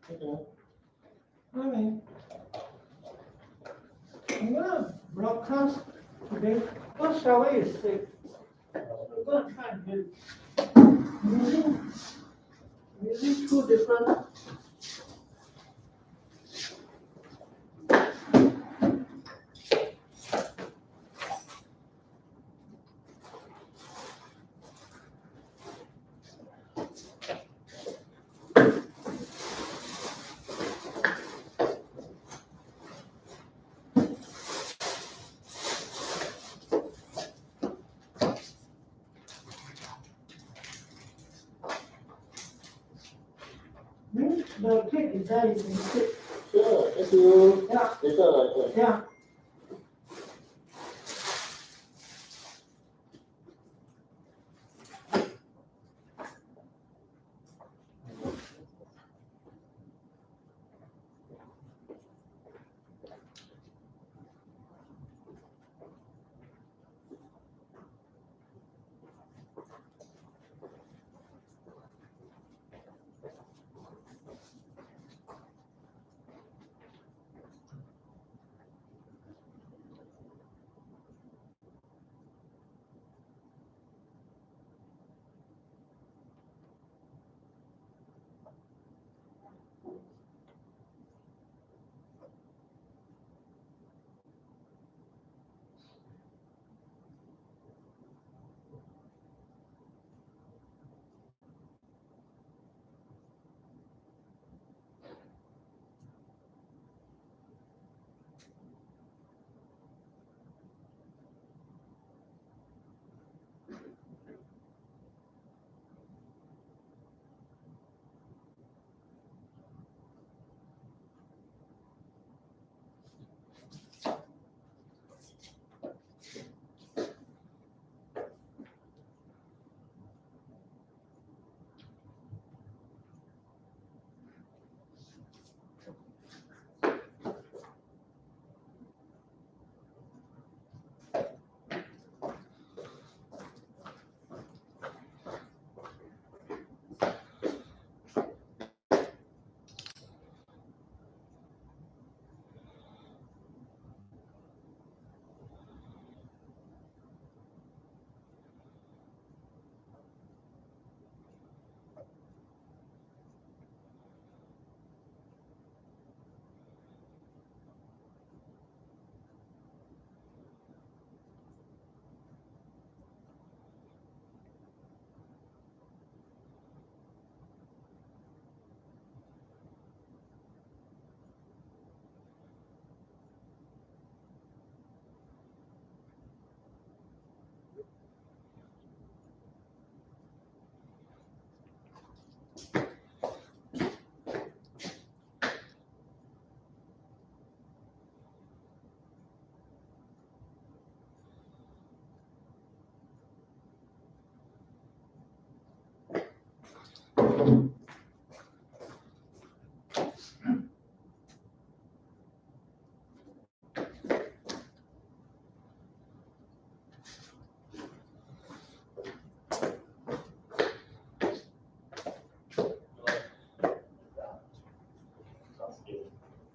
Okay. Okay. I'm gonna broadcast today. What shower is safe? We're gonna try and get using two different. The cake is there, you can sit. Sure, thank you. Yeah. Later. Yeah.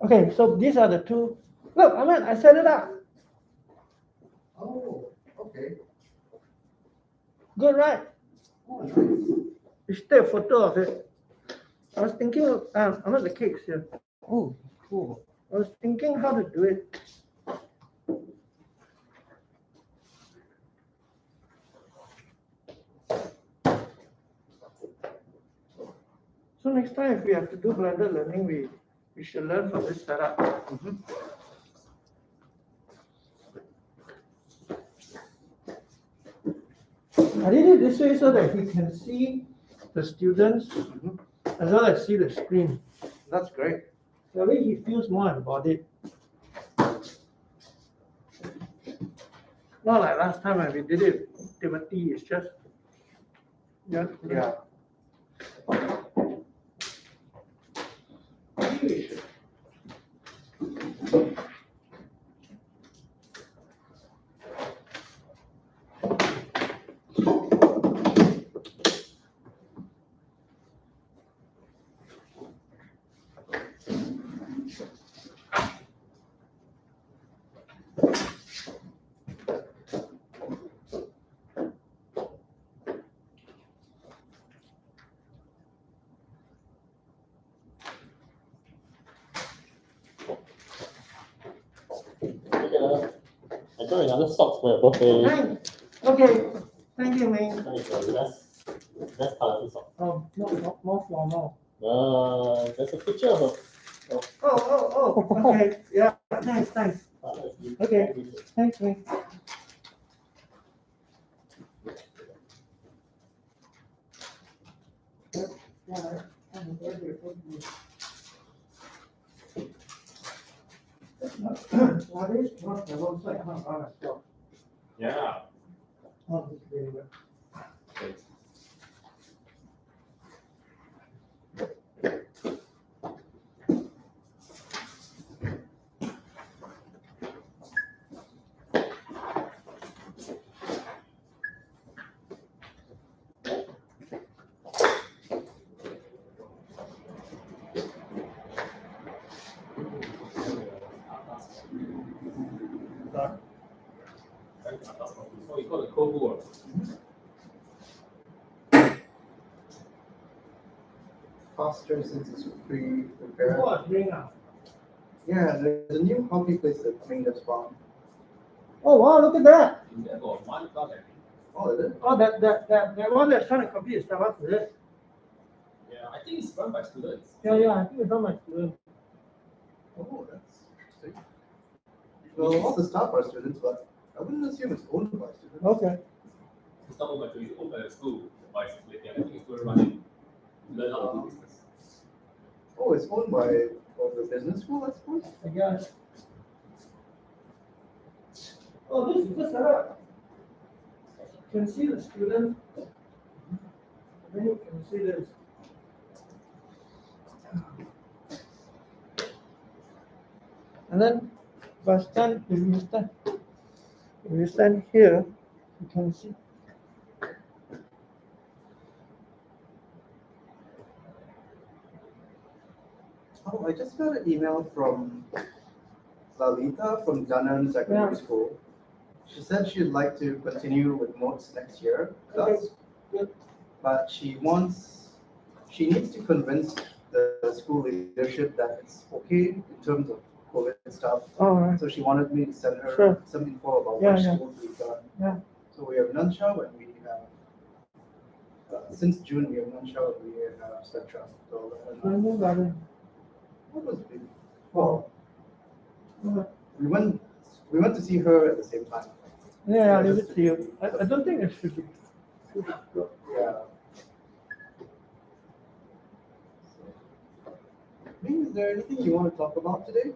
Okay, so these are the two. Look, Ahmed, I set it up. Oh, okay. Good, right? Oh, nice. You should take a photo of it. I was thinking, Ahmed, the cakes here. Oh, cool. I was thinking how to do it. So next time, if we have to do blended learning, we should learn from this setup. I did it this way so that he can see the students as well as see the screen. That's great. That way he feels more embodied. Not like last time when we did it, Timothy is just Yeah. got another socks for your birthday. Thanks. Okay, thank you, man. That is the best colorful sock. Oh, more formal. There's a picture of a Okay, yeah, thanks. Okay. Thanks, man. What is not the website, huh? Yeah. Oh, this is very good. Oh, you got a cold war. Faster since it's pre-prepared. What, ring now? Yeah, there's a new coffee place that Ming just found. Oh, wow, look at that. You got one color. Oh, is it? Oh, that one that's trying to copy is Starbucks, is it? Yeah, I think it's run by students. Yeah, I think it's on my student. Oh, that's interesting. Well, all the staff are students, but I wouldn't assume it's owned by students. Okay. It's not owned by students, it's owned by the school. Basically, yeah, I think it's student running. Learn how to do business. Oh, it's owned by the business school, I suppose. I guess. Oh, this is just setup. You can see the student. Then you can see this. And then if you stand here, you can see. Oh, I just got an email from Lalita from Dunham Secondary School. She said she'd like to continue with MOOCs next year, Okay, good. but she needs to convince the school leadership that it's okay in terms of COVID stuff. All right. So she wanted me to send her Sure. some info about Yeah, which yeah. schools we've done. Yeah. So we have Nansha and we have, since June we have Nansha and we have Spectra. So Rainbow Garden. what was it before? Uh, We went to see her at the same time. Yeah, I'll leave it to you. I don't think it should be. Yeah. Ming, is there anything you want to talk about today?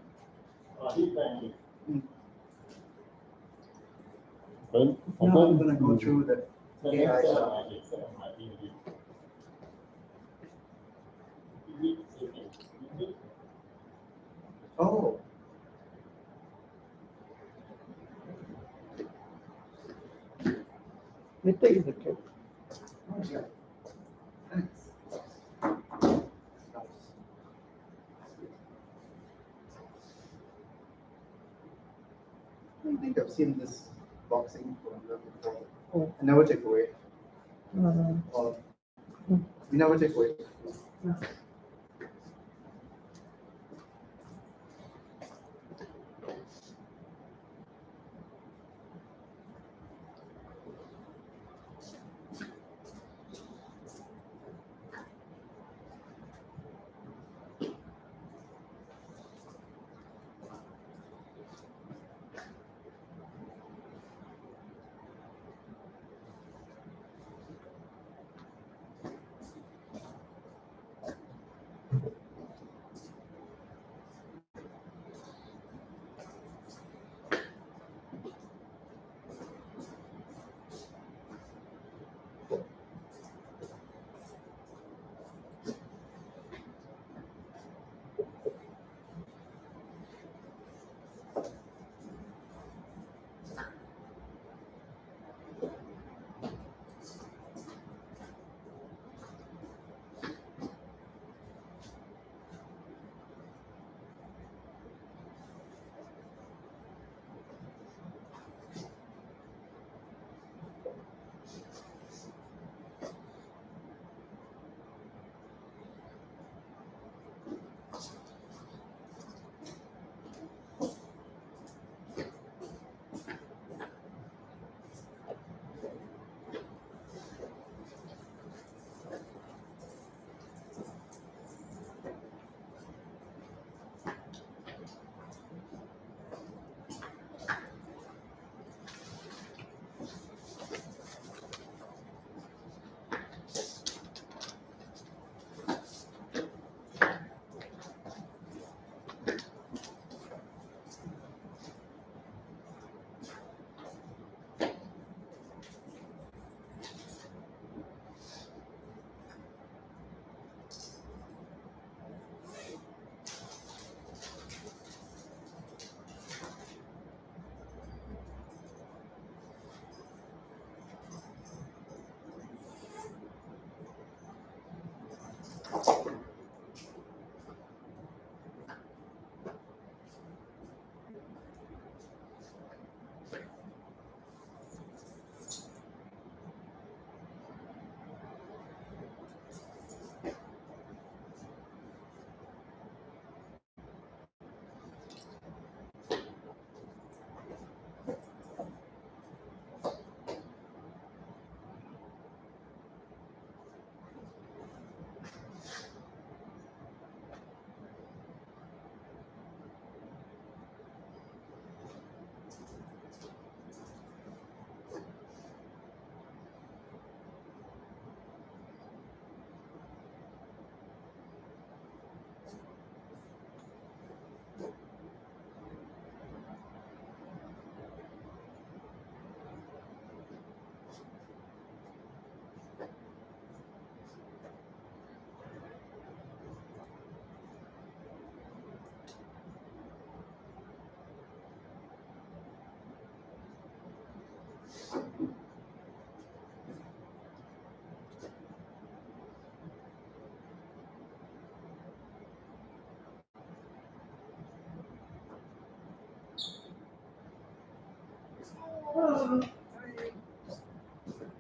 No, I'm gonna go through the AI stuff. Oh, Later is okay. yeah. Thanks. I don't think I've seen this boxing from them before. Oh. I never take away. Uh, We never take away.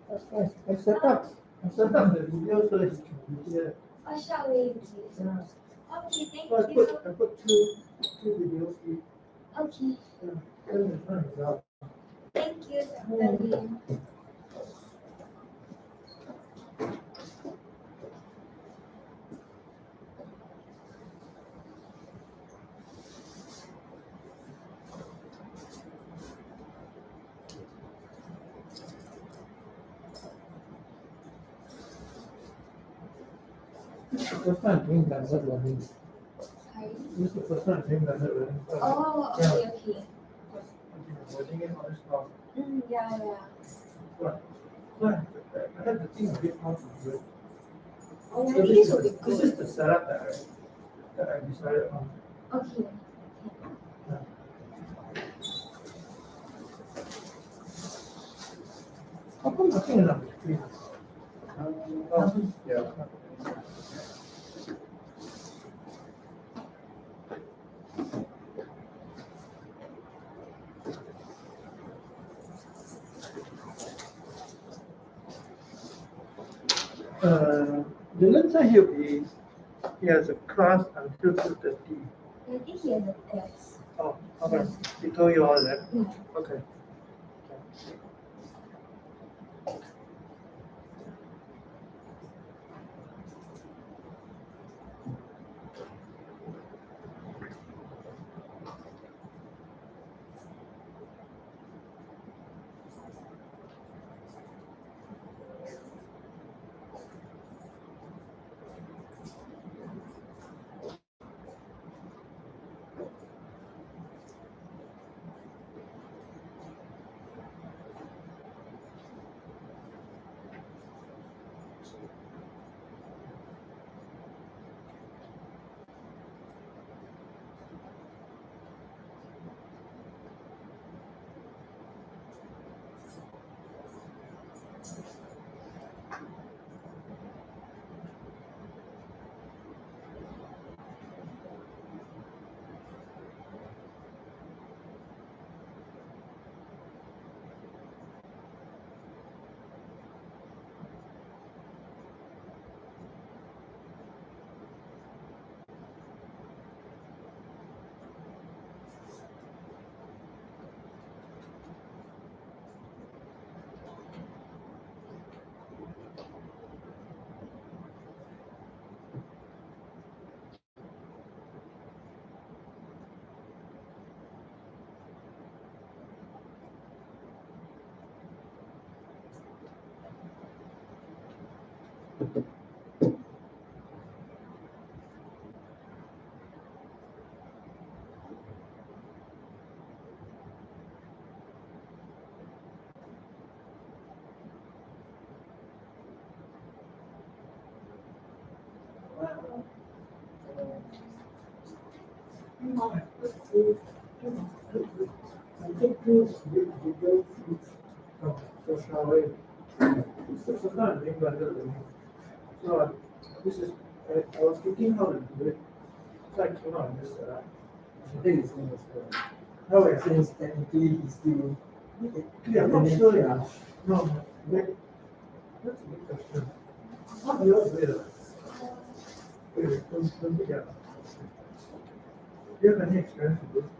That's nice. I set up the video so that you can hear. Oh, shall we? Yeah. Okay, thank So I you. put two videos each. Okay, Then the time is up. thank you, Dr. Lim. This is the first time doing blended learning. Sorry. This is the first time doing blended learning. So Oh, okay, okay. I've been avoiding it all this while. Yeah. But I had to think a bit how to do it. Oh, I So think this this will be is good. the setup that I decided on. Okay. How come nothing is on the screen? Oh, yeah. Dylan said he has a class until 2:30. I think he has a test. Oh, okay. He told you all that? Yeah. Okay. I think this video is from social way. It's the first time doing blended learning. So this is, I was thinking how to do it. So I came out with this setup. I think it's in the school. How I say, Since technically he's still. yeah, I'm not sure. No, wait. That's a good question. How do you all do it? Wait, don't be that. Do you have any experience with this?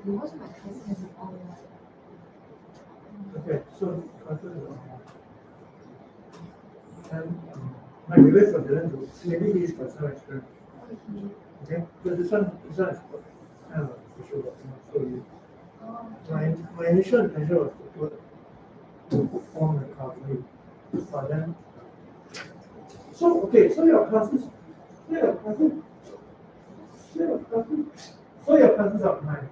Most of my classes is online. Okay, so classes are online. And my wait for Dylan to maybe he's got some experience. Okay. Okay, because this one is kind of a visual document. So you, my initial intention was to form the recovery, but then so okay, so your classes are online.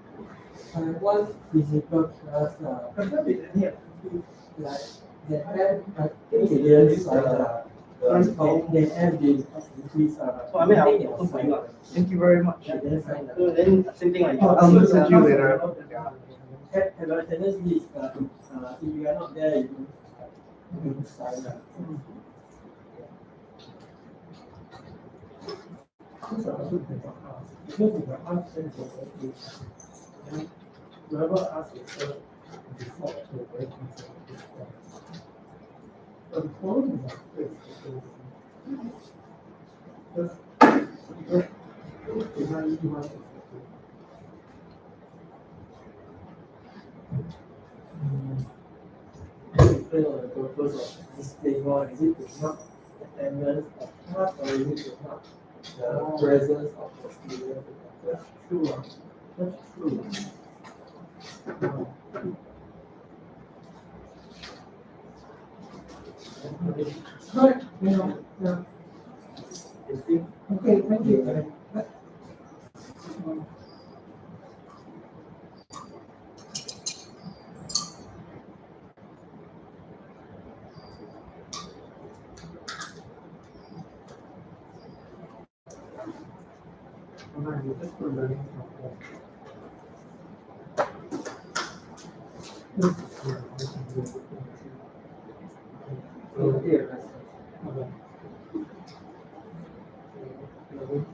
One physical class, Can there be any activity? like the app, I think they didn't sign up. The app did increase. So I mean, I'll open for you. Thank you very much. They didn't sign up. So then, same thing like Oh, I'll so message you your later. classes are Yeah. not- And attendance list, if you are not there, you don't sign up. These are also the because if you ask them for okay, whoever asks it first, default to a very conservative form. But the problem is that it's not easy one. Depend on the purpose of this table, is it to mark attendance of class or is it to mark the presence of the student? That's true. That's true. Right, yeah. Okay, thank you.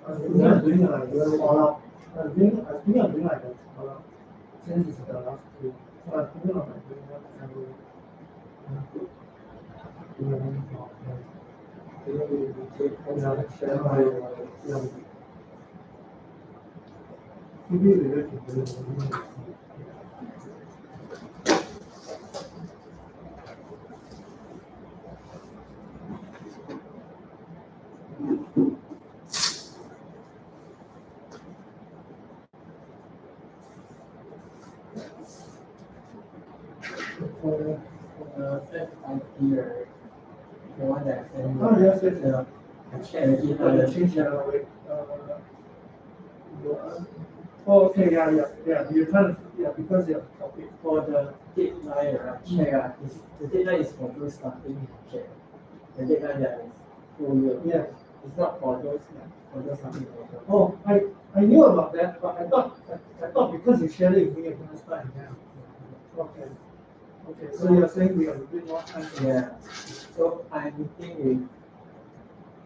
I'm doing like a follow-up. I'm doing like a follow-up. Since it's the last two, so I'm thinking of like doing that every. Maybe related to the That idea, the one that I sent you. Oh, yes, yes, yes. I checked again, change wait. Oh, okay, yeah. You're trying to, because you're topic. for the deadline, check, the deadline is for those starting check. The deadline that is full year. Yes. It's not for those starting. Oh, I knew about that, but I thought because you shared it with me, you're gonna start again. Okay. Okay, so you're saying we have a bit more time. Yeah, so I'm meeting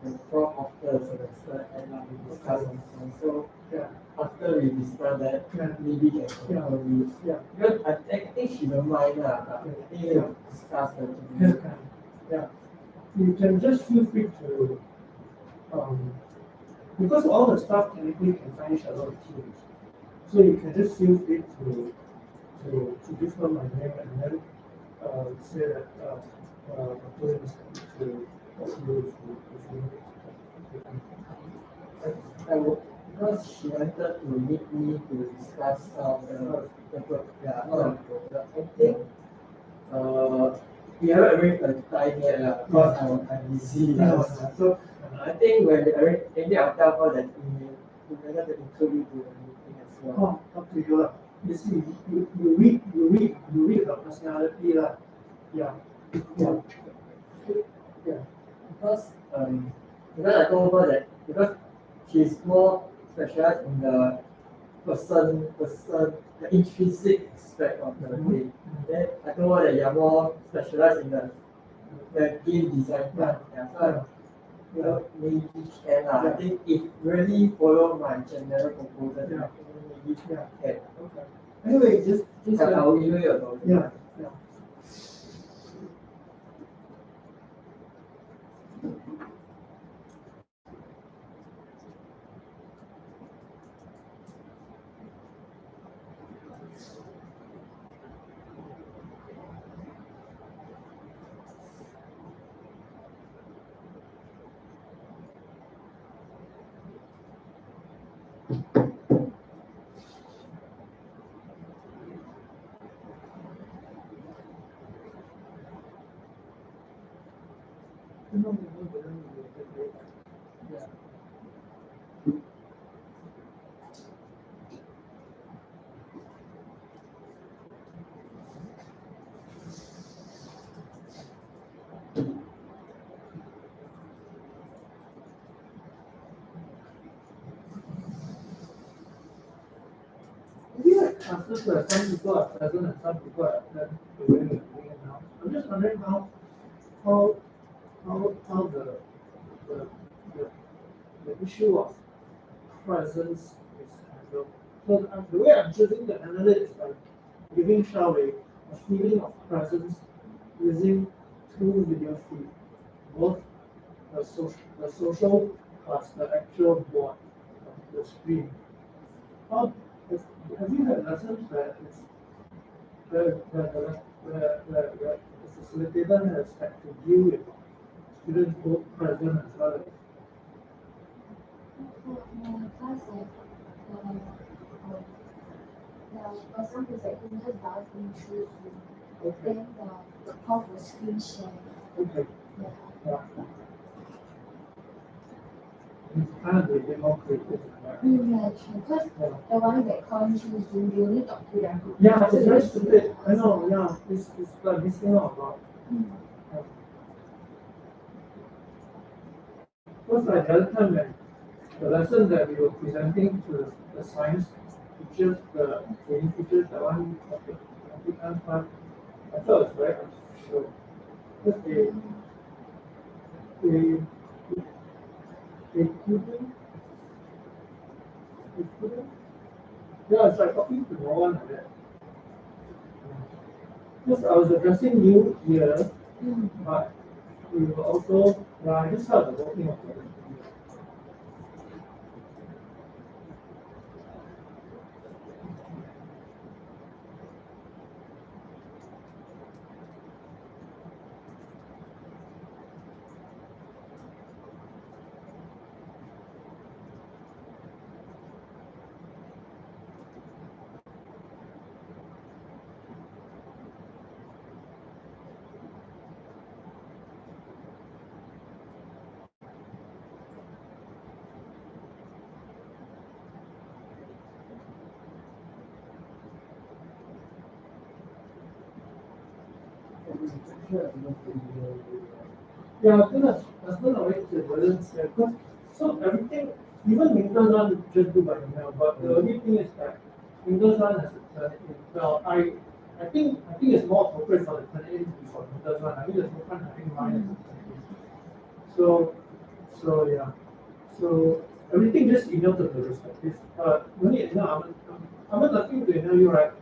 with the prof after the semester and we discuss on some. So Yeah. after we discuss that, Yeah. maybe can continue. Yeah. Because I think she don't mind but I think we'll discuss Yeah. the Yeah. You can just feel free to, because all the stuff technically can finish a lot of teams. So you can just feel free to give her my name and then say that put it to possibly if you I would, because she wanted to meet me to discuss I think we haven't arranged a time yet because I'm busy. So I think when we arrange, maybe I'll tell her that we're going to include you to the meeting as well. Oh, up to you. You see, you read her personality lah. Yeah. Because I told her that because she's more specialized in the the intrinsic aspect of the thing. Then I told her that you're more specialized in the game design part. So maybe can I think if really follow my general proposal, maybe can. Okay. Anyway, just I'll email you about it. Yeah. Classes where some people are present and some people are then doing it now. I'm just wondering how the issue of presence is handled. So the way I'm choosing to handle it is by giving Xiaowei a feeling of presence using two video feeds, both the social plus the actual board of the screen. How, have you had lessons where it's where the facilitator has had to deal with students both present as well as For my class, like, the person presenting just dialed in through Zoom. okay, Then the prof will screen share. okay, Yeah. yeah. It's kind of a bit more creative, right? Yeah, true. Because Yeah. the one that calling through Zoom, they only talk to their group. Yeah, it's very stupid. I know, yeah, it's like missing out a lot. Mm. Because like the other time when the lesson that we were presenting to the science teachers, the training teachers, the one of the part, I thought it was very unusual. Because they couldn't, yeah, it's like talking to no one like that. Because I was addressing you here, Mm. but we were also, yeah, I just felt the working of the yeah, I was gonna wait till Berlin's here, because so everything, even Windows one just do by email, but the only thing is that Windows one has to turn it in. Well, I think it's more appropriate for the turn it in to be for Windows one. I mean, there's no point having mine as a turn it in. So yeah, so everything just email to the respective. No need, no, I'm not asking to email you, right?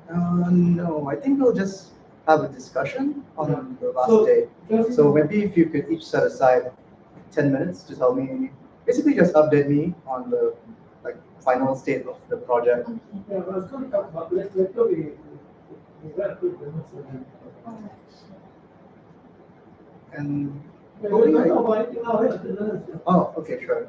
No, I think we'll just have a discussion on Yeah. the last So, day. just So maybe if you could each set aside 10 minutes to tell me, basically just update me on the like final state of the project. Okay. yeah, I was going to talk about later we got a quick limits and Alright, sure. And we don't talk about anything now, right? oh, okay, sure.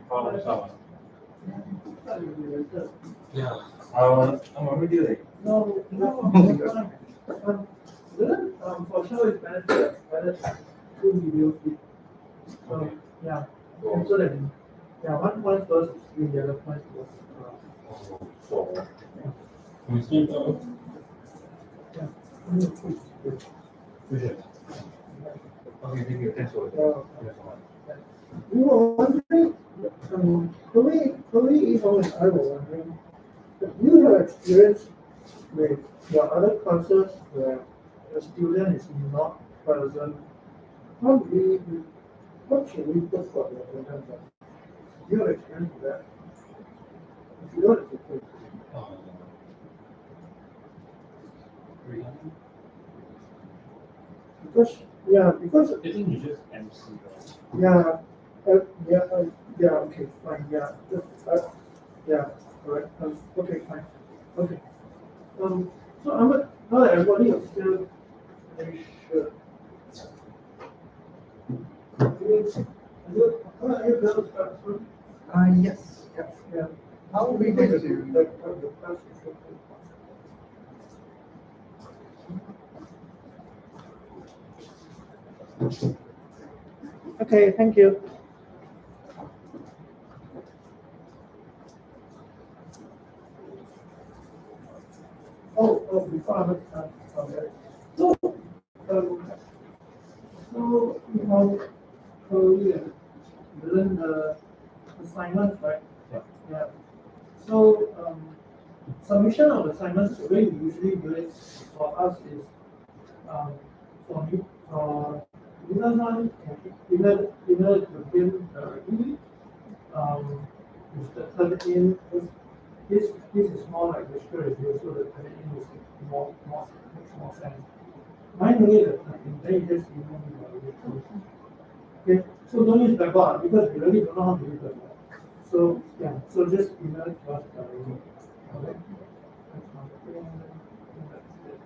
Problem solved. Yeah. I'm already like. No, that's fine. Then, for sure it's better two videos with, yeah, and so that, one point first is screen, the other point was, For. We speak Okay, thank you. Thanks for. we were wondering, Chloe is always, I was wondering, if you have experience with your other classes where the student is not present, how do we, what should we put for the attendance? Do you have experience with that? If you don't, it's okay. Because, I think you just MC. yeah, okay, fine, yeah, correct, okay, fine, okay. So now that everybody is still very sure. You girls start soon? Yes. Yeah. How are we going to? Like, the class is okay. Okay, thank you. Before I start, okay. So, Chloe and Dylan, the assignments, right? Yeah. So, submission of assignments, the way we usually do it for us is, for me, email one, email to him directly. Mr. Turn in, this is more like the script review, so the turn in is makes more sense. Mine only the turn in, then you just email me directly. Okay, so don't use blackboard because we really don't know how to use blackboard. So, yeah, so just email it to us directly. Okay. That's one thing. That's it.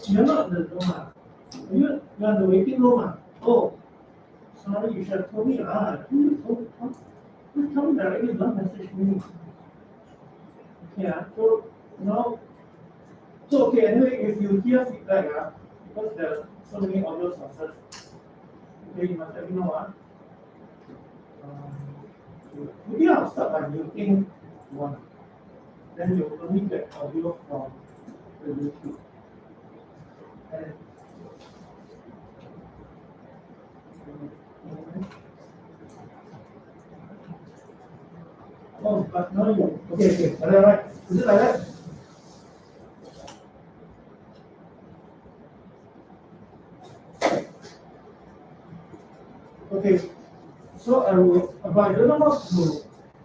You're not the room, you're in the waiting room. Oh, sorry, you should have told me. You told me directly, don't message me. Yeah, so now, so okay, anyway, if you hear feedback, because there are so many audio sources, okay, you must let me know. Maybe I'll start by muting one. Then you'll only get audio from the YouTube. And oh, but no, you. Okay, is that right? Is it like that? Okay, so I will, but I don't know how to,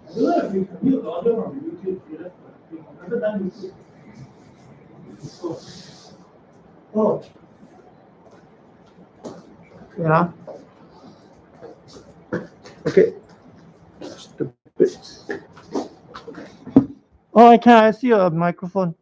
I don't know if you can mute the audio from the YouTube. See, that's the thing. I've never done YouTube. Oh. Yeah. Okay. Stupid. Oh, I see a microphone.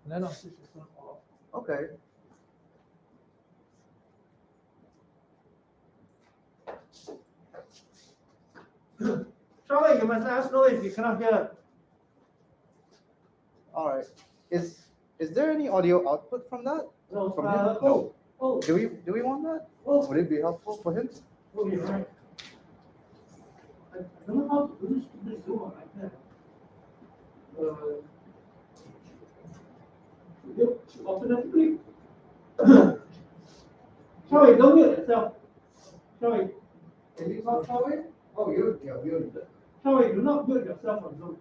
And then I'll switch this one off. Okay. Charlie, you must let us know if you cannot hear. All right. Is there any audio output from that? No, From him? oh, Do we want that? oh, Would it be helpful for him? oh, you're right. I don't know how to do this Zoom on iPad. You automatically. Charlie, don't mute yourself. Charlie, Can you talk, Charlie? Oh, you're muted. Charlie, do not mute yourself on Zoom.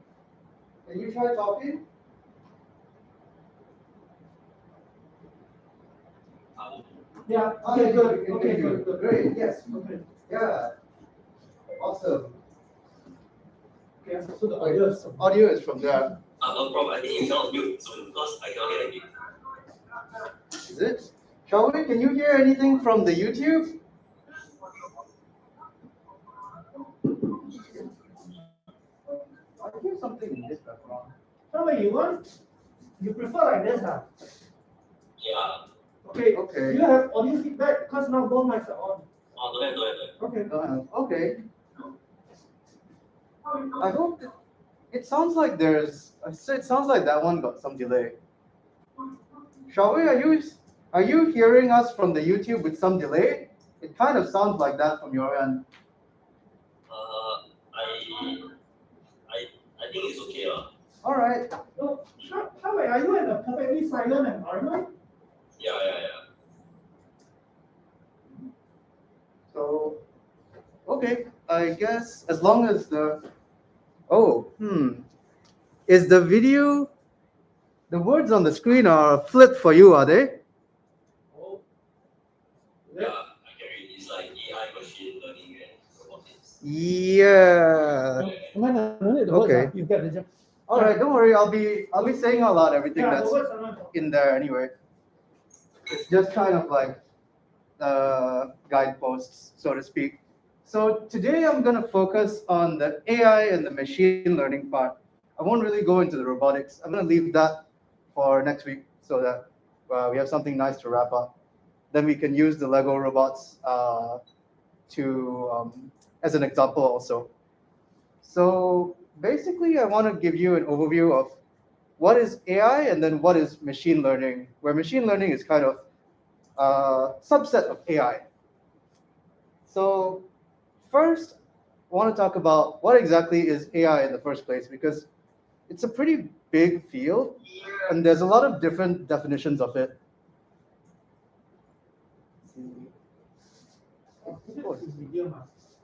Can you try talking? Yeah, Oh, okay, yeah, good, we can okay, hear you. good, good. Great, yes. Okay, Yeah. Awesome. okay, so the audio is. Audio is from there. No problem. I think you cannot mute Zoom because I cannot hear anything. Is it? Charlie, can you hear anything from the YouTube? I hear something in this background. Charlie, you prefer like this, huh? Yeah. Okay. Okay. You have audio feedback because now both mics are on. Don't have. Okay. Okay. I hope it sounds like it sounds like that one got some delay. Shall we? Are you hearing us from the YouTube with some delay? It kind of sounds like that from your end. I think it's okay. All right. So, Charlie, are you in a perfectly silent environment? Yeah. So, okay. I guess as long as is the video, the words on the screen are flipped for you, are they? Oh. Yeah, I can read. It's like AI, machine learning, and robotics. Yeah. No need the Okay. words, you get the gist. All right. Don't worry. I'll be saying out loud everything Yeah, that's the words are not. in there anyway. It's just kind of like guideposts, so to speak. So today I'm going to focus on the AI and the machine learning part. I won't really go into the robotics. I'm going to leave that for next week so that we have something nice to wrap up. Then we can use the Lego robots as an example also. So basically, I want to give you an overview of what is AI and then what is machine learning, where machine learning is kind of a subset of AI. So first, I want to talk about what exactly is AI in the first place, because it's a pretty big field and there's a lot of different definitions of it.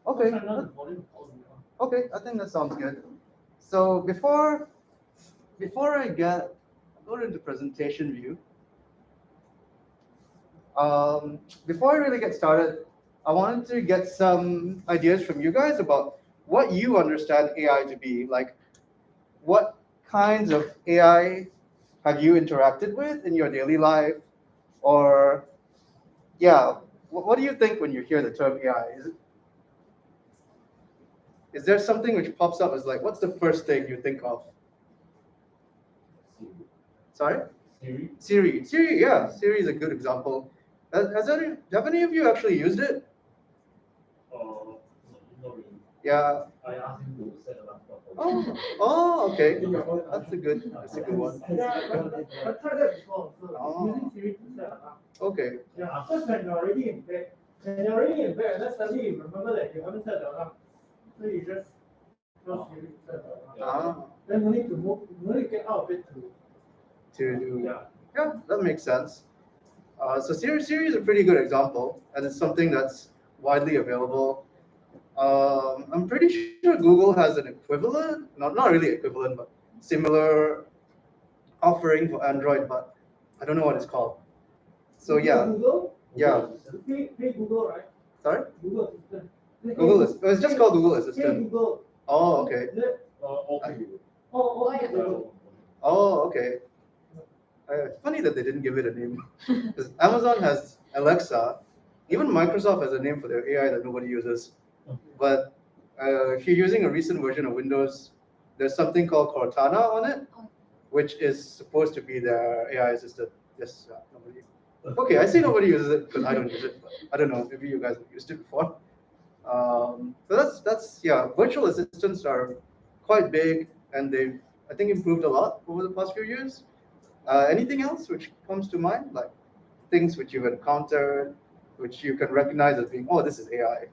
Okay. Okay, I think that sounds good. So before I go into presentation view, before I really get started, I wanted to get some ideas from you guys about what you understand AI to be. Like, what kinds of AI have you interacted with in your daily life? Or, yeah, what do you think when you hear the term AI? Is there something which pops up as like, what's the first thing you think of? Sorry? Siri, yeah, Siri is a good example. Have any of you actually used it? Not really. Yeah. I asked him to set a laptop. Oh, okay. That's a good one. Yeah, I tried that before. So Oh. using Siri to set up. Okay. Yeah, first when you're already in bed, then suddenly you remember that you haven't set the alarm. So you just press Siri to set the alarm. Then you need to move, you need to get out of it To do. Yeah. Yeah, that makes sense. So Siri is a pretty good example, and it's something that's widely available. I'm pretty sure Google has an equivalent, not really equivalent, but similar offering for Android, but I don't know what it's called. So yeah, Google? yeah. Hey Google, right? Sorry? Google Assistant. It's just called Google Hey Assistant. Google. Oh, okay. Is it? Okay. Yeah. Google. Oh, okay. It's funny that they didn't give it a name. Because Amazon has Alexa, even Microsoft has a name for their AI that nobody uses. But if you're using a recent version of Windows, there's something called Cortana on it. which is supposed to be their AI assistant. Yes, nobody. Okay, I see nobody uses it because I don't use it, but I don't know, maybe you guys have used it before. So that's yeah, virtual assistants are quite big and they've I think improved a lot over the past few years. Anything else which comes to mind, like things which you've encountered, which you can recognize as being, oh, this is AI?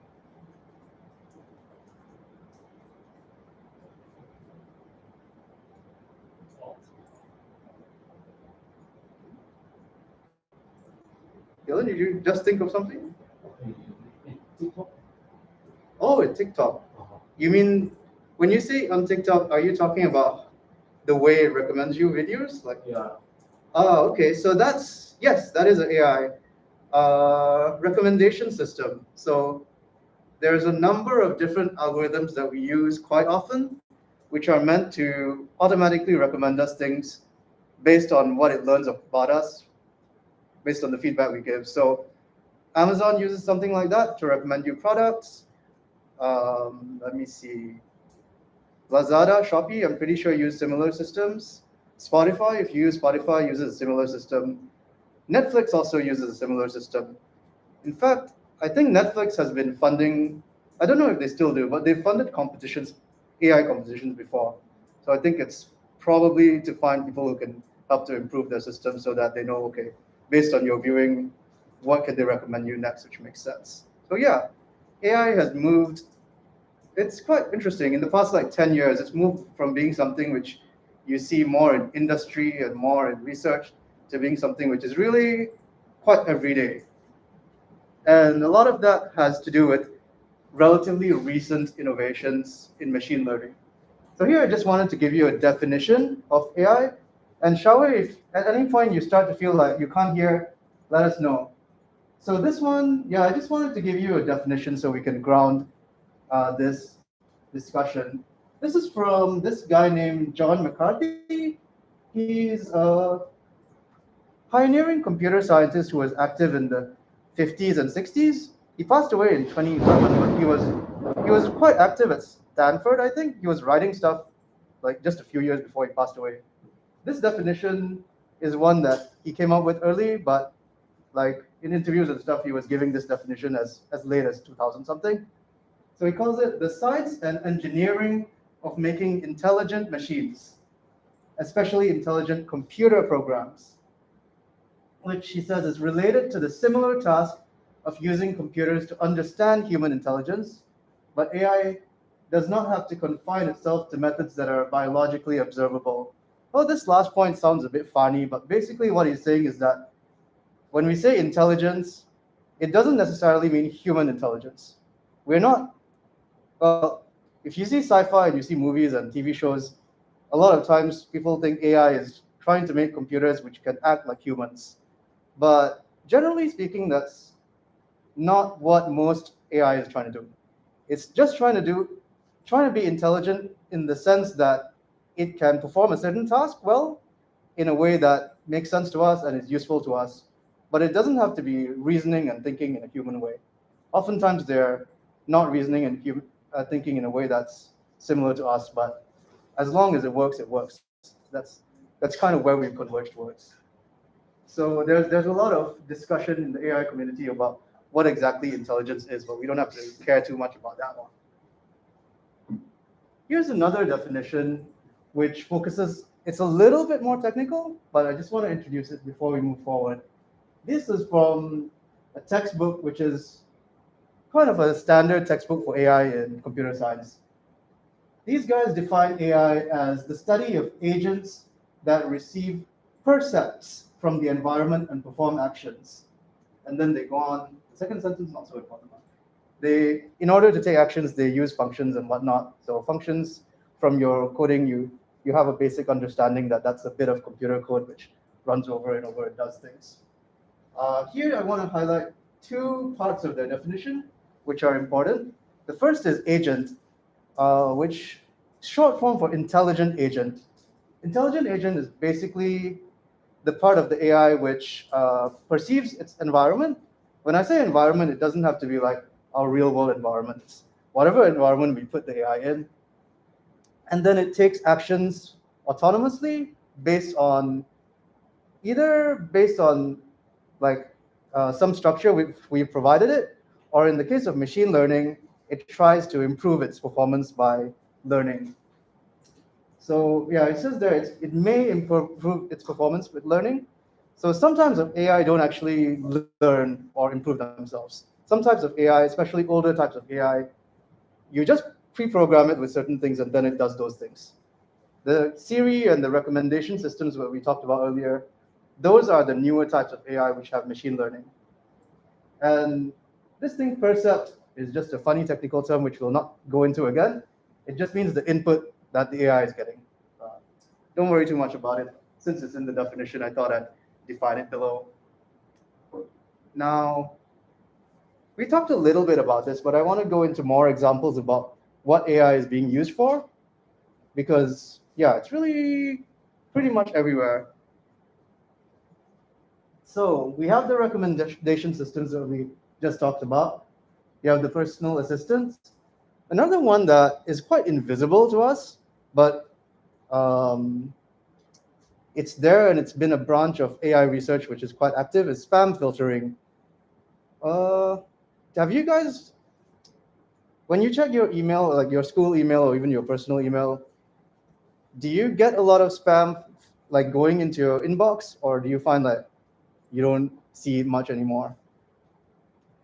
Dylan, did you just think of something? TikTok? Oh, at TikTok. You mean when you say on TikTok, are you talking about the way it recommends you videos? Like, Yeah. okay. So that's yes, that is an AI recommendation system. So there's a number of different algorithms that we use quite often, which are meant to automatically recommend us things based on what it learns about us, based on the feedback we give. So Amazon uses something like that to recommend you products. Let me see. Lazada, Shopee, I'm pretty sure use similar systems. Spotify, if you use Spotify, uses a similar system. Netflix also uses a similar system. In fact, I think Netflix has been funding, I don't know if they still do, but they've funded competitions, AI competitions before. So I think it's probably to find people who can help to improve their system so that they know, okay, based on your viewing, what can they recommend you next, which makes sense. So yeah, AI has moved. It's quite interesting. In the past like 10 years, it's moved from being something which you see more in industry and more in research to being something which is really quite everyday. And a lot of that has to do with relatively recent innovations in machine learning. So here I just wanted to give you a definition of AI. And Shawe, if at any point you start to feel like you can't hear, let us know. So this one, yeah, I just wanted to give you a definition so we can ground this discussion. This is from this guy named John McCarthy. He's a pioneering computer scientist who was active in the 50s and 60s. He passed away in 2011, but he was quite active at Stanford, I think. He was writing stuff like just a few years before he passed away. This definition is one that he came up with early, but like in interviews and stuff, he was giving this definition as late as 2000 something. So he calls it the science and engineering of making intelligent machines, especially intelligent computer programs, which he says is related to the similar task of using computers to understand human intelligence, but AI does not have to confine itself to methods that are biologically observable. Well, this last point sounds a bit funny, but basically what he's saying is that when we say intelligence, it doesn't necessarily mean human intelligence. We're not, well, if you see sci-fi and you see movies and TV shows, a lot of times people think AI is trying to make computers which can act like humans. But generally speaking, that's not what most AI is trying to do. It's just trying to be intelligent in the sense that it can perform a certain task well in a way that makes sense to us and is useful to us. But it doesn't have to be reasoning and thinking in a human way. Oftentimes they're not reasoning and thinking in a way that's similar to us, but as long as it works, it works. That's kind of where we've converged towards. So there's a lot of discussion in the AI community about what exactly intelligence is, but we don't have to care too much about that one. Here's another definition which focuses, it's a little bit more technical, but I just want to introduce it before we move forward. This is from a textbook which is kind of a standard textbook for AI in computer science. These guys define AI as the study of agents that receive percepts from the environment and perform actions. And then they go on. The second sentence, not so important. In order to take actions, they use functions and whatnot. So functions, from your coding, you have a basic understanding that that's a bit of computer code which runs over and over and does things. Here I want to highlight two parts of the definition which are important. The first is agent, which is short form for intelligent agent. Intelligent agent is basically the part of the AI which perceives its environment. When I say environment, it doesn't have to be like our real world environment. It's whatever environment we put the AI in. And then it takes actions autonomously based on like some structure we provided it, or in the case of machine learning, it tries to improve its performance by learning. So yeah, it says there it may improve its performance with learning. So some types of AI don't actually learn or improve themselves. Some types of AI, especially older types of AI, you just pre-program it with certain things and then it does those things. The Siri and the recommendation systems that we talked about earlier, those are the newer types of AI which have machine learning. And this thing percept is just a funny technical term which we'll not go into again. It just means the input that the AI is getting. Don't worry too much about it. Since it's in the definition, I thought I'd define it below. Now, we talked a little bit about this, but I want to go into more examples about what AI is being used for, because yeah, it's really pretty much everywhere. So we have the recommendation systems that we just talked about. You have the personal assistants. Another one that is quite invisible to us, but it's there and it's been a branch of AI research which is quite active, is spam filtering. Have you guys, when you check your email, like your school email or even your personal email, do you get a lot of spam like going into your inbox, or do you find that you don't see it much anymore?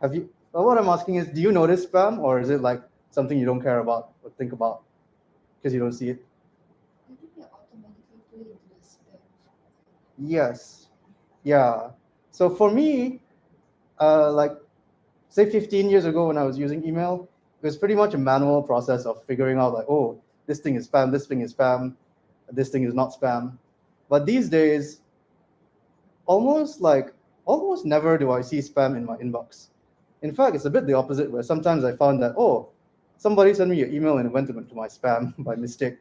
Have you? Well, what I'm asking is, do you notice spam, or is it like something you don't care about or think about because you don't see it? I think they automatically put it into the spam. Yes. Yeah. So for me, like say 15 years ago when I was using email, it was pretty much a manual process of figuring out like, oh, this thing is spam, this thing is spam, this thing is not spam. But these days, almost never do I see spam in my inbox. In fact, it's a bit the opposite, where sometimes I found that, oh, somebody sent me an email and it went into my spam by mistake.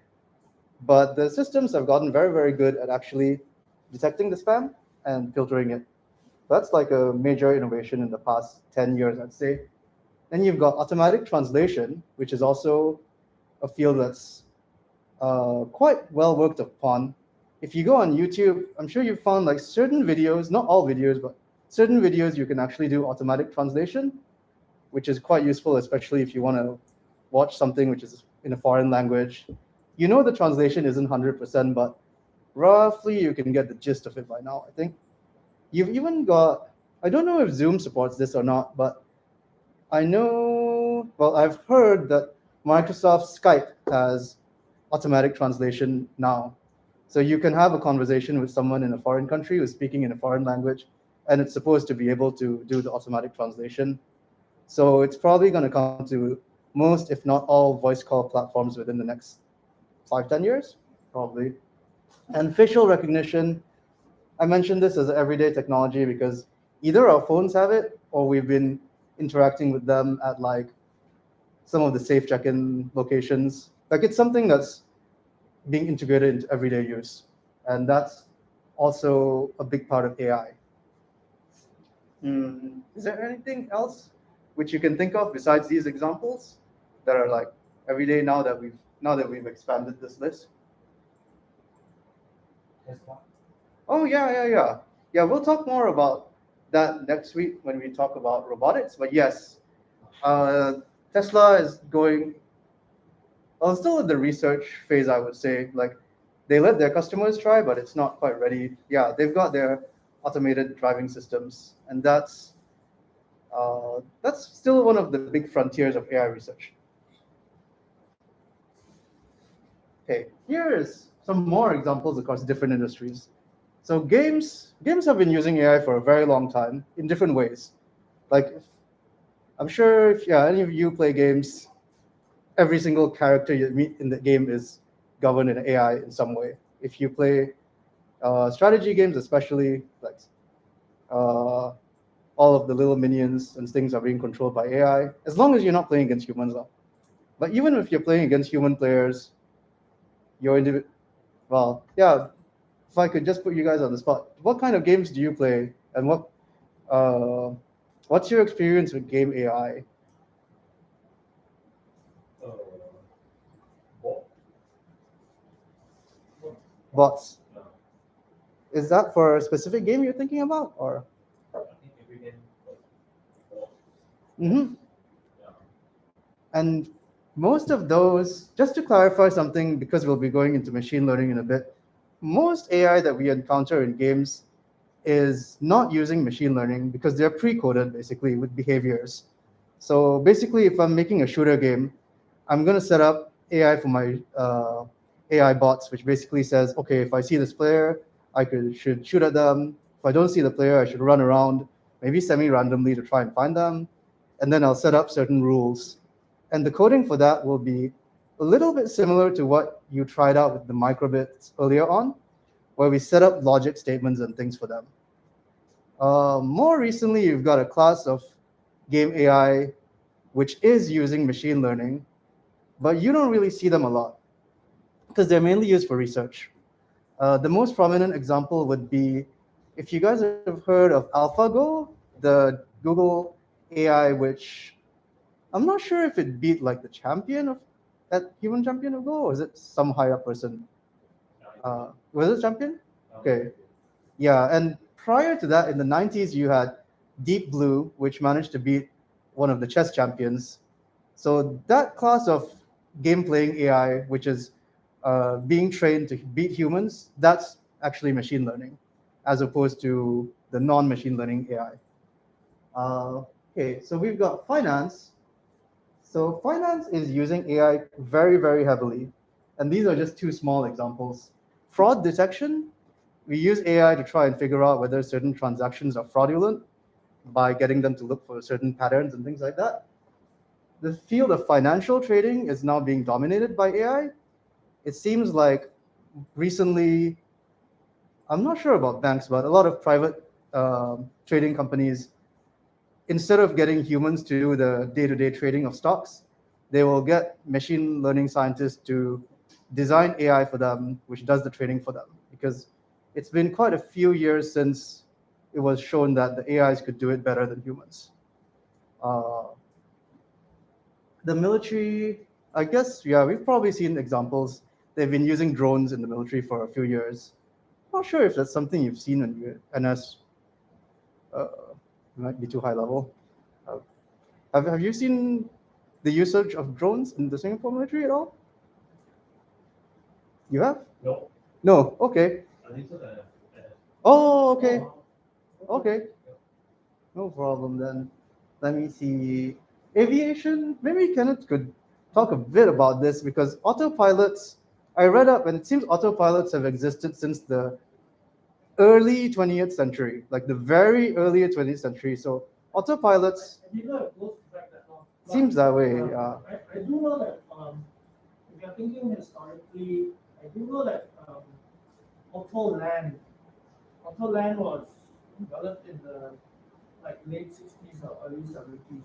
But the systems have gotten very, very good at actually detecting the spam and filtering it. That's like a major innovation in the past 10 years, I'd say. Then you've got automatic translation, which is also a field that's quite well worked upon. If you go on YouTube, I'm sure you've found like certain videos, not all videos, but certain videos you can actually do automatic translation, which is quite useful, especially if you want to watch something which is in a foreign language. You know the translation isn't 100%, but roughly you can get the gist of it by now, I think. You've even got, I don't know if Zoom supports this or not, but I know, well, I've heard that Microsoft Skype has automatic translation now. So you can have a conversation with someone in a foreign country who's speaking in a foreign language, and it's supposed to be able to do the automatic translation. So it's probably going to come to most, if not all, voice call platforms within the next 5-10 years, probably. And facial recognition, I mentioned this as everyday technology because either our phones have it or we've been interacting with them at like some of the safe check-in locations. Like it's something that's being integrated into everyday use. And that's also a big part of AI. Is there anything else which you can think of besides these examples that are like everyday now that we've expanded this list? Tesla. Oh yeah. We'll talk more about that next week when we talk about robotics. But yes, Tesla is going. Well, still in the research phase, I would say. Like they let their customers try, but it's not quite ready. Yeah, they've got their automated driving systems, and that's still one of the big frontiers of AI research. Okay, here's some more examples across different industries. So games have been using AI for a very long time in different ways. Like I'm sure if any of you play games, every single character you meet in the game is governed in AI in some way. If you play strategy games, especially like all of the little minions and things are being controlled by AI, as long as you're not playing against humans. But even if you're playing against human players, well, yeah. If I could just put you guys on the spot, what kind of games do you play, and what's your experience with game AI? Bot. Bots. Is that for a specific game you're thinking about, or? I think every game. Mm-hmm. Yeah. And most of those, just to clarify something, because we'll be going into machine learning in a bit, most AI that we encounter in games is not using machine learning because they're pre-coded basically with behaviors. So basically, if I'm making a shooter game, I'm going to set up AI for my AI bots, which basically says, okay, if I see this player, should shoot at them. If I don't see the player, I should run around, maybe semi-randomly to try and find them. And then I'll set up certain rules. And the coding for that will be a little bit similar to what you tried out with the microbits earlier on, where we set up logic statements and things for them. More recently, you've got a class of game AI, which is using machine learning, but you don't really see them a lot because they're mainly used for research. The most prominent example would be, if you guys have heard of AlphaGo, the Google AI, which I'm not sure if it beat like the champion of that human champion of Go, or is it some higher person? Was it champion? Okay. Yeah, and prior to that, in the 90s, you had Deep Blue, which managed to beat one of the chess champions. So that class of game playing AI, which is being trained to beat humans, that's actually machine learning, as opposed to the non-machine learning AI. Okay, so we've got finance. So finance is using AI very, very heavily. And these are just two small examples. Fraud detection, we use AI to try and figure out whether certain transactions are fraudulent by getting them to look for certain patterns and things like that. The field of financial trading is now being dominated by AI. It seems like recently, I'm not sure about banks, but a lot of private trading companies, instead of getting humans to do the day-to-day trading of stocks, they will get machine learning scientists to design AI for them, which does the trading for them. Because it's been quite a few years since it was shown that the AIs could do it better than humans. The military, I guess, yeah, we've probably seen examples. They've been using drones in the military for a few years. Not sure if that's something you've seen in your NS. Might be too high level. Have you seen the usage of drones in the Singapore military at all? You have? No. No. Okay. I think so. Oh, okay. Okay. No problem then. Let me see. Aviation, maybe Kenneth could talk a bit about this because autopilots, I read up and it seems autopilots have existed since the early 20th century, like the very early 20th century. So autopilots I didn't know it goes back that long. But, seems that way. I do know that if you're thinking historically, I do know that Autoland was developed in the like late 60s or early 70s.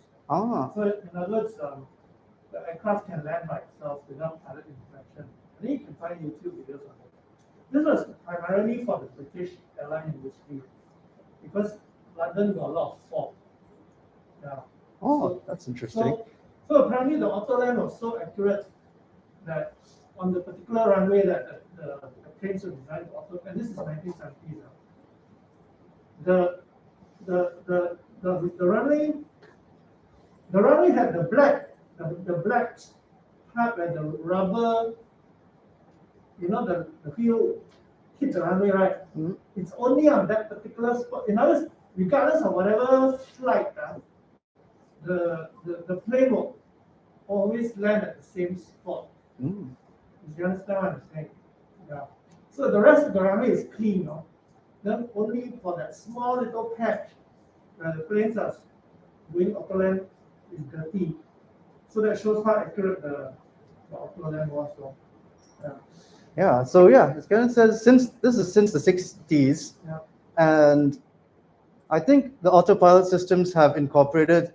So in other words, the aircraft can land by itself without pilot interaction. I think you can find YouTube videos on it. This was primarily for the British airline industry because London got a lot of fog. Yeah. That's interesting. So apparently the Autoland was so accurate that on the particular runway that the planes were designed to auto, and this is 1970s. The runway had the black part where the rubber, the wheel hit the runway, right? Mhm. It's only on that particular spot. In other words, regardless of whatever flight, the plane will always land at the same spot. Mm. You understand what I'm saying? Yeah. So the rest of the runway is clean, no? Then only for that small little patch where the planes are going autoland is dirty. So that shows how accurate the autoland was. So, yeah. Yeah. So yeah, as Kenneth says, since the 60s, Yeah. and I think the autopilot systems have incorporated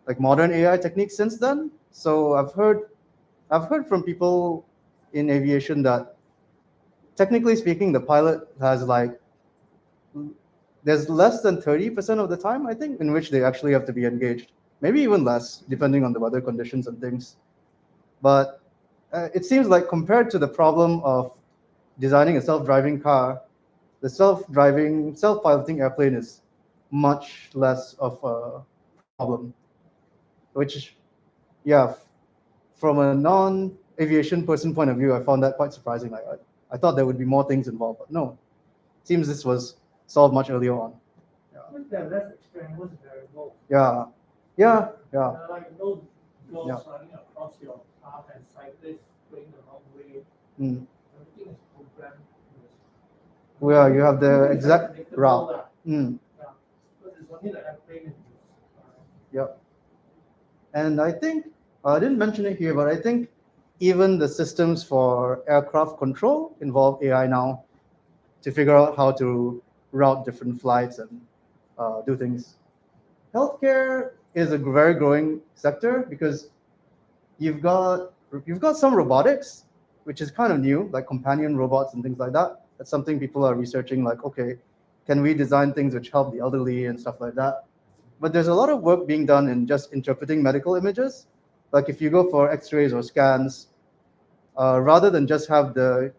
like modern AI techniques since then. So I've heard from people in aviation that technically speaking, the pilot has there's less than 30% of the time, I think, in which they actually have to be engaged. Maybe even less, depending on the weather conditions and things. But it seems like compared to the problem of designing a self-driving car, the self-piloting airplane is much less of a problem. Which, yeah, from a non-aviation person point of view, I found that quite surprising. Like, I thought there would be more things involved, but no. Seems this was solved much earlier on. With the less extreme variable. Yeah, yeah, yeah. Like those girls Yeah. running across your path and cyclists going the wrong way. Mm. Everything is programmed. Well, you have the Everything is exact predictable, route. lah. Mm. Yeah. Because it's only the airplane is Yep. And I think I didn't mention it here, but I think even the systems for aircraft control involve AI now to figure out how to route different flights and do things. Healthcare is a very growing sector because you've got some robotics, which is kind of new, like companion robots and things like that. That's something people are researching, like, okay, can we design things which help the elderly and stuff like that? But there's a lot of work being done in just interpreting medical images. Like if you go for x-rays or scans, rather than just have the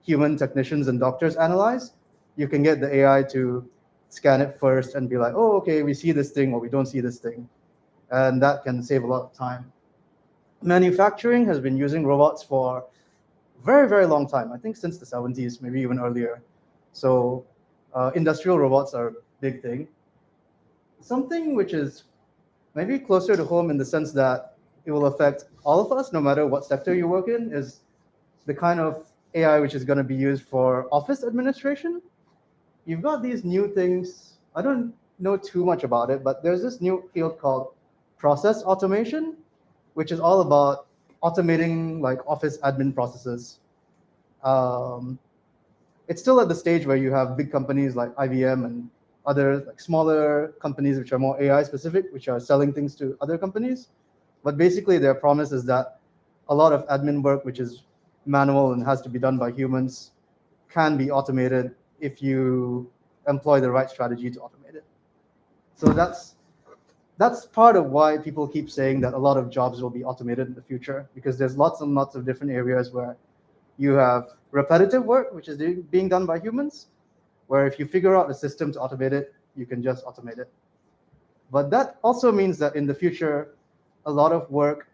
human technicians and doctors analyze, you can get the AI to scan it first and be like, oh, okay, we see this thing or we don't see this thing. And that can save a lot of time. Manufacturing has been using robots for a very, very long time. I think since the 70s, maybe even earlier. So industrial robots are a big thing. Something which is maybe closer to home in the sense that it will affect all of us, no matter what sector you work in, is the kind of AI which is going to be used for office administration. You've got these new things. I don't know too much about it, but there's this new field called process automation, which is all about automating like office admin processes. Um, it's still at the stage where you have big companies like IBM and other like smaller companies which are more AI specific, which are selling things to other companies. But basically their promise is that a lot of admin work, which is manual and has to be done by humans, can be automated if you employ the right strategy to automate it. So that's part of why people keep saying that a lot of jobs will be automated in the future, because there's lots and lots of different areas where you have repetitive work, which is being done by humans, where if you figure out a system to automate it, you can just automate it. But that also means that in the future, a lot of work,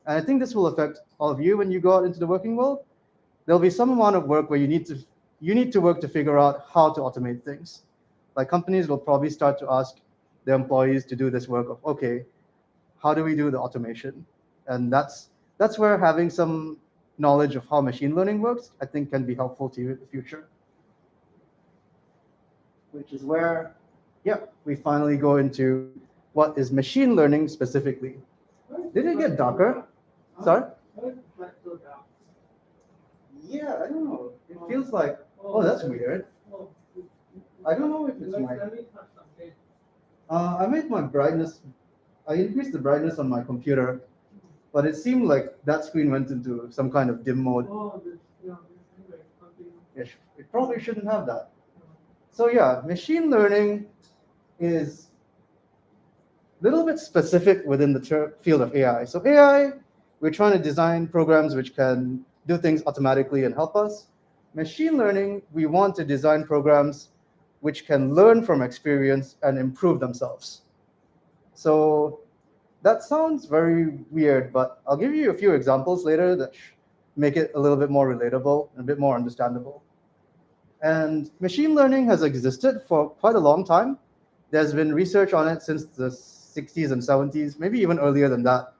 and I think this will affect all of you when you go out into the working world, there'll be some amount of work where you need to work to figure out how to automate things. Like companies will probably start to ask their employees to do this work of, okay, how do we do the automation? And that's where having some knowledge of how machine learning works, I think can be helpful to you in the future. Which is where, we finally go into what is machine learning specifically. Did it get darker? Sorry? Yeah, I don't know. It feels like, oh, that's weird. I don't know if it's my. I made my brightness. I increased the brightness on my computer, but it seemed like that screen went into some kind of dim mode. It probably shouldn't have that. So yeah, machine learning is a little bit specific within the field of AI. So AI, we're trying to design programs which can do things automatically and help us. Machine learning, we want to design programs which can learn from experience and improve themselves. So that sounds very weird, but I'll give you a few examples later that make it a little bit more relatable and a bit more understandable. And machine learning has existed for quite a long time. There's been research on it since the 60s and 70s, maybe even earlier than that.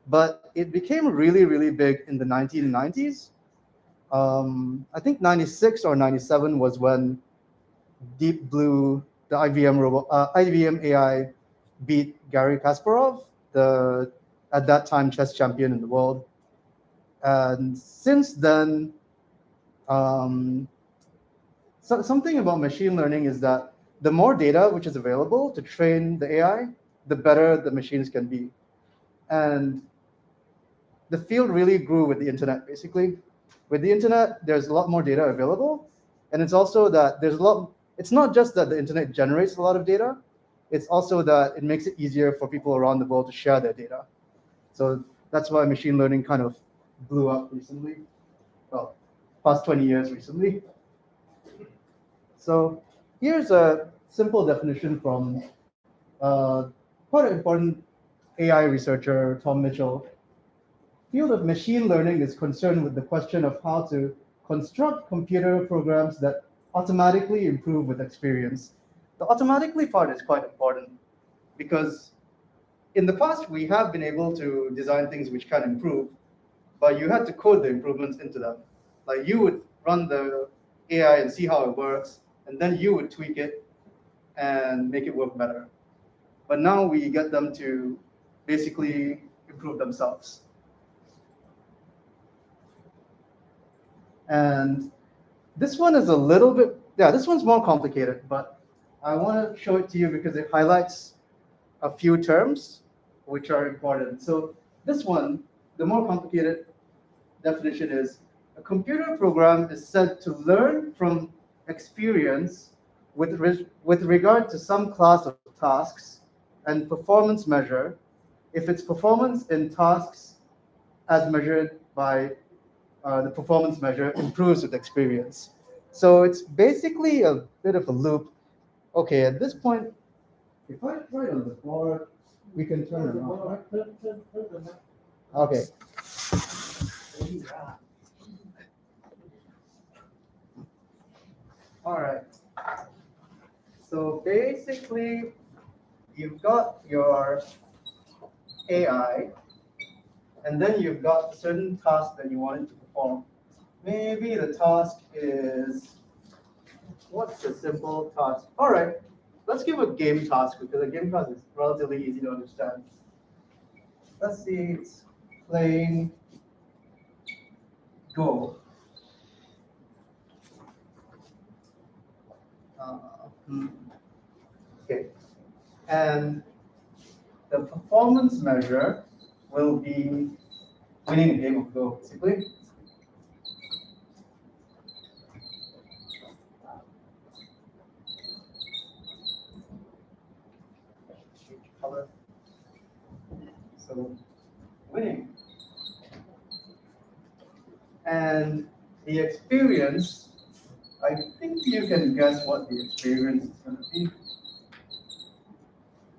But it became really, really big in the 1990s. I think 96 or 97 was when Deep Blue, the IBM AI, beat Garry Kasparov, the at that time chess champion in the world. And since then, something about machine learning is that the more data which is available to train the AI, the better the machines can be. And the field really grew with the internet, basically. With the internet, there's a lot more data available. And it's also that it's not just that the internet generates a lot of data, it's also that it makes it easier for people around the world to share their data. So that's why machine learning kind of blew up recently. Well, past 20 years recently. So here's a simple definition from quite an important AI researcher, Tom Mitchell. Field of machine learning is concerned with the question of how to construct computer programs that automatically improve with experience. The automatically part is quite important because in the past we have been able to design things which can improve, but you had to code the improvements into them. Like you would run the AI and see how it works, and then you would tweak it and make it work better. But now we get them to basically improve themselves. And this one is a little bit, yeah, this one's more complicated, but I want to show it to you because it highlights a few terms which are important. So this one, the more complicated definition is a computer program is said to learn from experience with regard to some class of tasks and performance measure if its performance in tasks as measured by the performance measure improves with experience. So it's basically a bit of a loop. Okay, at this point, if I try on the board, we can turn it on, right? Turn the map. Okay. All right. So basically, you've got your AI, and then you've got a certain task that you want it to perform. Maybe the task is, what's a simple task? All right, let's give a game task because a game task is relatively easy to understand. Let's see, it's playing Go. Okay, and the performance measure will be winning a game of Go, basically. Change color. So, winning. And the experience, I think you can guess what the experience is going to be.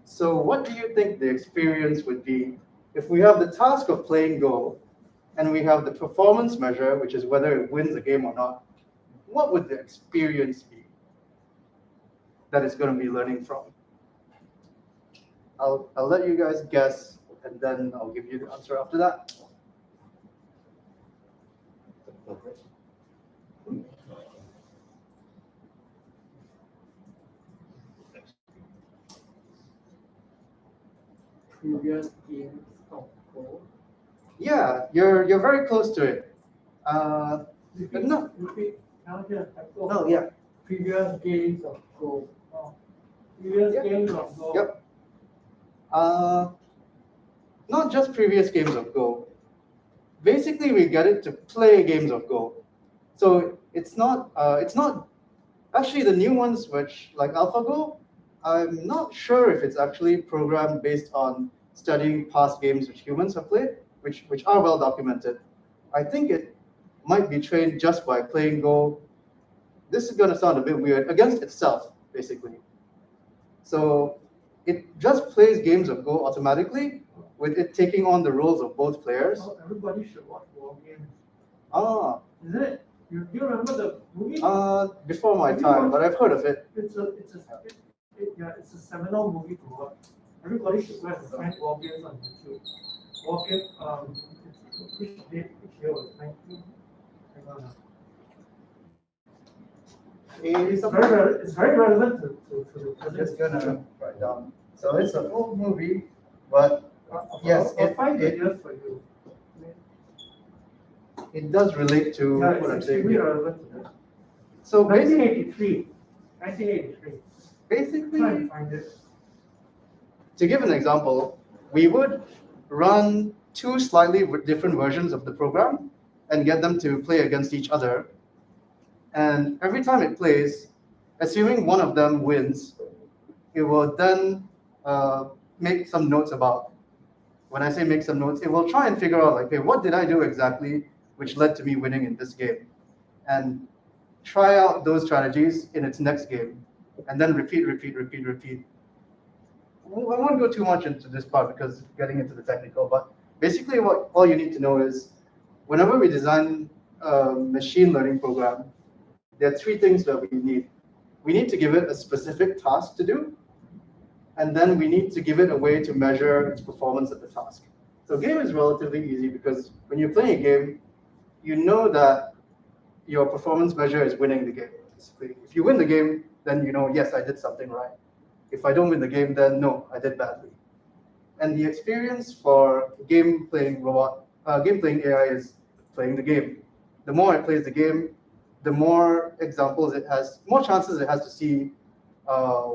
So what do you think the experience would be if we have the task of playing Go and we have the performance measure, which is whether it wins a game or not? What would the experience be that it's going to be learning from? I'll let you guys guess, and then I'll give you the answer after that. Previous games of Go. Yeah, you're very close to it. But no, Repeat. Now here, Go. no, yeah, Previous games of Go. Oh. Previous Yep. games of Go. Yep. Not just previous games of Go. Basically, we get it to play games of Go. So it's not actually the new ones, which like AlphaGo. I'm not sure if it's actually programmed based on studying past games which humans have played, which are well documented. I think it might be trained just by playing Go. This is going to sound a bit weird, against itself, basically. So it just plays games of Go automatically, with it taking on the roles of both players. Oh, everybody should watch War Games. Ah, Is it? Do you remember the movie? before my time, but I've heard of it. It's a seminal movie to watch. Everybody should go and find War Games on YouTube. War Game, which year was 19? Hang on. It's very relevant to the I'm present. just gonna write down. So it's an old movie, but yes, I'll find videos for you. it does relate to Yeah, what I'm it's saying extremely here. relevant to that. So basically, 1983. 1983. Try basically, and find it. to give an example, we would run two slightly different versions of the program and get them to play against each other. And every time it plays, assuming one of them wins, it will then make some notes about. When I say make some notes, it will try and figure out like, hey, what did I do exactly which led to me winning in this game? And try out those strategies in its next game, and then repeat, repeat, repeat, repeat. I won't go too much into this part because getting into the technical, but basically what all you need to know is whenever we design a machine learning program, there are three things that we need. We need to give it a specific task to do, and then we need to give it a way to measure its performance at the task. So game is relatively easy because when you're playing a game, you know that your performance measure is winning the game. Basically, if you win the game, then you know, yes, I did something right. If I don't win the game, then no, I did badly. And the experience for game playing AI is playing the game. The more it plays the game, the more examples it has, more chances it has to see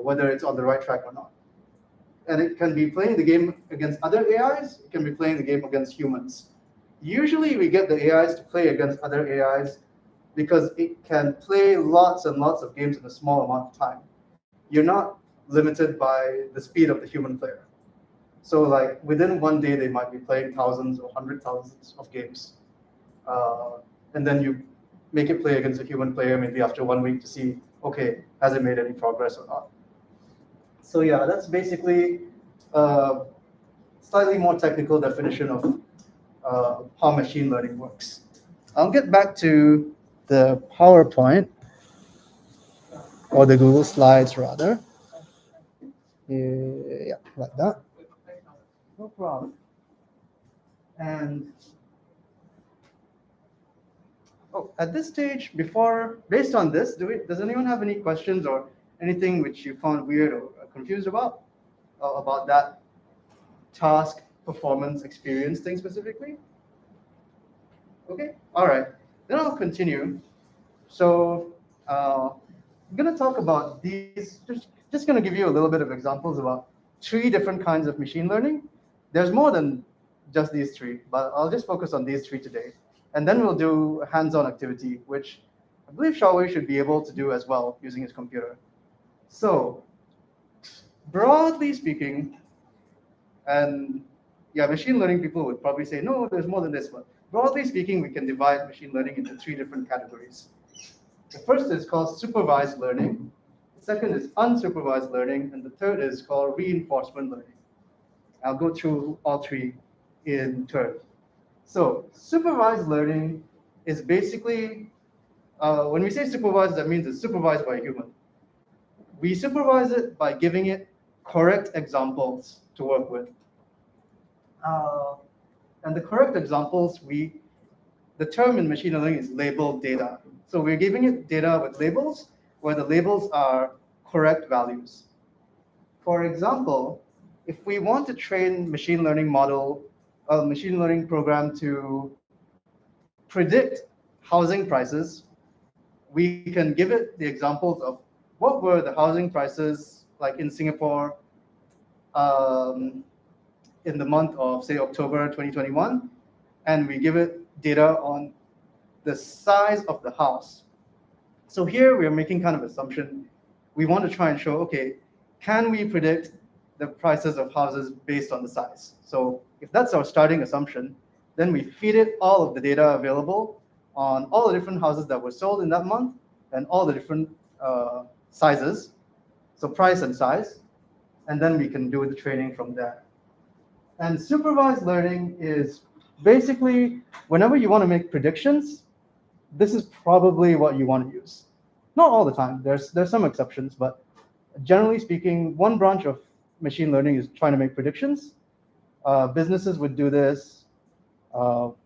whether it's on the right track or not. And it can be playing the game against other AIs, it can be playing the game against humans. Usually we get the AIs to play against other AIs because it can play lots and lots of games in a small amount of time. You're not limited by the speed of the human player. So like within one day, they might be playing thousands or hundred thousands of games. And then you make it play against a human player maybe after 1 week to see, okay, has it made any progress or not? So yeah, that's basically a slightly more technical definition of how machine learning works. I'll get back to the PowerPoint, or the Google Slides rather. Yeah, like that. No problem. And at this stage, based on this, does anyone have any questions or anything which you found weird or confused about that task performance experience thing specifically? Okay, all right. Then I'll continue. So I'm going to talk about these, just going to give you a little bit of examples about 3 different kinds of machine learning. There's more than just these 3, but I'll just focus on these 3 today. And then we'll do a hands-on activity, which I believe Xiaowei should be able to do as well using his computer. So broadly speaking, and yeah, machine learning people would probably say, no, there's more than this one. Broadly speaking, we can divide machine learning into 3 different categories. The first is called supervised learning. The second is unsupervised learning. And the third is called reinforcement learning. I'll go through all 3 in turn. So supervised learning is basically, when we say supervised, that means it's supervised by a human. We supervise it by giving it correct examples to work with. And the correct examples, the term in machine learning is labeled data. So we're giving it data with labels, where the labels are correct values. For example, if we want to train machine learning program to predict housing prices, we can give it the examples of what were the housing prices like in Singapore in the month of, say, October 2021, and we give it data on the size of the house. So here we're making kind of assumption. We want to try and show, okay, can we predict the prices of houses based on the size? So if that's our starting assumption, then we feed it all of the data available on all the different houses that were sold in that month and all the different sizes, so price and size, and then we can do the training from there. And supervised learning is basically whenever you want to make predictions, this is probably what you want to use. Not all the time, there's some exceptions, but generally speaking, one branch of machine learning is trying to make predictions. Businesses would do this,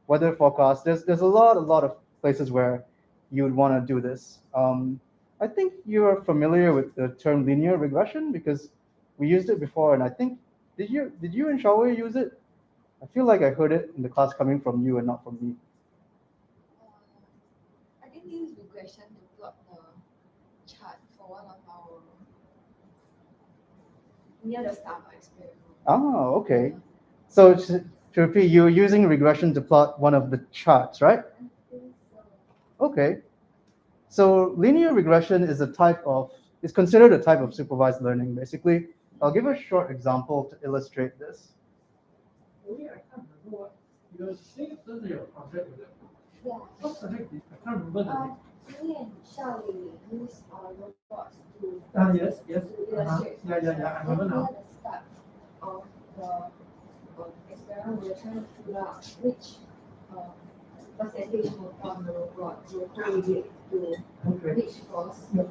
weather forecast. There's a lot of places where you would want to do this. I think you're familiar with the term linear regression because we used it before, and I think, did you and Xiaowei use it? I feel like I heard it in the class coming from you and not from me. I think we use regression to plot the chart for one of our near the start of experiment. Oh, okay. So to repeat, you're using regression to plot one of the charts, right? I think so. Okay. So linear regression is considered a type of supervised learning, basically. I'll give a short example to illustrate this. Oh, yeah, I can't remember what you were saying. Doesn't your contract with them? Yeah. What project? I can't remember the name. Julie and Xiaoli use robots to Yes, yes. illustrate. Yeah, I remember Then now. near the start of the experiment, we were trying to figure out which percentage of the robot will correlate to Okay. which force. Yep.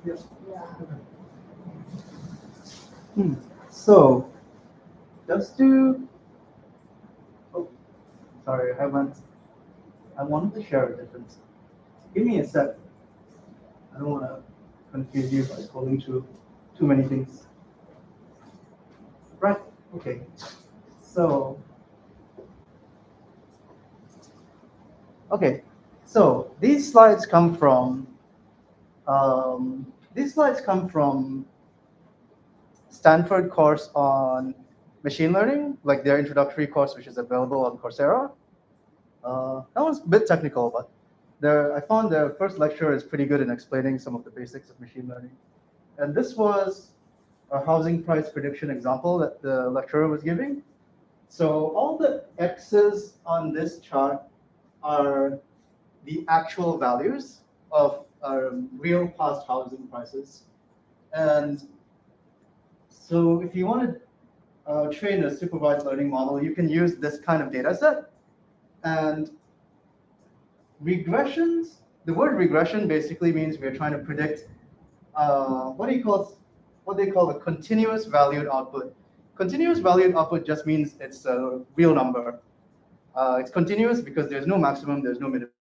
Yeah. So just to, oh, sorry, I wanted to share a difference. Give me a sec. I don't want to confuse you by scrolling through too many things. Right, okay. So, okay, so these slides come from Stanford course on machine learning, like their introductory course, which is available on Coursera. That one's a bit technical, but I found their first lecture is pretty good in explaining some of the basics of machine learning. And this was a housing price prediction example that the lecturer was giving. So all the X's on this chart are the actual values of real past housing prices. And so if you want to train a supervised learning model, you can use this kind of data set. And regressions, the word regression basically means we're trying to predict what they call a continuous valued output. Continuous valued output just means it's a real number. It's continuous because there's no maximum, there's no minimum.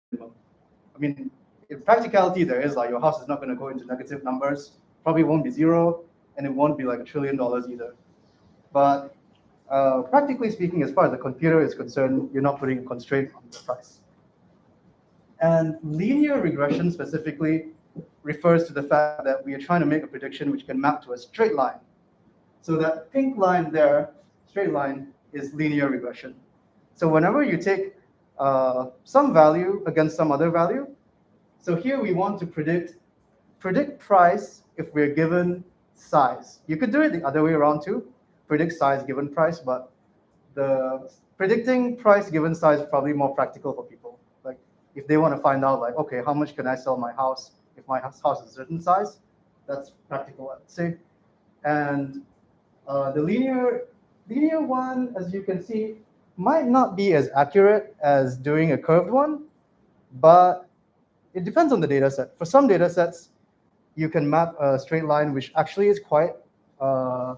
I mean, in practicality, there is like your house is not going to go into negative numbers, probably won't be zero, and it won't be like $1 trillion either. But practically speaking, as far as the computer is concerned, you're not putting a constraint on the price. And linear regression specifically refers to the fact that we are trying to make a prediction which can map to a straight line. So that pink line there, straight line, is linear regression. So whenever you take some value against some other value, so here we want to predict price if we're given size. You could do it the other way around too, predict size given price, but the predicting price given size is probably more practical for people. Like if they want to find out like, okay, how much can I sell my house if my house is a certain size? That's practical, I'd say. And the linear one, as you can see, might not be as accurate as doing a curved one, but it depends on the data set. For some data sets, you can map a straight line, which actually is quite a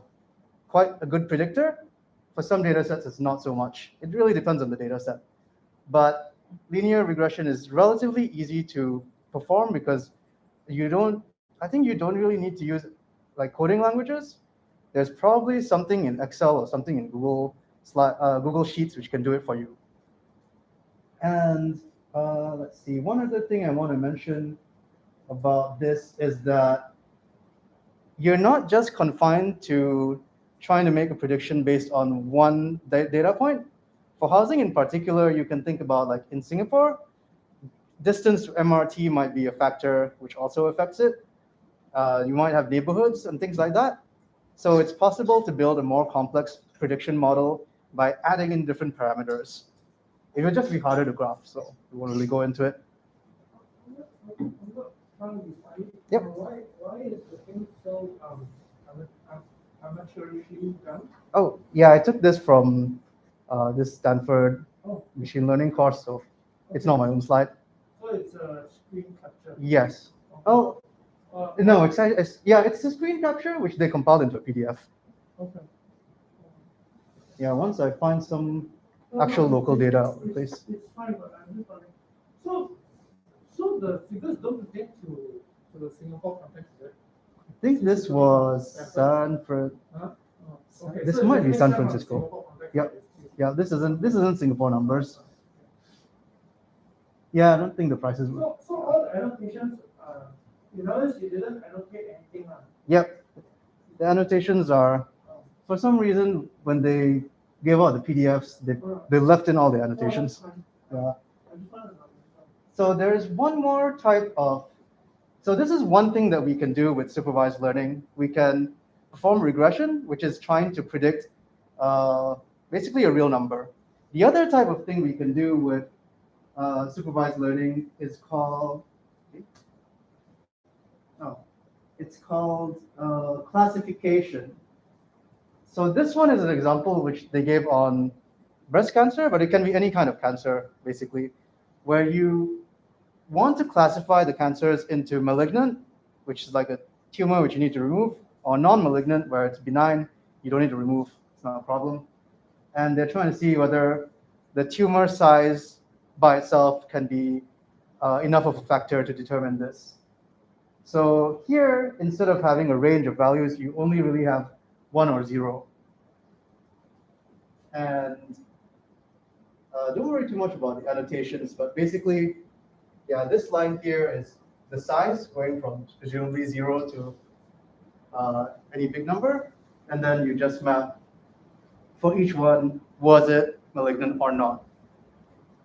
good predictor. For some data sets, it's not so much. It really depends on the data set. But linear regression is relatively easy to perform because I think you don't really need to use like coding languages. There's probably something in Excel or something in Google Sheets which can do it for you. And let's see, one other thing I want to mention about this is that you're not just confined to trying to make a prediction based on one data point. For housing in particular, you can think about like in Singapore, distance to MRT might be a factor which also affects it. You might have neighborhoods and things like that. So it's possible to build a more complex prediction model by adding in different parameters. It would just be harder to graph, so we won't really go into it. Yep. Why is the thing so amateurishly done? Oh, yeah, I took this from this Stanford machine learning course, so it's not my own slide. So it's a screen capture. Yes. Oh, no, it's a screen capture which they compiled into a PDF. Okay. Yeah, once I find some actual local data, please. It's fine, but I'm just wondering. So the figures don't pertain to the Singapore context, right? I think this was Sanford. Huh? Oh, okay. This So might be it San makes sense Francisco. from Singapore context, Yep. right? Yeah, this isn't Singapore numbers. Yeah, I don't think the prices were. So all the annotations, you notice you didn't annocate anything. Yep. The annotations are, for some reason, when they gave out the PDFs, they left in all the annotations. Yeah. So there is one more type of, so this is one thing that we can do with supervised learning. We can perform regression, which is trying to predict basically a real number. The other type of thing we can do with supervised learning is called, Oh, it's called classification. So this one is an example which they gave on breast cancer, but it can be any kind of cancer, basically, where you want to classify the cancers into malignant, which is like a tumor which you need to remove, or non-malignant, where it's benign, you don't need to remove, it's not a problem. And they're trying to see whether the tumor size by itself can be enough of a factor to determine this. So here, instead of having a range of values, you only really have 1 or 0. And don't worry too much about the annotations, but basically, yeah, this line here is the size going from presumably 0 to any big number, and then you just map for each one, was it malignant or not?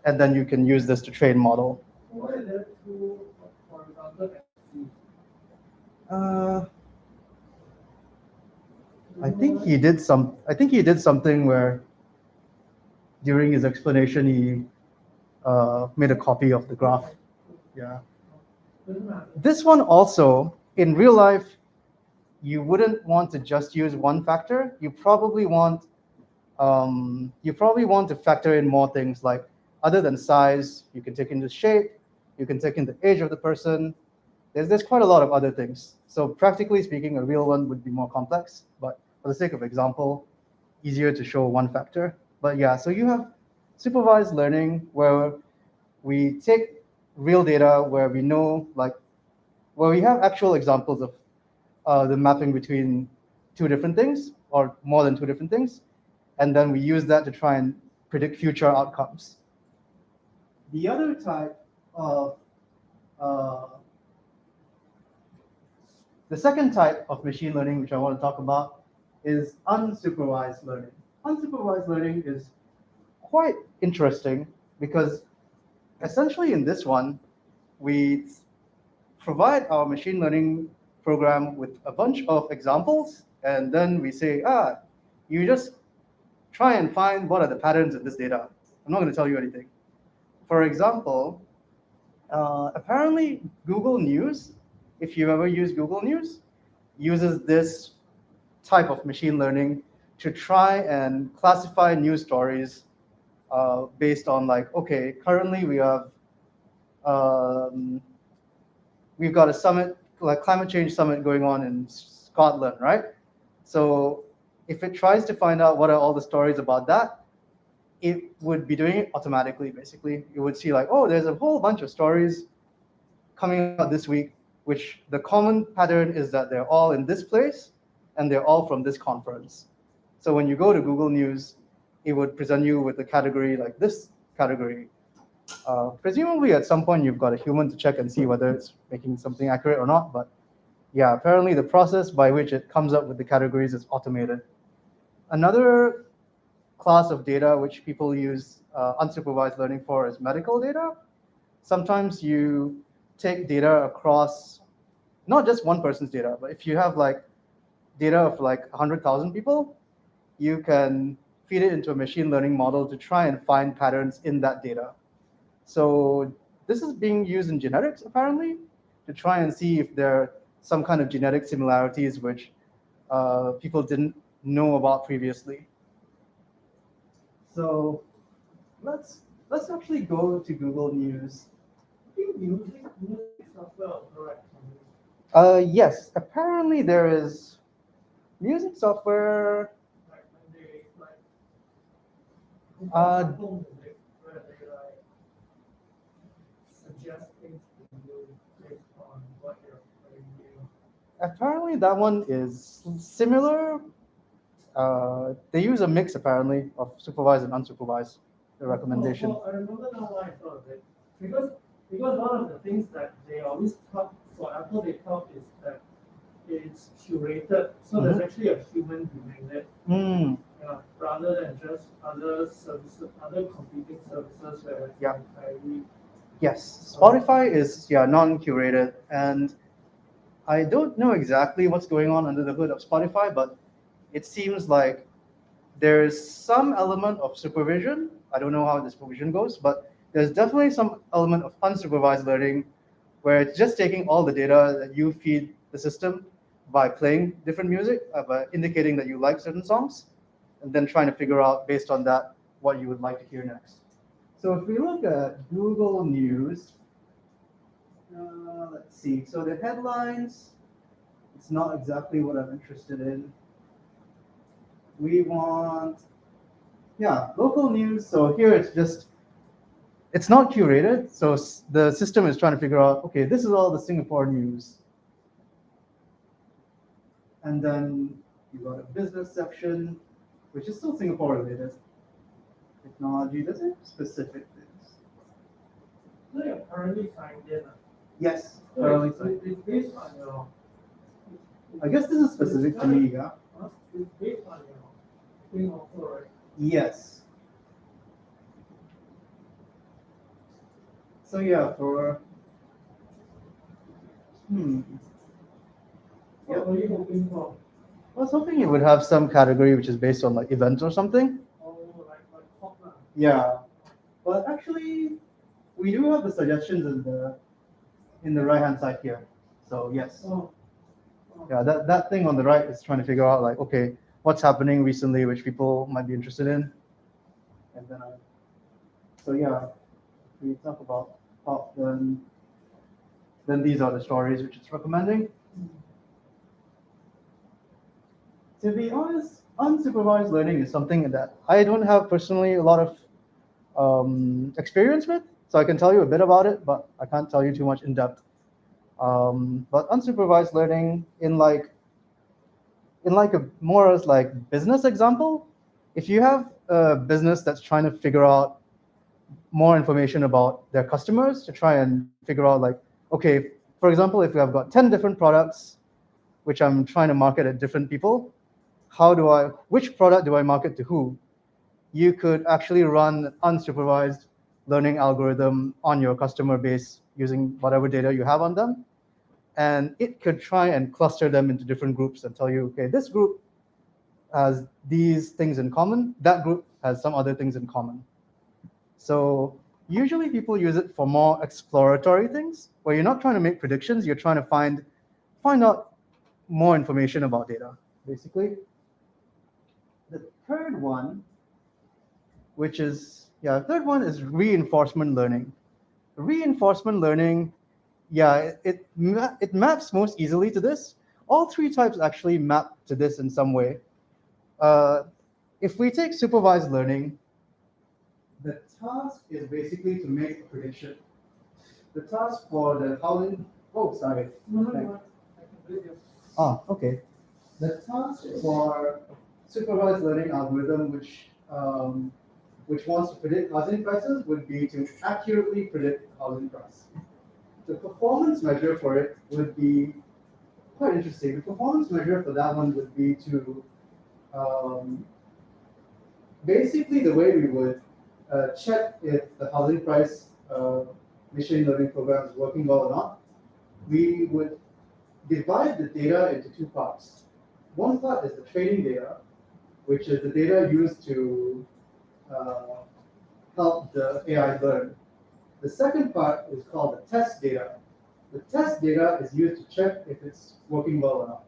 And then you can use this to train model. Why are there two horizontal axes? I think he did something where during his explanation he made a copy of the graph. Yeah. Doesn't matter. This one also, in real life, you wouldn't want to just use one factor. You probably want to factor in more things, like other than size, you can take into shape, you can take in the age of the person. There's quite a lot of other things. So practically speaking, a real one would be more complex, but for the sake of example, easier to show one factor. But yeah, so you have supervised learning where we take real data where we know, like, where we have actual examples of the mapping between two different things or more than two different things, and then we use that to try and predict future outcomes. The other type of the second type of machine learning, which I want to talk about, is unsupervised learning. Unsupervised learning is quite interesting because essentially in this one, we provide our machine learning program with a bunch of examples, and then we say, you just try and find what are the patterns in this data. I'm not going to tell you anything. For example, apparently Google News, if you've ever used Google News, uses this type of machine learning to try and classify news stories based on, like, okay, currently we've got a summit, like climate change summit going on in Scotland, right? So if it tries to find out what are all the stories about that, it would be doing it automatically, basically. You would see like, oh, there's a whole bunch of stories coming out this week, which the common pattern is that they're all in this place and they're all from this conference. So when you go to Google News, it would present you with a category like this category. Presumably at some point you've got a human to check and see whether it's making something accurate or not, but yeah, apparently the process by which it comes up with the categories is automated. Another class of data which people use unsupervised learning for is medical data. Sometimes you take data across not just one person's data, but if you have like data of like 100,000 people, you can feed it into a machine learning model to try and find patterns in that data. So this is being used in genetics, apparently, to try and see if there are some kind of genetic similarities which people didn't know about previously. So let's actually go to Google News. I think using software overrides. Yes, apparently there is music software. Like when they like Uh, music, where they like suggest things to you based on what you're playing. Apparently that one is similar. They use a mix apparently of supervised and unsupervised, the recommendation. I remember now why I thought of it. Because one of the things that they always talk for Apple, they talk is that it's curated. So there's actually a human doing it. Rather than just other services, other competing services where it's entirely. Yes, Spotify is non-curated, and I don't know exactly what's going on under the hood of Spotify, but it seems like there's some element of supervision. I don't know how the supervision goes, but there's definitely some element of unsupervised learning where it's just taking all the data that you feed the system by playing different music, by indicating that you like certain songs, and then trying to figure out based on that what you would like to hear next. So if we look at Google News, let's see. So the headlines, it's not exactly what I'm interested in. We want, yeah, local news. So here it's not curated. So the system is trying to figure out, okay, this is all the Singapore news. And then you got a business section, which is still Singapore related. Technology, there's specific things. So you're currently signed in. Yes, So currently it's, signed. it's based on your. I guess this is specific to me, yeah? Huh? It's based on your thing also, right? Yes. So yeah, for What were you hoping for? I was hoping it would have some category which is based on like events or something. Oh, like pop lah. Yeah, but actually, we do have the suggestions in the right hand side here. So yes, Oh. yeah, that thing on the right is trying to figure out like, okay, what's happening recently which people might be interested in, and then so yeah, if we talk about pop, then these are the stories which it's recommending. To be honest, unsupervised learning is something that I don't have personally a lot of experience with, so I can tell you a bit about it, but I can't tell you too much in depth. But unsupervised learning in like a more as like business example, if you have a business that's trying to figure out more information about their customers to try and figure out like, okay, for example, if I've got 10 different products which I'm trying to market at different people, which product do I market to who? You could actually run unsupervised learning algorithm on your customer base using whatever data you have on them. And it could try and cluster them into different groups and tell you, okay, this group has these things in common, that group has some other things in common. So usually people use it for more exploratory things, where you're not trying to make predictions, you're trying to find out more information about data, basically. The third one, third one is reinforcement learning. Reinforcement learning, yeah, it maps most easily to this. All three types actually map to this in some way. If we take supervised learning, the task is basically to make a prediction. The task for the Howling, sorry. No, I can read you. Okay. The task for supervised learning algorithm, which wants to predict housing prices, would be to accurately predict housing price. The performance measure for it would be quite interesting. The performance measure for that one would be to basically the way we would check if the housing price machine learning program is working well or not. We would divide the data into two parts. One part is the training data, which is the data used to help the AI learn. The second part is called the test data. The test data is used to check if it's working well or not.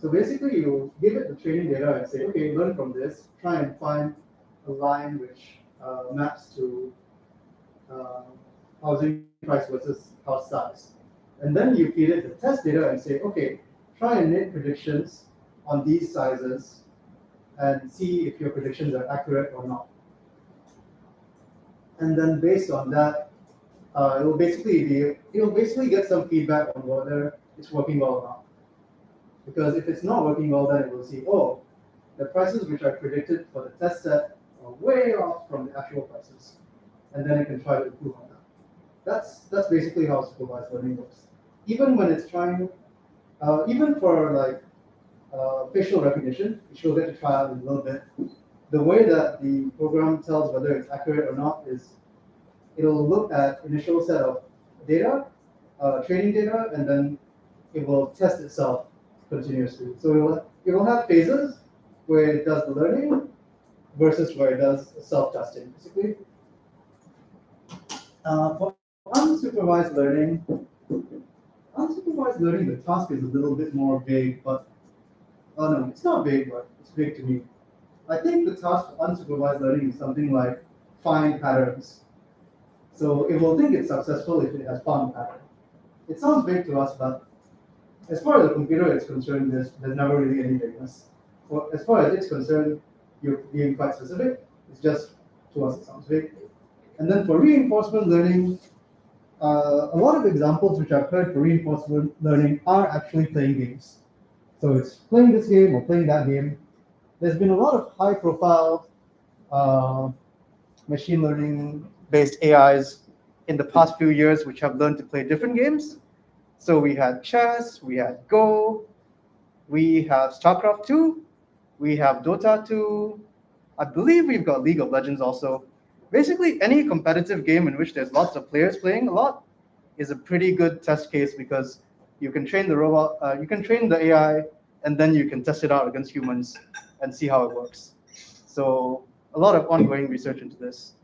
So basically, you give it the training data and say, okay, learn from this, try and find a line which maps to housing price versus house size. And then you feed it the test data and say, okay, try and make predictions on these sizes and see if your predictions are accurate or not. And then based on that, it will basically get some feedback on whether it's working well or not. Because if it's not working well, then it will see, oh, the prices which I predicted for the test set are way off from the actual prices. And then it can try to improve on that. That's basically how supervised learning works. Even when it's trying, even for like facial recognition, which we'll get to try out in a little bit, the way that the program tells whether it's accurate or not is it'll look at initial set of data, training data, and then it will test itself continuously. So it will have phases where it does the learning versus where it does self-testing, basically. For unsupervised learning, unsupervised learning, the task is a little bit more vague, but oh no, it's not vague, but it's vague to me. I think the task for unsupervised learning is something like find patterns. So it will think it's successful if it has found a pattern. It sounds vague to us, but as far as the computer is concerned, there's never really any vagueness. As far as it's concerned, you're being quite specific. It's just, to us, it sounds vague. And then for reinforcement learning, a lot of examples which I've heard for reinforcement learning are actually playing games. So it's playing this game or playing that game. There's been a lot of high-profile machine learning-based AIs in the past few years which have learned to play different games. So we had chess, we had Go, we have StarCraft 2, we have Dota 2. I believe we've got League of Legends also. Basically, any competitive game in which there's lots of players playing a lot is a pretty good test case because you can train the robot, you can train the AI, and then you can test it out against humans and see how it works. So a lot of ongoing research into this.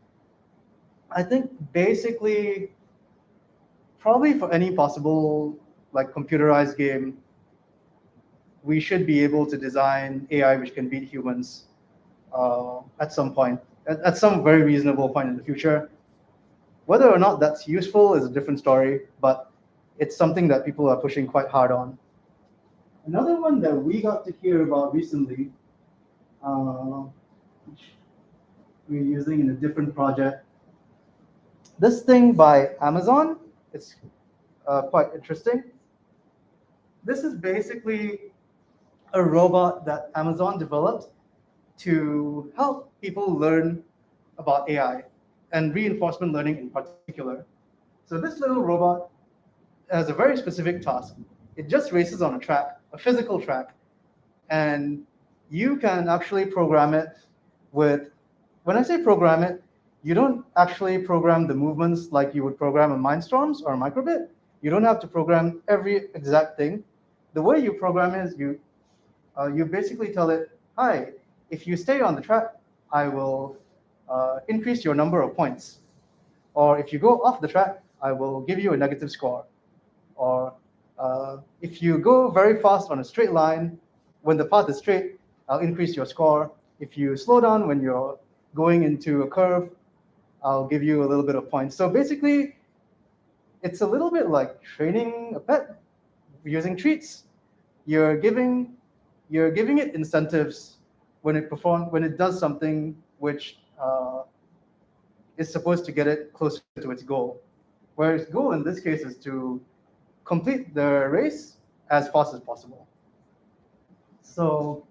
I think basically, probably for any possible like computerized game, we should be able to design AI which can beat humans at some point, at some very reasonable point in the future. Whether or not that's useful is a different story, but it's something that people are pushing quite hard on. Another one that we got to hear about recently, which we're using in a different project, this thing by Amazon, it's quite interesting. This is basically a robot that Amazon developed to help people learn about AI and reinforcement learning in particular. So this little robot has a very specific task. It just races on a track, a physical track, and you can actually program it with, when I say program it, you don't actually program the movements like you would program a Mindstorms or a microbit. You don't have to program every exact thing. The way you program is you basically tell it, hi, if you stay on the track, I will increase your number of points. Or if you go off the track, I will give you a negative score. Or if you go very fast on a straight line, when the path is straight, I'll increase your score. If you slow down when you're going into a curve, I'll give you a little bit of points. So basically, it's a little bit like training a pet using treats. You're giving it incentives when it does something which is supposed to get it closer to its goal. Where its goal in this case is to complete the race as fast as possible. So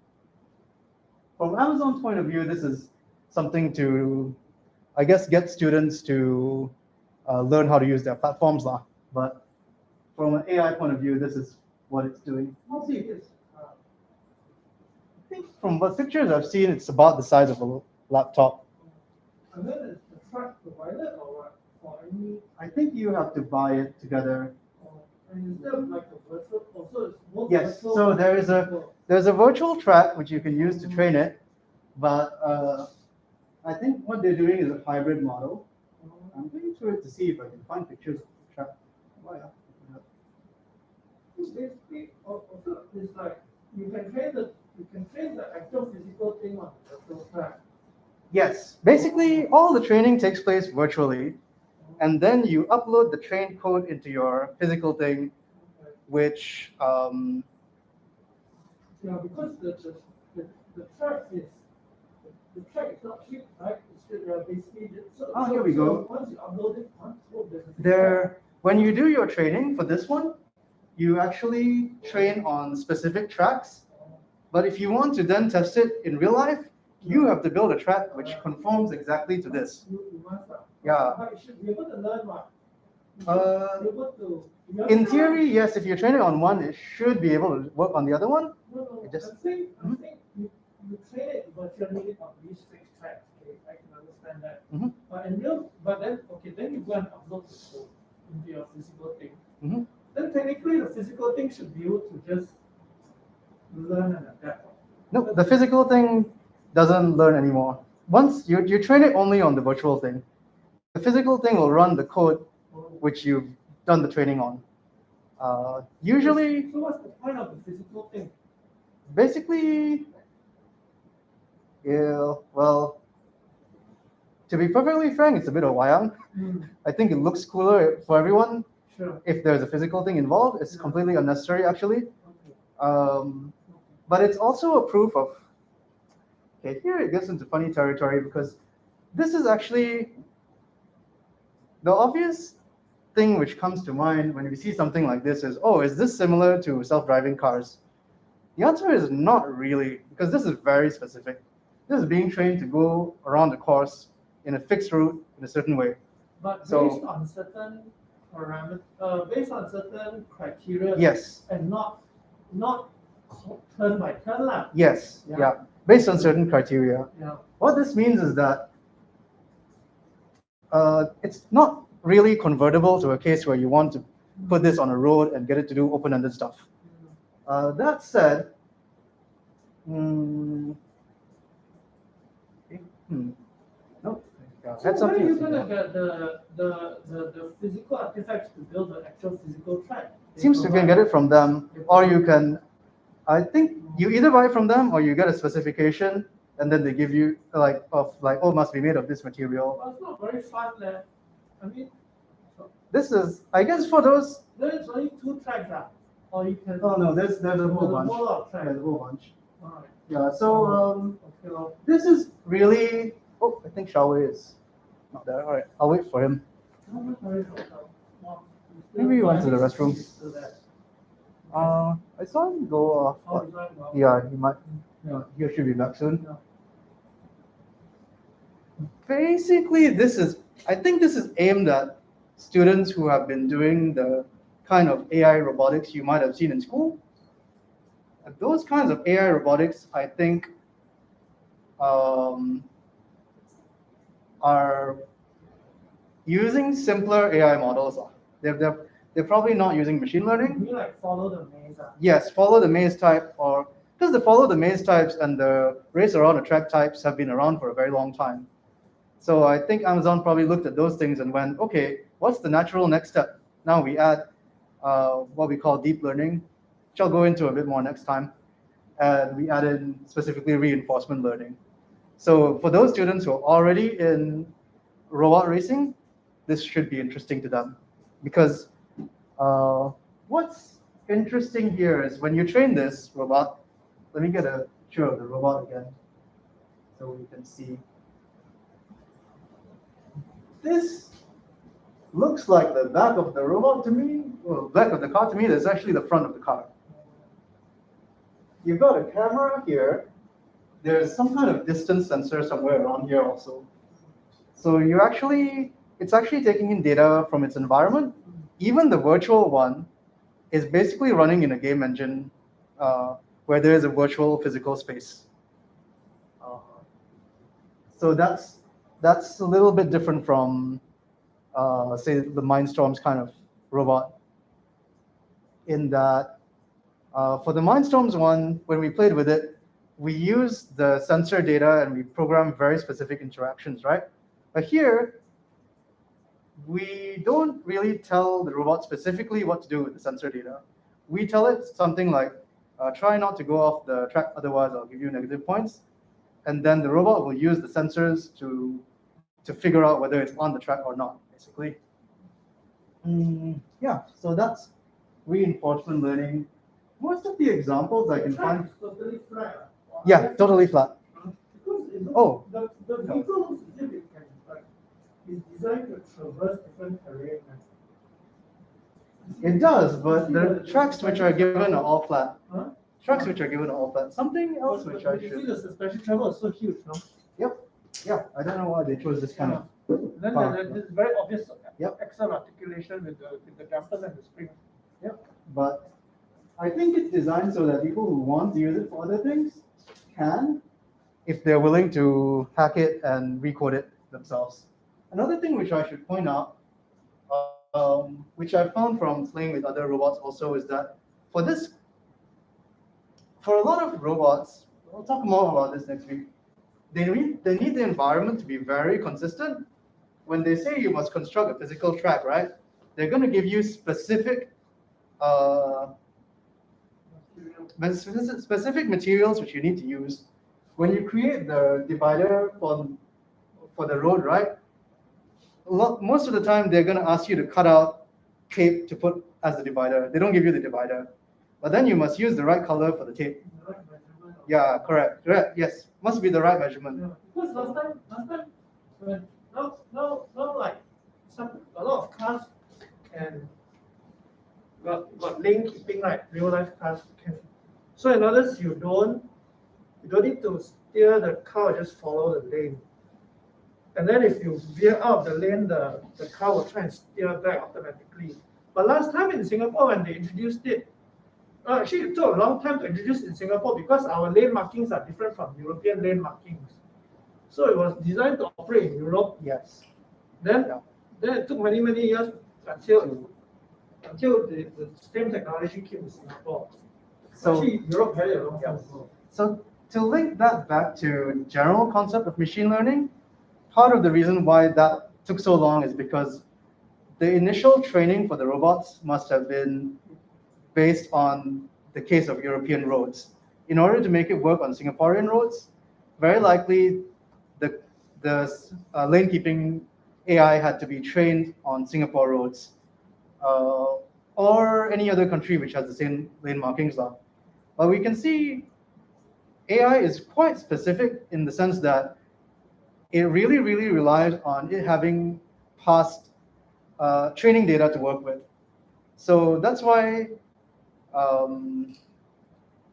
from Amazon's point of view, this is something to, I guess, get students to learn how to use their platforms. But from an AI point of view, this is what it's doing. Mostly it is. I think from what pictures I've seen, it's about the size of a laptop. And then is the track provided or what? Or any, I think you have to buy it together. and is there like a virtual, also it's both Yes, virtual so and physical? there's a virtual track which you can use to train it, but I think what they're doing is a hybrid model. I'm going through it to see if I can find pictures of the track. Oh, yeah. Basically, also it's like you can train the actual physical thing on the virtual track. Yes, basically all the training takes place virtually, and then you upload the train code into your physical thing, which Yeah, because the track is not cheap, right? It's basically Here we go. Once you upload it, there's a when you do your training for this one, you actually train on specific tracks. But if you want to then test it in real life, you have to build a track which conforms exactly to this. You must. Yeah. But you should be able to learn what. Uh, Be able to. you In have to- theory, yes, if you're training on one, it should be able to work on the other one. No, it just- I'm saying you train it virtually on these 6 tracks. Okay, I can understand that. Mhm. But then you go and upload the code into your physical thing. Mhm. Then technically the physical thing should be able to just learn and adapt. No, the physical thing doesn't learn anymore. Once you train it only on the virtual thing, the physical thing will run the code which you've done the training on. Usually, So what's the point of the physical thing? basically, yeah, well, to be perfectly frank, it's a bit of wayang. I think it looks cooler for everyone Sure. if there's a physical thing involved. It's Yeah. completely unnecessary, actually. Okay. But it's also a proof of. Okay, here it gets into funny territory because this is actually the obvious thing which comes to mind when we see something like this is, oh, is this similar to self-driving cars? The answer is not really, because this is very specific. This is being trained to go around the course in a fixed route in a certain way. But So- based on certain based on certain criteria. Yes, And not turn by turn lah. yes, Yeah. yeah, based on certain criteria. Yeah. What this means is that it's not really convertible to a case where you want to put this on a road and get it to do open-ended stuff. That said, no, So had where something are you to say gonna there. get the physical artifacts to build the actual physical track? Seems you can get it from them, or you can. I think you either buy from them or you get a specification, and then they give you oh, must be made of this material. Well, it's not very fun there. I mean, This is, I guess, for those. there's only 2 tracks lah. Or you can. Oh no, there's a whole There's a bunch. whole lot of tracks. There's a whole bunch. Alright. Yeah. So Okay, well, this is really. Oh, I think Xiaowei is not there. All right, I'll wait for him. Maybe he went to the restroom. I saw him go. Yeah, he might. Yeah, he should be back soon. Yeah. Basically, I think this is aimed at students who have been doing the kind of AI robotics you might have seen in school. Those kinds of AI robotics, I think, are using simpler AI models. They're probably not using machine learning. You like follow the maze. Yes, follow the maze type, or because the follow the maze types and the race around a track types have been around for a very long time. So I think Amazon probably looked at those things and went, okay, what's the natural next step? Now we add what we call deep learning, which I'll go into a bit more next time. And we add in specifically reinforcement learning. So for those students who are already in robot racing, this should be interesting to them. Because what's interesting here is when you train this robot, let me get a picture of the robot again so we can see. This looks like the back of the robot to me, well, back of the car to me, that's actually the front of the car. You've got a camera here. There's some kind of distance sensor somewhere around here also. So it's actually taking in data from its environment. Even the virtual one is basically running in a game engine where there is a virtual physical space. So that's a little bit different from, say, the Mindstorms kind of robot. In that, for the Mindstorms one, when we played with it, we used the sensor data and we programmed very specific interactions, right? But here, we don't really tell the robot specifically what to do with the sensor data. We tell it something like, try not to go off the track, otherwise I'll give you negative points. And then the robot will use the sensors to figure out whether it's on the track or not, basically. Yeah, so that's reinforcement learning. Most of the examples I can find. Totally flat. Yeah, totally flat. Because Oh. The vehicle looks as if it can, like, is designed to traverse different terrain. It does, but the tracks which are given are all flat. Huh? Tracks which are given are all flat. Something else which I You see should. the suspension travel is so huge, no? Yeah, I don't know why they chose this kind of. Then there's very obvious Yep. excellent articulation with the dampers and the springs. But I think it's designed so that people who want to use it for other things can, if they're willing to hack it and recode it themselves. Another thing which I should point out, which I found from playing with other robots also, is that for a lot of robots, we'll talk more about this next week, they need the environment to be very consistent. When they say you must construct a physical track, right? They're going to give you specific specific materials which you need to use. When you create the divider for the road, right? Most of the time they're going to ask you to cut out tape to put as the divider. They don't give you the divider, but then you must use the right color for the tape. The right measurement of- Yeah, correct. Yes, must be the right measurement. Yeah, because last time, when now like a lot of cars can got lane keeping, right? Real life cars can. So in others you don't need to steer the car, just follow the lane. And then if you veer out of the lane, the car will try and steer back automatically. But last time in Singapore when they introduced it, actually it took a long time to introduce in Singapore because our lane markings are different from European lane markings. So it was designed to operate in Europe. Yes. Then, Yeah. then it took many years until the same technology came to Singapore. So Actually, Europe had it a long time Yes. ago. So to link that back to general concept of machine learning, part of the reason why that took so long is because the initial training for the robots must have been based on the case of European roads. In order to make it work on Singaporean roads, very likely the lane keeping AI had to be trained on Singapore roads, or any other country which has the same lane markings law. But we can see AI is quite specific in the sense that it really relies on it having past training data to work with. So that's why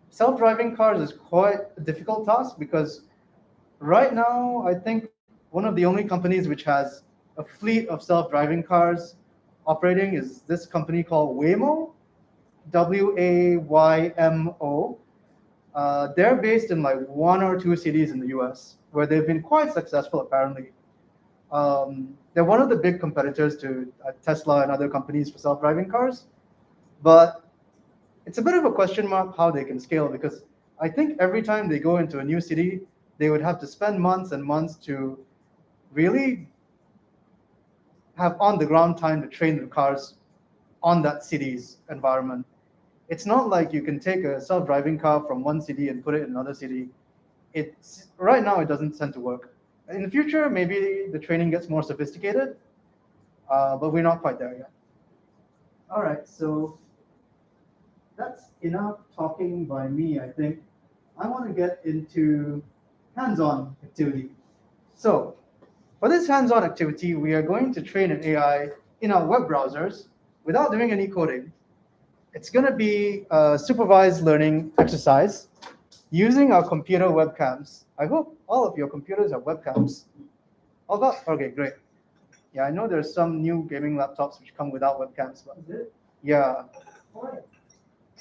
self-driving cars is quite a difficult task because right now, I think one of the only companies which has a fleet of self-driving cars operating is this company called Waymo, Waymo. They're based in like 1 or 2 cities in the US where they've been quite successful apparently. They're one of the big competitors to Tesla and other companies for self-driving cars, but it's a bit of a question mark how they can scale because I think every time they go into a new city, they would have to spend months and months to really have on the ground time to train the cars on that city's environment. It's not like you can take a self-driving car from one city and put it in another city. It's right now it doesn't tend to work. In the future, maybe the training gets more sophisticated, but we're not quite there yet. All right, so that's enough talking by me, I think. I want to get into hands-on activity. So for this hands-on activity, we are going to train an AI in our web browsers without doing any coding. It's going to be a supervised learning exercise using our computer webcams. I hope all of your computers have webcams. Okay, great. Yeah, I know there's some new gaming laptops which come without webcams, but Is it? yeah, Why?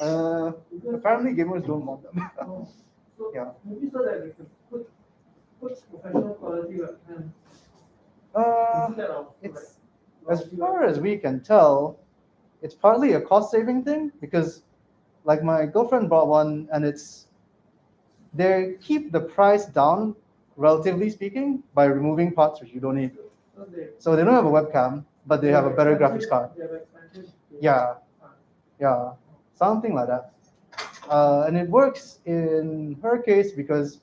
apparently gamers don't want them. Oh, so Yeah. maybe so that we can put professional quality webcam instead of It's as far as we can tell, it's partly a cost-saving thing because, like, my girlfriend bought one, and they keep the price down, relatively speaking, by removing parts which you don't need. So they don't have a webcam, but they have a better graphics card. They have expensive. Yeah, something like that. And it works in her case because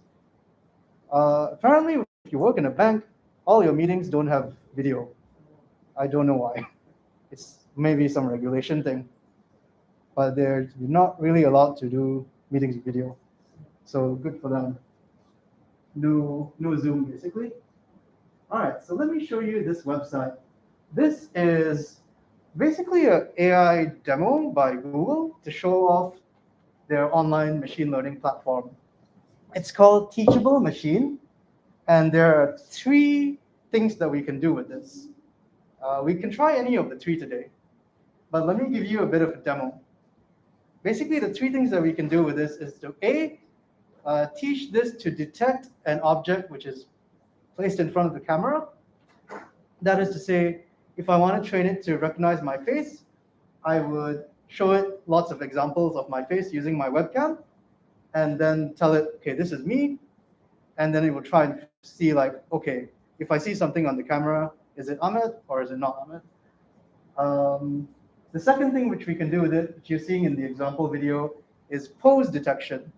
apparently, if you work in a bank, all your meetings don't have video. I don't know why. It's maybe some regulation thing, but they're not really allowed to do meetings with video. So good for them. No Zoom, basically. All right, so let me show you this website. This is basically an AI demo by Google to show off their online machine learning platform. It's called Teachable Machine, and there are 3 things that we can do with this. We can try any of the 3 today, but let me give you a bit of a demo. Basically, the 3 things that we can do with this is to teach this to detect an object which is placed in front of the camera. That is to say, if I want to train it to recognize my face, I would show it lots of examples of my face using my webcam, and then tell it, okay, this is me, and then it will try and see like, okay, if I see something on the camera, is it Ahmed or is it not Ahmed? The second thing which we can do with it, which you're seeing in the example video, is pose detection.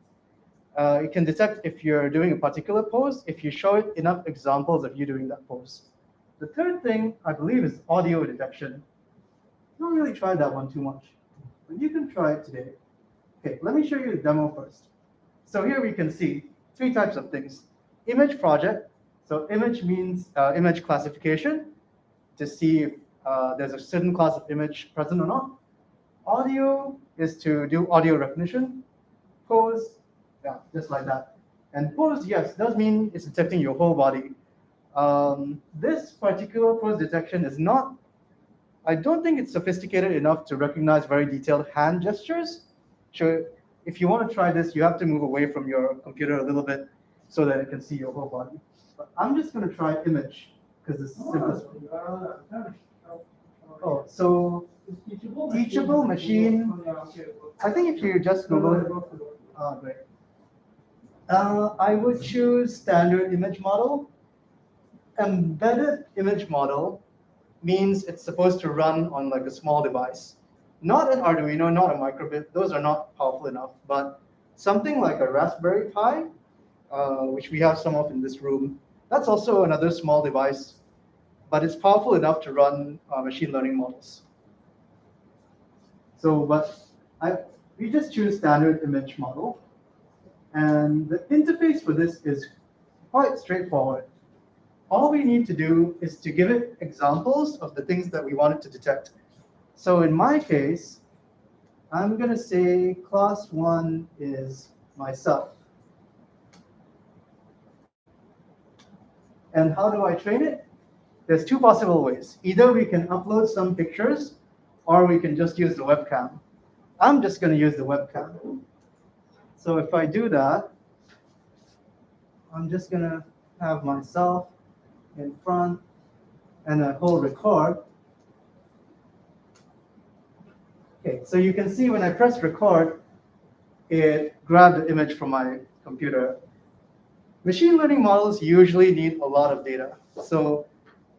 It can detect if you're doing a particular pose, if you show it enough examples of you doing that pose. The third thing, I believe, is audio detection. Don't really try that one too much, but you can try it today. Okay, let me show you the demo first. So here we can see 3 types of things. Image project. So image means image classification to see if there's a certain class of image present or not. Audio is to do audio recognition. Pose, yeah, just like that. And pose, yes, does mean it's detecting your whole body. This particular pose detection is not, I don't think it's sophisticated enough to recognize very detailed hand gestures. So if you want to try this, you have to move away from your computer a little bit so that it can see your whole body. But I'm just going to try image because it's the simplest one. Oh, so teachable machine. I think if you just Google it, great. I would choose standard image model. Embedded image model means it's supposed to run on like a small device. Not an Arduino, not a microbit. Those are not powerful enough. But something like a Raspberry Pi, which we have some of in this room, that's also another small device, but it's powerful enough to run machine learning models. So, we just choose standard image model. And the interface for this is quite straightforward. All we need to do is to give it examples of the things that we want it to detect. So in my case, I'm going to say class 1 is myself. And how do I train it? There's 2 possible ways. Either we can upload some pictures, or we can just use the webcam. I'm just going to use the webcam. So if I do that, I'm just going to have myself in front and I hold record. Okay, so you can see when I press record, it grabbed the image from my computer. Machine learning models usually need a lot of data. So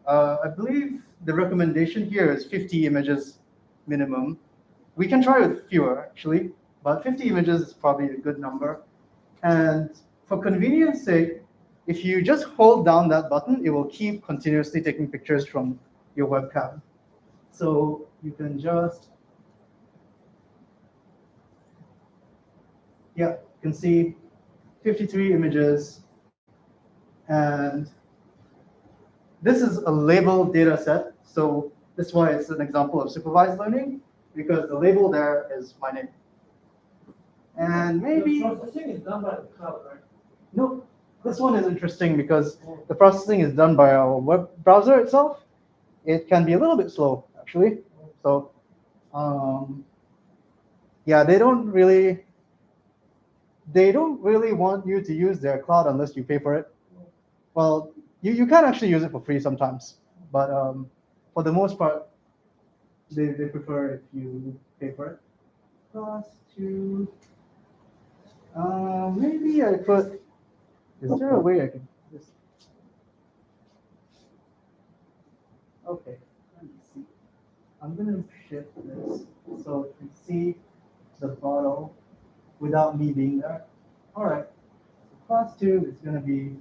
I believe the recommendation here is 50 images minimum. We can try with fewer, actually, but 50 images is probably a good number. And for convenience sake, if you just hold down that button, it will keep continuously taking pictures from your webcam. So you can just, yeah, you can see 53 images. And this is a labeled data set. So that's why it's an example of supervised learning, because the label there is my name. And maybe The processing is done by the cloud, right? No, this one is interesting because the processing is done by our web browser itself. It can be a little bit slow, actually. So, yeah, they don't really want you to use their cloud unless you pay for it. Well, you can actually use it for free sometimes, but for the most part, they prefer if you pay for it. Class 2. Maybe I put. Is there a way I can just? Okay, let me see. I'm gonna shift this so you can see the bottle without me being there. All right. So class 2 is gonna be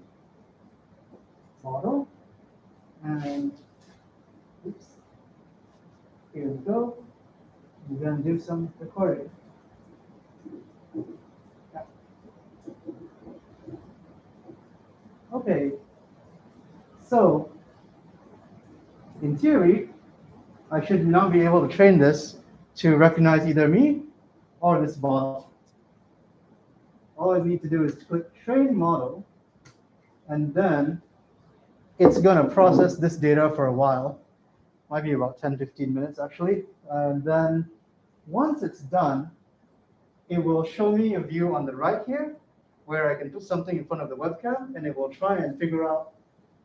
model, and oops. Here we go. We're gonna do some recording. Okay, so in theory, I should now be able to train this to recognize either me or this model. All I need to do is click train model, and then it's going to process this data for a while, might be about 10-15 minutes actually. And then once it's done, it will show me a view on the right here, where I can put something in front of the webcam, and it will try and figure out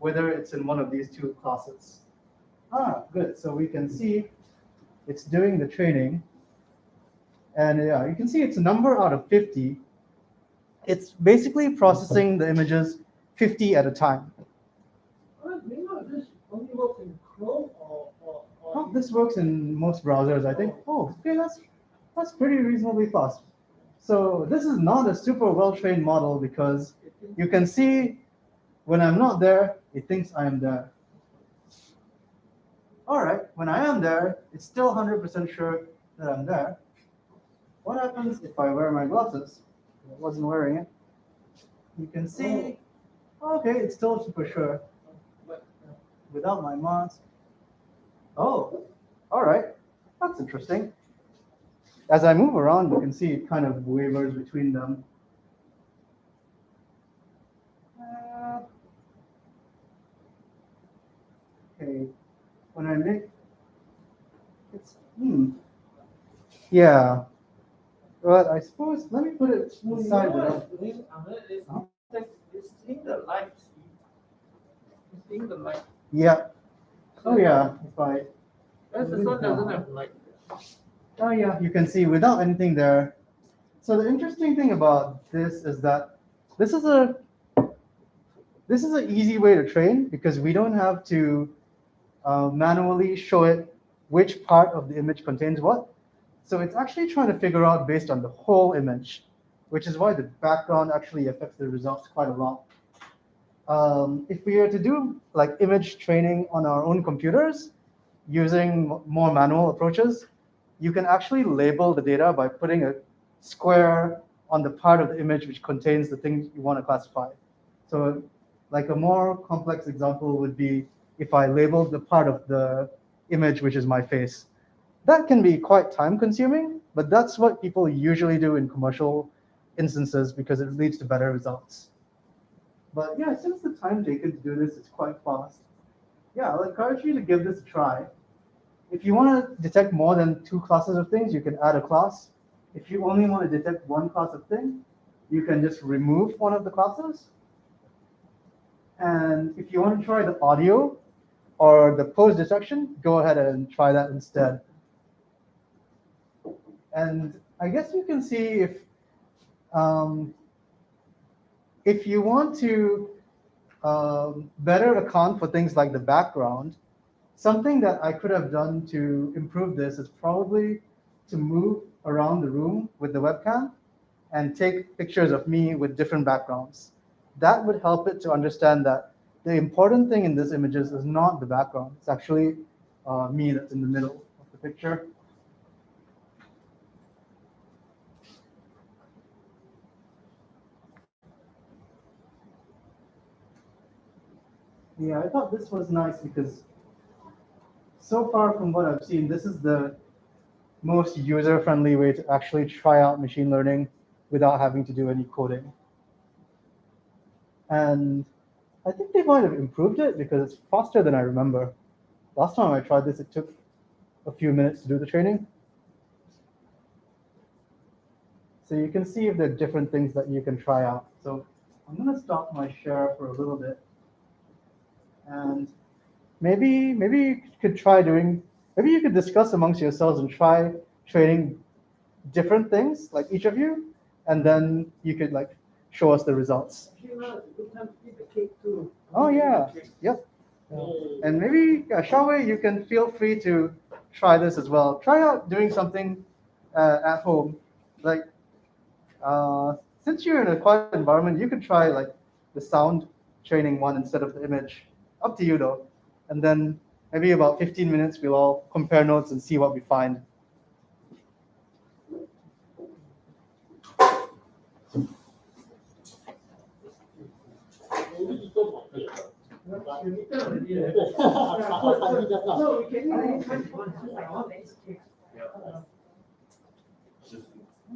whether it's in one of these 2 classes. Ah, good. So we can see it's doing the training. And yeah, you can see it's a number out of 50. It's basically processing the images 50 at a time. You know, this only works in Chrome or oh, this works in most browsers, I think. Oh, okay, that's pretty reasonably fast. So this is not a super well-trained model because you can see when I'm not there, it thinks I am there. All right, when I am there, it's still 100% sure that I'm there. What happens if I wear my glasses? I wasn't wearing it. You can see, okay, it's still super sure. Without my mask. Oh, all right, that's interesting. As I move around, you can see it kind of wavers between them. Okay, when I make it's yeah. But I suppose let me put it inside without. It's seeing the light. It's seeing the light. Yeah. Oh yeah. If I. This one doesn't have light. Oh yeah, you can see without anything there. So the interesting thing about this is that this is a an easy way to train because we don't have to manually show it which part of the image contains what. So it's actually trying to figure out based on the whole image, which is why the background actually affects the results quite a lot. If we were to do like image training on our own computers using more manual approaches, you can actually label the data by putting a square on the part of the image which contains the things you want to classify. So like a more complex example would be if I labeled the part of the image which is my face. That can be quite time consuming, but that's what people usually do in commercial instances because it leads to better results. But yeah, since the time taken to do this is quite fast, yeah, I'll encourage you to give this a try. If you want to detect more than 2 classes of things, you can add a class. If you only want to detect 1 class of thing, you can just remove one of the classes. And if you want to try the audio or the pose detection, go ahead and try that instead. And I guess you can see if you want to better account for things like the background, something that I could have done to improve this is probably to move around the room with the webcam and take pictures of me with different backgrounds. That would help it to understand that the important thing in this images is not the background. It's actually me that's in the middle of the picture. Yeah, I thought this was nice because so far from what I've seen, this is the most user-friendly way to actually try out machine learning without having to do any coding. And I think they might have improved it because it's faster than I remember. Last time I tried this, it took a few minutes to do the training. So you can see if there are different things that you can try out. So I'm going to stop my share for a little bit. And maybe you could try doing, maybe you could discuss amongst yourselves and try training different things, like each of you, and then you could like show us the results. Oh yeah, yep. And maybe Xiaowei, you can feel free to try this as well. Try out doing something at home, like since you're in a quiet environment, you could try like the sound training one instead of the image. Up to you though. And then maybe about 15 minutes, we'll all compare notes and see what we find.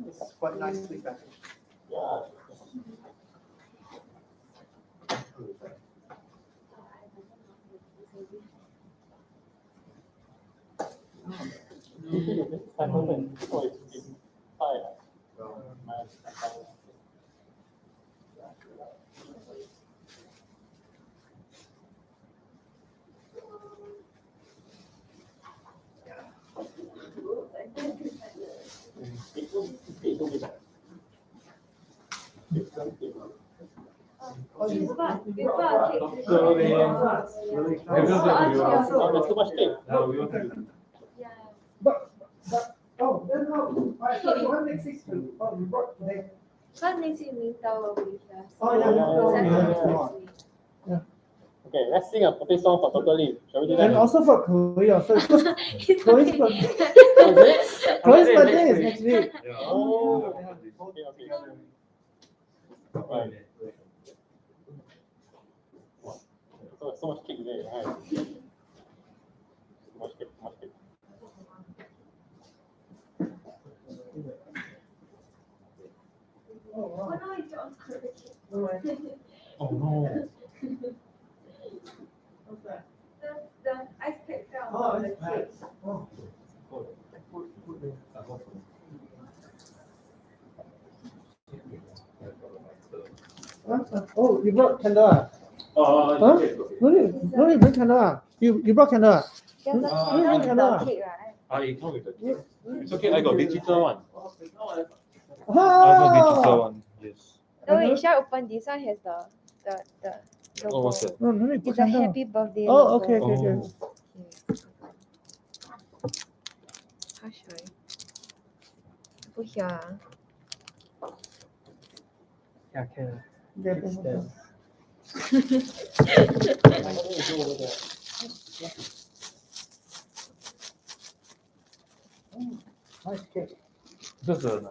It's quite nicely packaged. It's about cake. Slowly. Yeah. There's too much cake. Yeah. Oh, then how? I thought you want next 6 to. Oh, you brought today. But next week Minta will be here. Oh, yeah, Yeah. Okay, let's sing a birthday song for Dr. Lee. Shall we do that? And also for Chloe, also because It's Chloe's okay. birthday. Chloe's birthday is next week. Oh. Okay. Right. So much cake there. Right. So much cake. Oh no, it's on the cake. Oh no. What's that? The ice cream fell Oh, on the it's cake. Oh. Oh, you brought candle? Huh? No need bring candle. You brought candle? There's a Mm. candle with Candle. the cake, right? It comes with the cake. It's okay, I got digital one. I Ah! got digital one. Yes. No, wait, shall I open this one? Has the logo. Oh, what's that? No need put It's a candle. happy birthday Oh, logo. okay. Oh. How should I? Put here. Yeah, can. Yeah, Fix them. Nice cake. Just a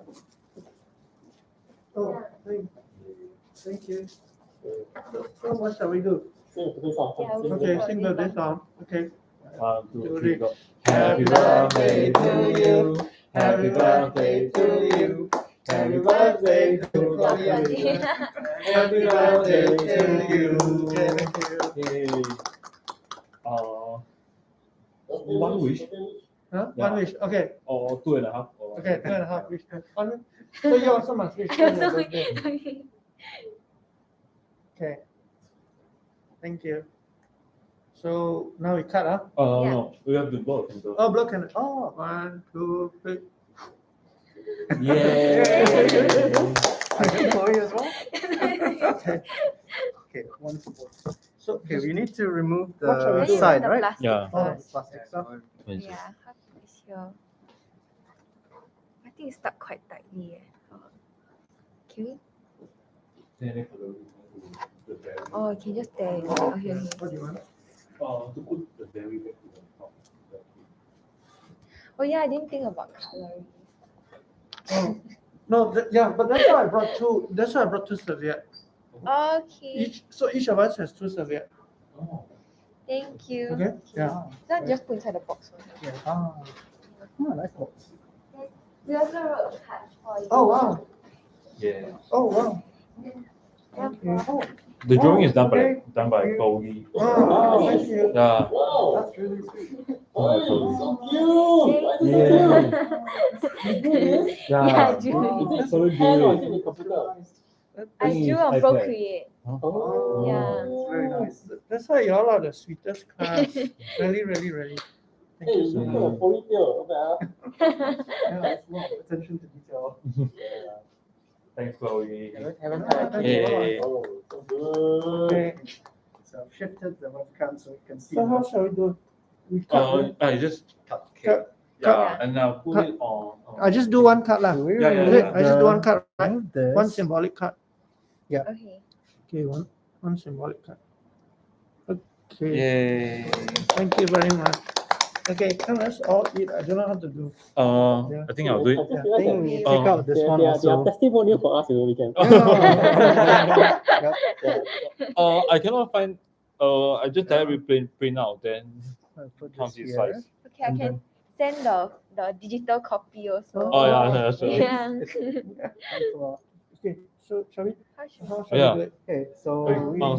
Oh, thank you. So what shall we do? sing a birthday song. Yeah, we Okay, sing sing birthday birthday song. Okay. 1, 2, Do 3, it. go. Happy birthday to you. Happy birthday to you. Happy birthday to you. Happy birthday to you. Yay. One wish Huh? Yeah. One wish. Okay. or 2.5. Or Okay. 2.5 wish. One. So you also must wish for your birthday. Okay. Okay. Thank you. So now we cut, huh? Yeah. No, we have to blow the candle. Oh, blow candle. Oh, 1, 2, 3. Yeah. I think Chloe as well. Okay. Okay, one support. So Okay, we need to remove What shall we the do? side, the right? plastic Yeah. Oh, first. Plastic stuff. Yeah, how is here? I think it's stuck quite tightly. Can we? Oh, you can just tear it. Okay. What do you want? To put the berry back to the top. Oh yeah, I didn't think about coloring. Oh. No, yeah, but that's why I brought two. That's why I brought two serviettes. Okay. Each of us has two serviettes. Oh. Thank you. Okay. Yeah. Not just put inside the box. Nice box. We also wrote cards for you. Oh wow. Yeah. Oh wow. Yeah, Oh, The drawing is done okay. by Chloe. oh, thank you. Yeah. That's really sweet. Oh, Yeah, Julie. It's so Julie. I drew on iPad. Procreate. Oh, Yeah. it's very nice. That's why y'all are the sweetest class. Really, really, really. Thank you so much. Yeah, it's more attention to detail. Thanks, Chloe. Thank you. Yay. Oh, Okay. so I've shifted the webcam so you can see. So how shall we do? We cut. I just cut cake. Cut. yeah, and now put Cut. it on. I just do one cut lah. Yeah, yeah, Is it? yeah. I just do one cut, right? This. One symbolic cut. Okay. Okay, one symbolic cut. Okay. Yay. Thank you very much. Okay, come let's all eat. I don't know how to do. Yeah. I think I'll do it. I think we take Oh. out this one also. testimonial for us, we can. I cannot find. I just directly print out, then I'll put count this its here. size. Okay, I can send the digital copy also. Oh yeah, sure. Yeah. Okay, so shall we? How should How shall Yeah. we do it? Okay, so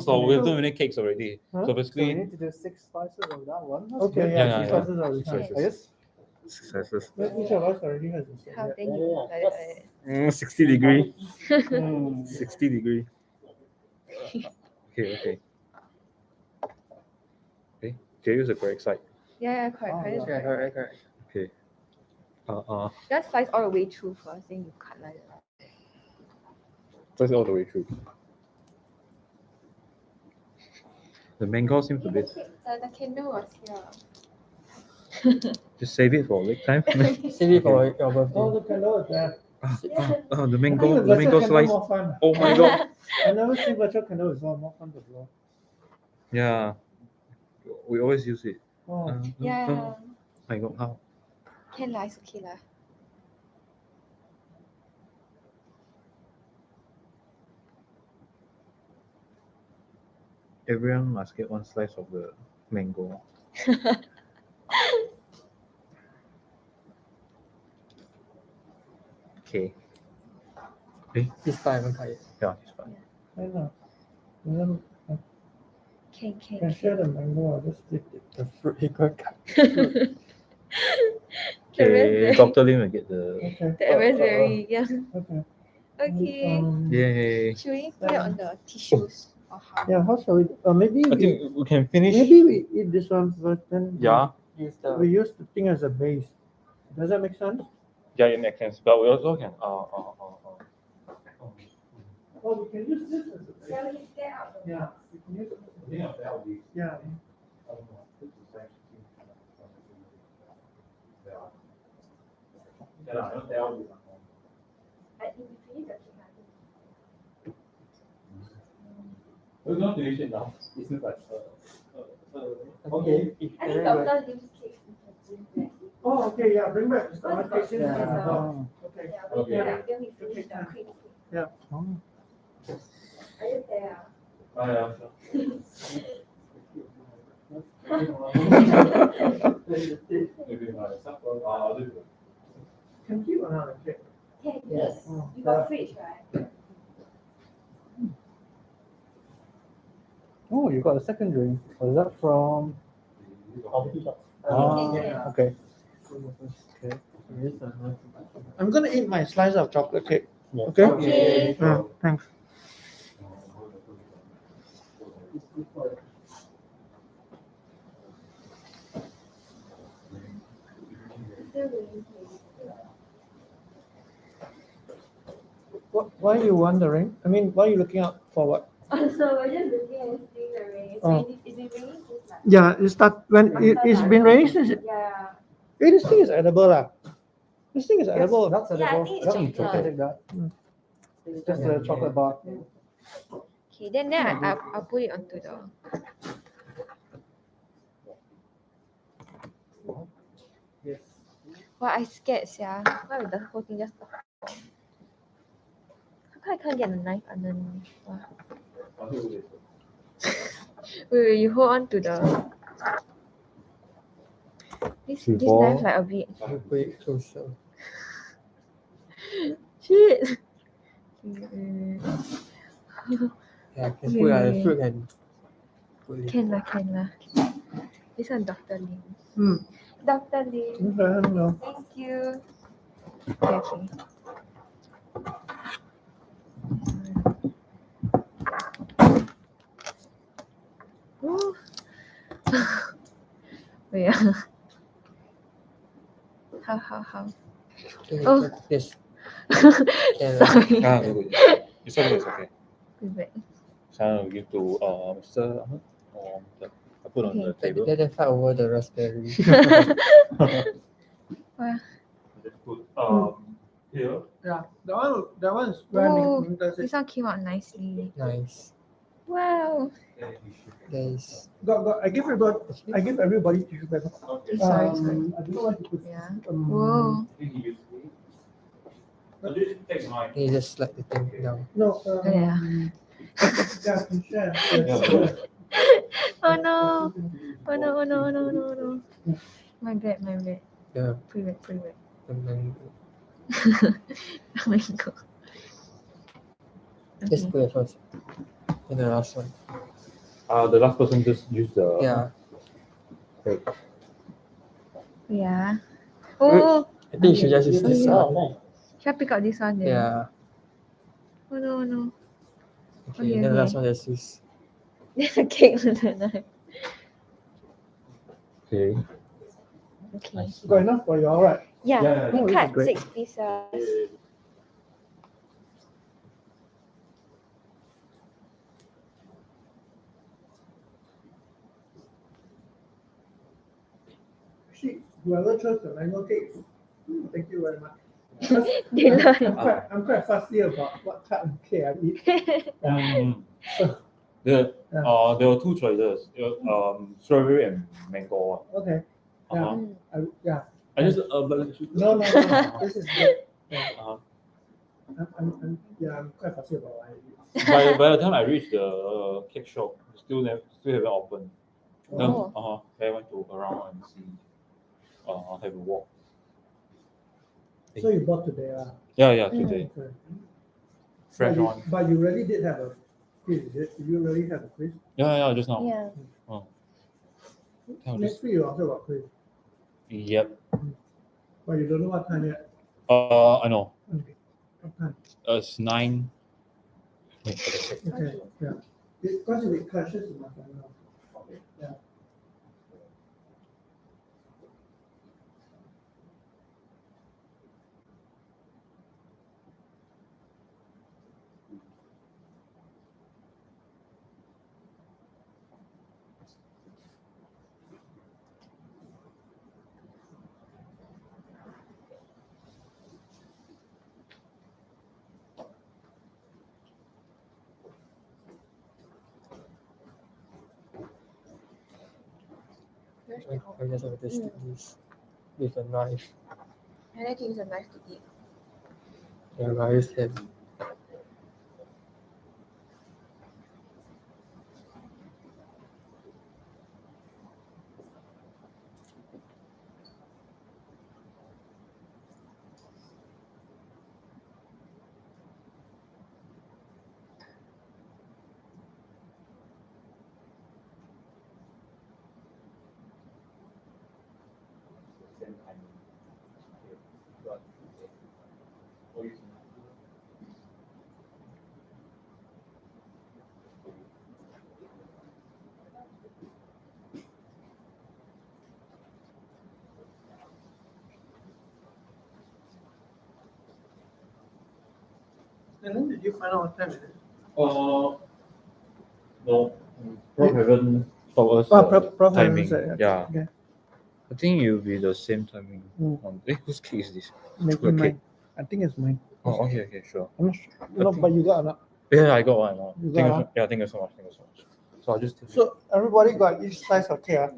So we have 2 minute cakes already. Huh? So so we basically, need to do 6 slices of that one. Okay, Yeah, yeah, yeah, slices are Slices. required. I guess. successes. Each of us already has a set. how Yeah. then you like that. 60 degree. Hmm. 60 degree. Okay. Okay, Jay is the correct side. Yeah, correct. Oh, correct, yeah, correct. correct. Okay. Just slice all the way through first, then you cut like that. That's all the way through. The mango seems a bit. The candle was here. Just save it for next time. Save it for your Oh, birthday. the candle is there. Oh, the I think mango virtual candle slice. more fun. Oh my god. I never see virtual candle is more fun to blow. Yeah. We always use it. Oh, Yeah. My god, how? Can lah, it's okay lah. Everyone must get one slice of the mango. Okay. This part I haven't cut it. Yeah, it's fine. I know. And then Can. can share the mango. I'll just split it. The fruit he got cut. Okay, Dr. Lim will get the. Okay. The was very young. Okay. Okay. Yay. Should we put it on the tissues or how? Yeah. How shall we? Maybe I think we can finish. maybe we eat this one first, then Yeah. Use the we use the thing as a base. Does that make sense? Yeah, it makes sense. But we also can. Oh, we can use this as a base. Shall we get out the Yeah. We can use it. Yeah. I think we finish the cake, I think. We're going to finish it now. It's like, okay. If I think everyone- Dr. Lim's cake we can bring back. Oh, okay. Yeah. Bring back. Mr. Oh, One cake. yeah. Oh, okay. Yeah, we Okay. then we finish the cream cake. Yeah. Are you there? maybe my supper. I'll do it. Can keep another cake. Can, Yes. Oh, you got fridge, right? Oh, you got a second drink. Was that from? Oh, yeah. Okay. Okay. Use the one. I'm gonna eat my slice of chocolate cake. Okay. Okay. Yeah. Thanks. Still waiting. Why are you wondering? I mean, why are you looking out for what? So we're just looking and seeing the rain. It's Oh. raining. Is it raining since like? Yeah, it start when it's been raining since. Yeah. Hey, this thing is edible lah. This thing is edible. That's Yeah, I edible. think it's That's chocolate. take that. Mm. It's just a chocolate bar. Okay, then I'll put it onto the. Yes. Wow, I scared, sia. Why would the whole thing just stop? How come I can't get the knife underneath? Wow. I'll do it. Wait, you hold on to the. This Before- knife like a bit. I'll put it closer. Shit. Yeah, can put the fruit and put it. Can lah. This one Dr. Lim. Hmm. Dr. Lim. Okay, I don't know. Thank you. Okay. Ooh. Wait. How? Oh. Yes. Can. Sorry. It's okay. It's okay. Wait, wait. So I'll give to Mr. Ahmed. I put on the table. Let them fight over the raspberry. Just put here. Yeah, that one is square. Oh, That's This it. one came out nicely. Nice. Wow. Guys. I give everybody tissue paper. Okay. Sorry. I don't know what to put. Yeah. Um, Whoa. I think he used to be. I'll just take mine. You just slide the thing down. No. Yeah. Yeah, can share. Yeah. Oh no. Oh no. My bad. Yeah. Pretty bad. And then Oh my god. just Okay. put it first. And the last one. The last person just use the. Yeah. Yeah. Oh, I think you should just use this one. should I pick up this one then? Yeah. Oh no. Okay, Okay, then the okay. last one just use. There's a cake on the knife. Okay. Okay. Got enough for you, all right? Yeah, Yeah, oh, we this is cut great. 6 pieces. whoever chose the mango cakes, thank you very much. Dylan. I'm quite fussy about what type of cake I eat. So, There yeah. there were two choices. Strawberry and mango. Okay. Yeah. Uh-huh. Yeah. I just No. This is good. Yeah. Uh-huh. I'm quite fussy about what I eat. by the time I reached the cake shop, still haven't opened. Then I went to around and see. Have a walk. So you bought today, Yeah, today. Okay. Fresh one. But you really did have a quiz, is it? You really have a quiz? Yeah, just now. Yeah. Next week you also got quiz, Yep. but you don't know what time yet. I know. Okay. What time? It's 9. Wait, Okay. Yeah. Because it clashes with my phone now. Yeah. I just have to stick this with a knife. I like to use a knife to eat. Yeah, rice heavy. And then did you find out what time it is? No. Prof haven't told us Prof timing. haven't said, Yeah. okay. I think it will be the same timing. Mm. Whose cake is this? Maybe Okay. mine. I think it's mine. Oh, okay, sure. I'm not sure. No, but you got enough. Yeah, I got one. You Thank got you. Yeah, thank you so much. So I'll just. So everybody got each size of cake.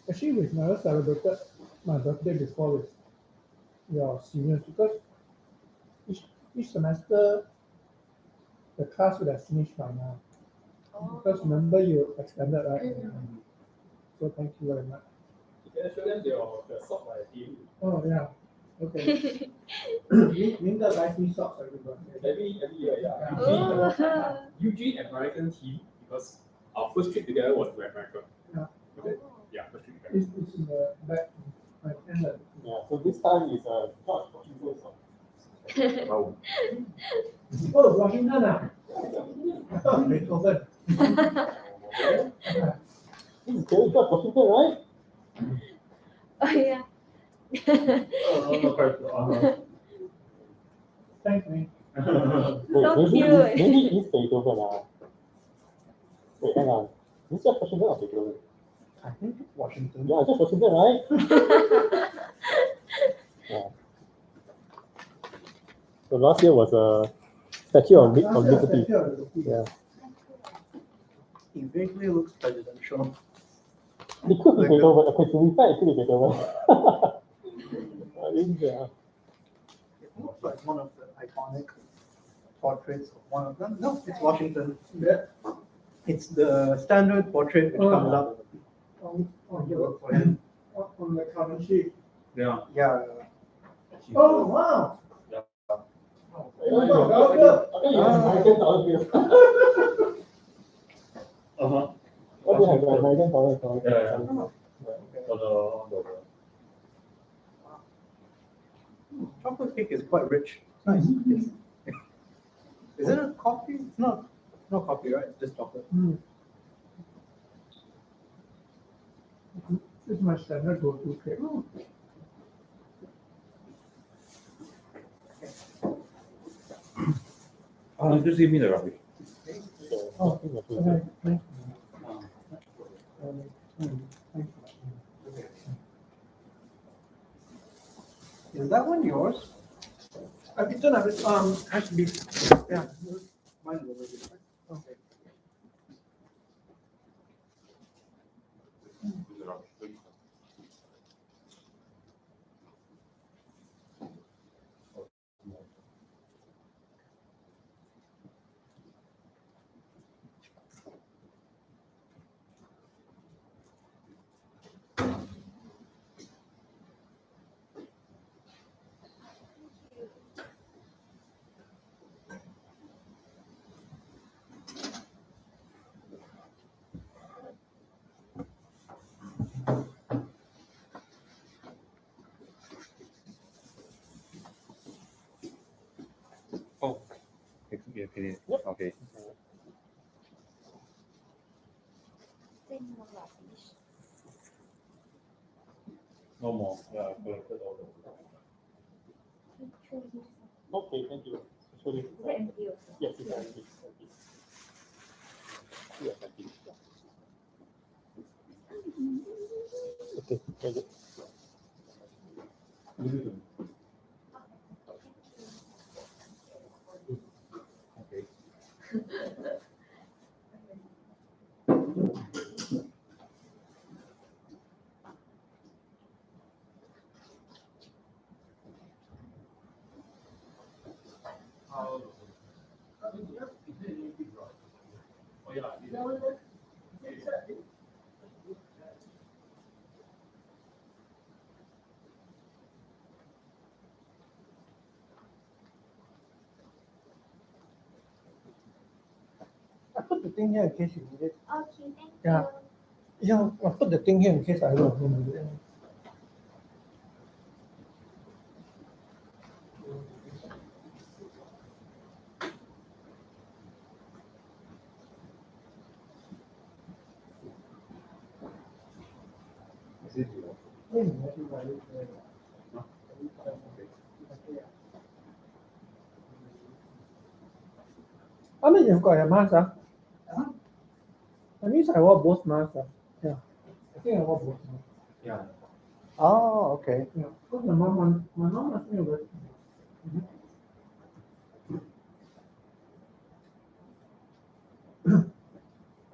Actually, we've never celebrated my birthday before with your seniors because each semester the class would have finished by now. Because remember you extended, right? So thank you very much. You can show them the sock by team. Oh yeah. Okay. Linda buys me socks every birthday. Every year, yeah. Oh. Eugene American team because our first trip together was to America. Yeah. Okay. Yeah, first trip together. It's in the back. My pen. Yeah, so this time is George Washington. Wow. Oh, Washington ah. I thought Beethoven. This is George Washington, right? Oh yeah. not quite sure. Thank me. So maybe cute. maybe it's Beethoven. Wait, hang on. Is that Washington or Beethoven? I think it's Washington. Yeah, just Washington, right? Yeah. So last year was a Statue of Liberty. Yeah. He vaguely looks presidential. It could be Like Beethoven. Okay, to be fair, it could be Beethoven. I think, yeah. It looks like one of the iconic portraits of one of them. No, it's Washington. Yeah. It's the standard portrait which comes up On when you look for him. the cover sheet. Yeah. Yeah. Oh, wow. Yeah. American dollar bill. Uh-huh. What do you have? American dollar? Yeah. Oh, On the chocolate cake is quite rich. Nice. Is it a coffee? It's not. No coffee, right? It's just chocolate. This is my standard go-to cake. just give me the rubbish. Oh, okay. Thank Is that one yours? It's done. Has to be. Yeah. Mine is over here. Okay. Okay. No more. Yeah, I collected all the. Okay, thank you. Sorry. Thank you. Yes, yes, thank you. Yes, thank you. Okay, very good. Okay. I put the thing here in case you need it. Okay, thank Yeah. Yeah, I put the thing here in case I don't need it. Is it you? I mean, you've got a mask, That means I wore both masks, Yeah. I think I wore both masks. Yeah. Oh, okay. Yeah. Because my mom asked me about it.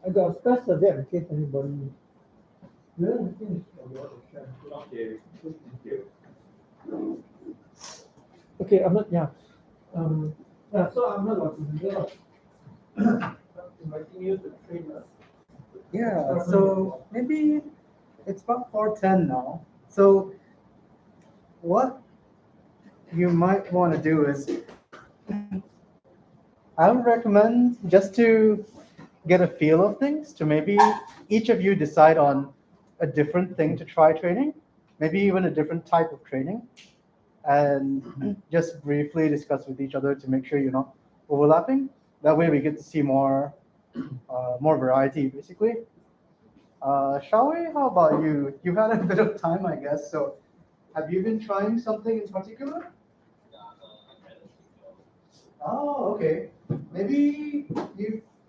I got a spare serviette in case anybody needs. Yeah, I think it's a lot of share. Okay. Thank you. Okay, I'm not, yeah. Yeah, so I'm not inviting you to train us. Yeah, so maybe it's about 4:10 now. So what you might want to do is I would recommend just to get a feel of things, to maybe each of you decide on a different thing to try training, maybe even a different type of training, and just briefly discuss with each other to make sure you're not overlapping. That way we get to see more variety, basically. Shall we? How about you? You've had a bit of time, I guess. So Have you been trying something in particular? Oh, okay. Maybe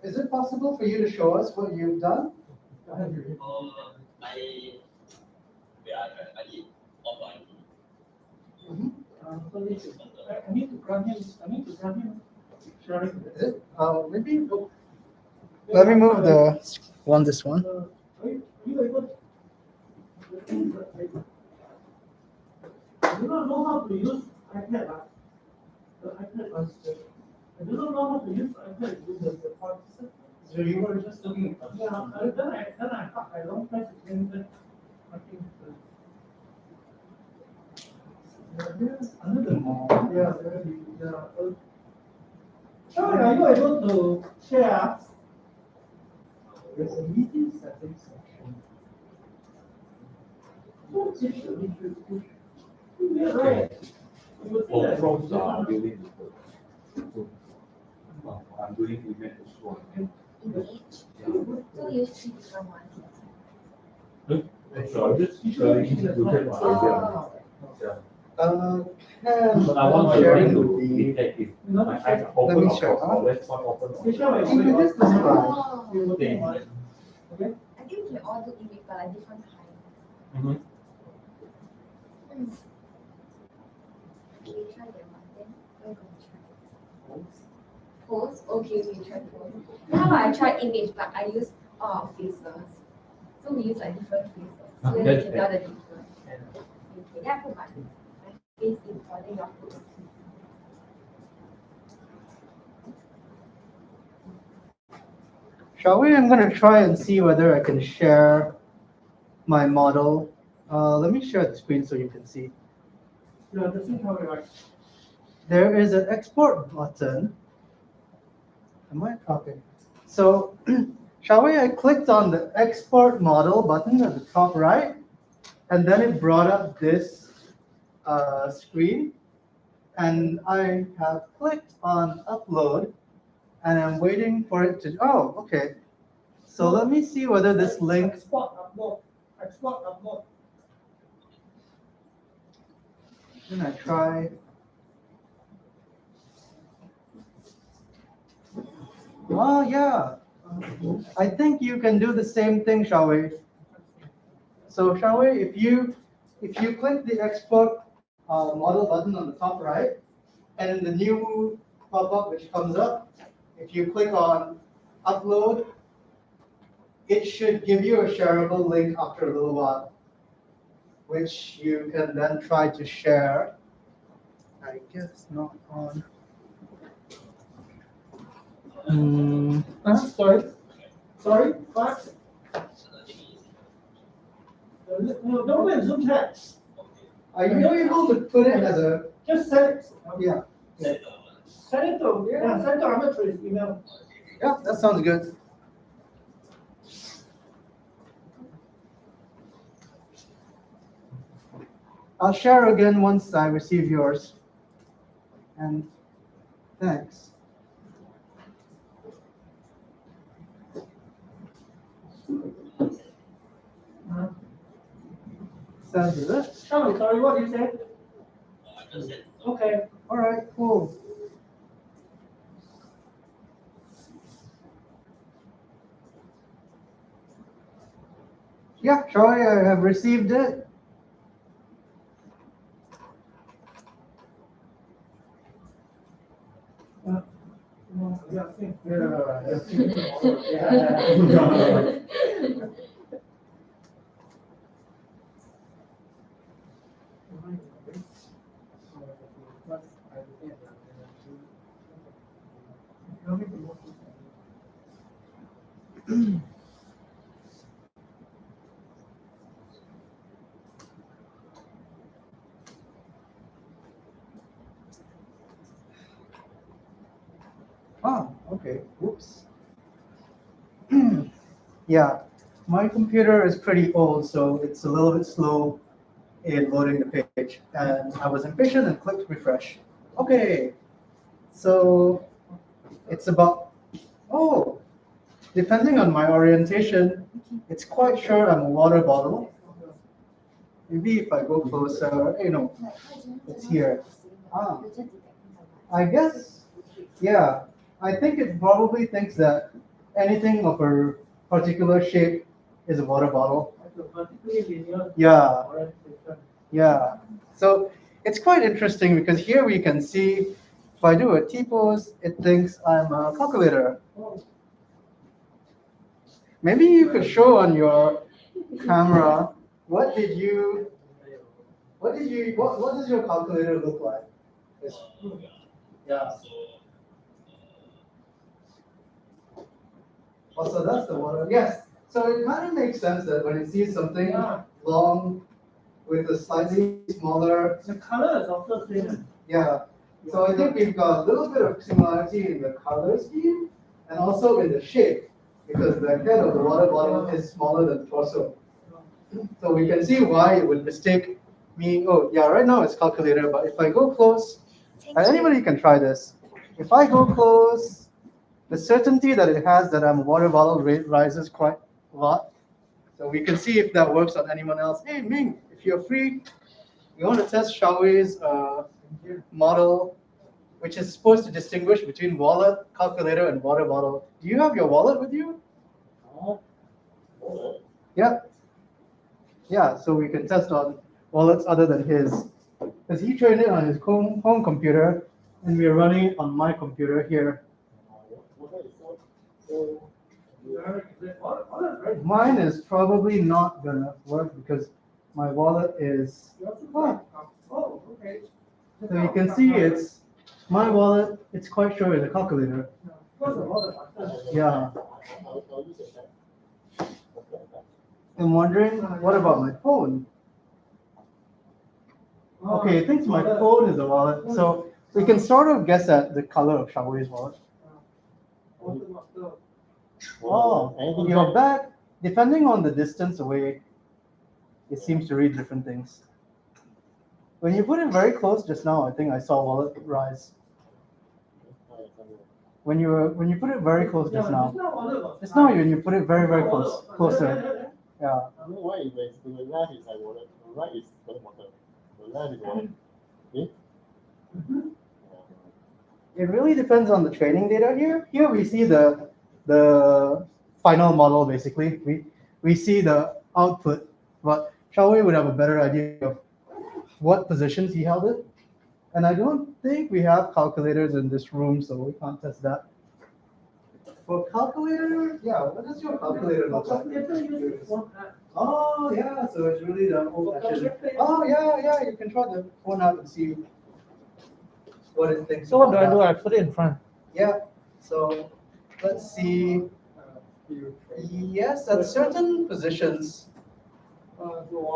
is it possible for you to show us what you've done? Mhm. I need to grab him. Sharing. Is it? Maybe. Let me move this one. Are you able to? I do not know how to use iPad. The iPad was I do not know how to use iPad with the processor. So you were just looking at Yeah, then I don't press it in the I think another yeah. Sorry, are you able to share? There's a meeting settings section. What's it? Yeah, right. You would think For that- prompts are building the I'm doing image as well. Image. So you see someone. So I'm just sharing to get my idea. Oh. Yeah. Can But I want sharing to would be. detect it. No, I Let open me of show, course, or let's not open. You show it. You can just describe. Oh. You would think, Thing. okay? I think we can all do image but like different kind. Mm-hmm. We try that one then we're gonna try. Pose? Okay, we try pose. How about I try image but I use all faces. So we use like different faces. So then we can tell the difference. Okay, then I put my face in for then you all put. Shall we? I'm going to try and see whether I can share my model. Let me share the screen so you can see. Yeah, the same how right. There is an export button. Am I? Okay. So, shall we? I clicked on the export model button at the top right, and then it brought up this screen. And I have clicked on upload, and I'm waiting for it to. Oh, okay. So let me see whether this link. Export upload. Export upload. Can I try? Oh yeah. I think you can do the same thing, shall we? So shall we? If you click the export model button on the top right, and in the new pop-up which comes up, if you click on upload, it should give you a shareable link after a little while, which you can then try to share. I guess not on. Sorry, what? No, don't wait, Zoom chat. Are you able to put it as a? Just send it. Yeah. Send it to, send to Amatri's email. Yeah, that sounds good. I'll share again once I receive yours. And thanks. Sounds good. Sorry, what you said? Okay. All right, cool. Yeah, Troy, I have received it. Oh, okay. Whoops. Yeah, my computer is pretty old, so it's a little bit slow in loading the page. And I was impatient and clicked refresh. Okay, so it's about, oh, depending on my orientation, it's quite sure I'm a water bottle. maybe if I go closer, it's here. Ah. I guess, yeah, I think it probably thinks that anything of a particular shape is a water bottle. Like a vertically linear Yeah, orientation. yeah. So it's quite interesting because here we can see if I do a T-pose, it thinks I'm a calculator. Oh, Maybe you could show on your camera what does your calculator look like? Yeah. Also, that's the water. Yes. So it kind of makes sense that when it sees something Yeah. long with a slightly smaller, the color is also same. yeah. So I think we've got a little bit of similarity in the color scheme and also in the shape, because the head of the water bottle is smaller than the torso. So we can see why it would mistake me. Oh, yeah, right now it's calculator, but if I go close, and anybody can try this. If I go close, the certainty that it has that I'm a water bottle rises quite a lot. So we can see if that works on anyone else. Hey, Ming, if you're free, we want to test Xiaoi's model, which is supposed to distinguish between wallet, calculator, and water bottle. Do you have your wallet with you? Yeah. Yeah, so we can test on wallets other than his. Because he trained it on his home computer, and we are running it on my computer here. Mine is probably not gonna work because my wallet is. Oh, okay. So you can see it's my wallet. It's quite sure it's a calculator. Yeah. I'm wondering, what about my phone? Okay, it thinks my phone is a wallet, so we can sort of guess at the color of Xiaoi's wallet. Oh, your back, depending on the distance away, it seems to read different things. When you put it very close just now, I think I saw wallet rise. When you put it very close just now, when you put it very closer, yeah. Why is the left is like water, the right is water, the left is water. It really depends on the training data here. Here we see the final model basically. We see the output, but Xiaowei would have a better idea of what positions he held it. And I don't think we have calculators in this room, so we can't test that. For calculator, yeah, what does your calculator look like? Oh yeah, so it's really the old fashioned. Oh yeah, you can try the phone app and see what it thinks. So what do I about do? that. I put it in front. Yeah, so let's see. Yes, at certain positions,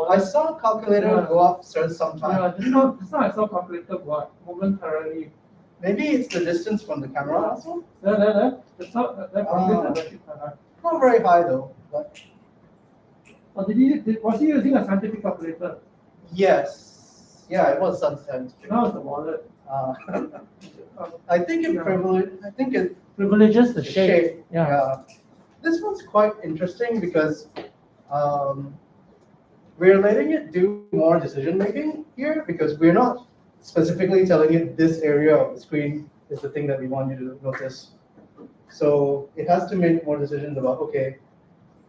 I saw calculator go up sometime. Just now I saw calculator go up momentarily. Maybe it's the distance from the camera also. There. Just now that calculator. Not very high though, but Or was he using a scientific calculator? yes. Yeah, it was sometimes. Now it's the wallet. I think it Privileges the the shape. Yeah. This one's quite interesting because we're letting it do more decision making here because we're not specifically telling it this area of the screen is the thing that we want you to notice. So it has to make more decisions about, okay,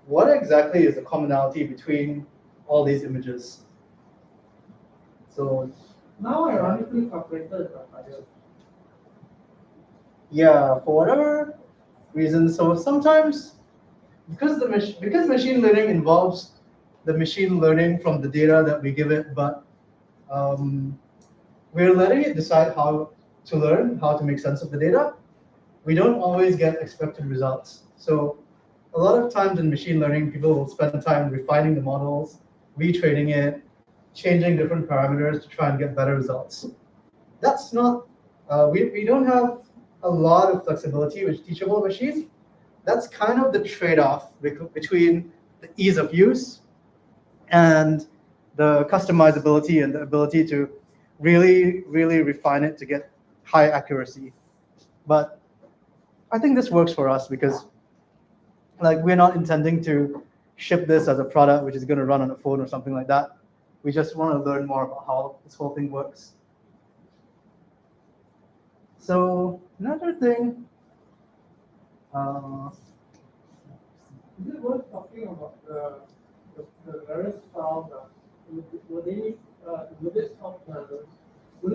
what exactly is the commonality between all these images? So Now ironically calculator is higher. yeah, for whatever reason. So sometimes, because machine learning involves the machine learning from the data that we give it, but we're letting it decide how to learn, how to make sense of the data. We don't always get expected results. So a lot of times in machine learning, people will spend time refining the models, retraining it, changing different parameters to try and get better results. That's not, we don't have a lot of flexibility with teachable machines. That's kind of the trade-off between the ease of use and the customizability and the ability to really, really refine it to get high accuracy. But I think this works for us because like we're not intending to ship this as a product which is going to run on a phone or something like that. We just want to learn more about how this whole thing works. So another thing, Is it worth talking about the various styles? Would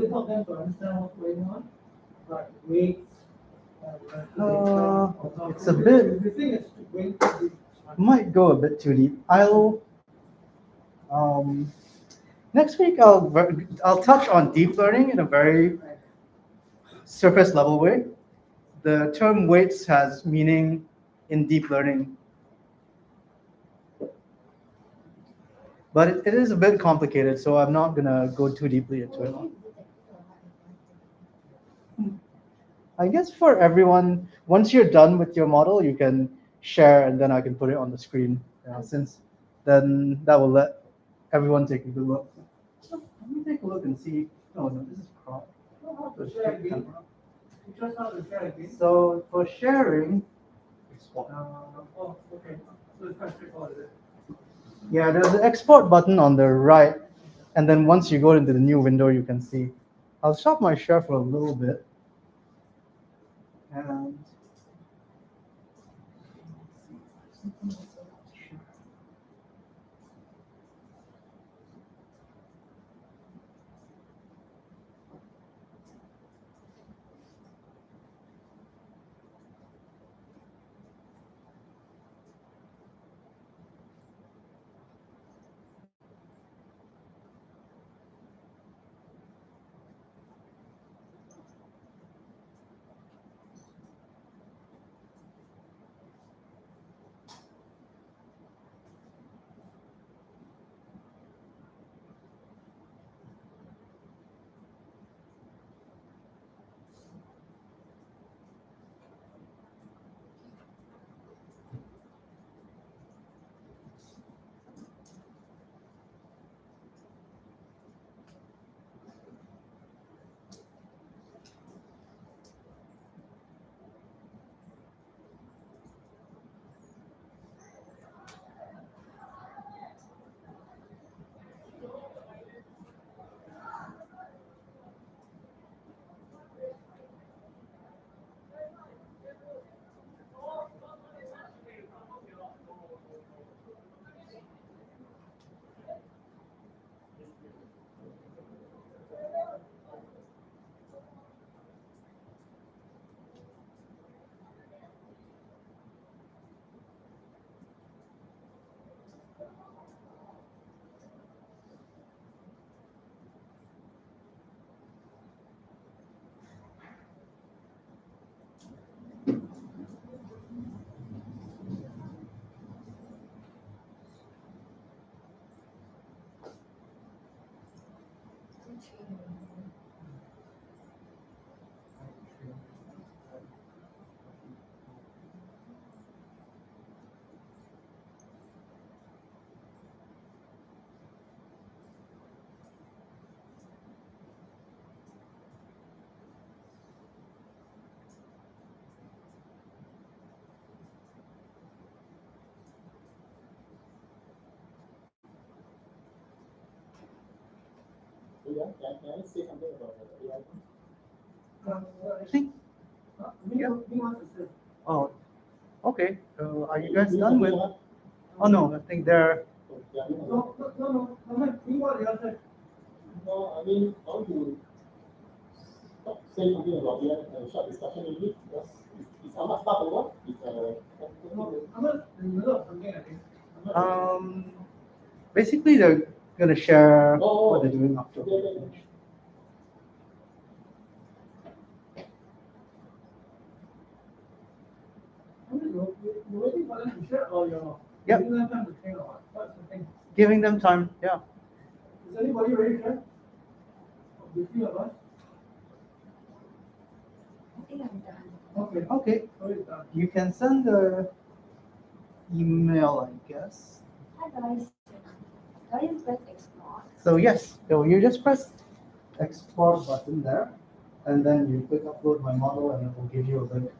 it help them to understand what's going on? Like weights? It's a bit, The thing is way too deep. might go a bit too deep. Next week I'll touch on deep learning in a very surface level way. The term weights has meaning in deep learning, but it is a bit complicated, so I'm not gonna go too deeply into it. I guess for everyone, once you're done with your model, you can share and then I can put it on the screen. Since then that will let everyone take a good look. So let me take a look and see. Oh no, this is crop. Just how to share again. So for sharing, Oh, okay. So it's quite straightforward, is it? yeah, there's an export button on the right, and then once you go into the new window, you can see. I'll stop my share for a little bit. And Can I say something about the AI? I think. Yeah. Oh, okay. Are you guys done with? Oh no, I think they're. No. Meanwhile, the other. No, I mean, I want to say something about AI, a short discussion maybe, because it's how much part over? I'm not in the middle of something, I think. Basically, they're gonna share what they're doing after. You're waiting for them to share or you're Yep. giving them time to think or what? What's the thing? Giving them time, yeah. Is anybody ready to share? Do you feel about? I think I'm done. Okay. Okay, So it's done. you can send the email, I guess. How do I send? Do I just press export? So yes, so you just press export button there, and then you click upload my model, and it will give you a link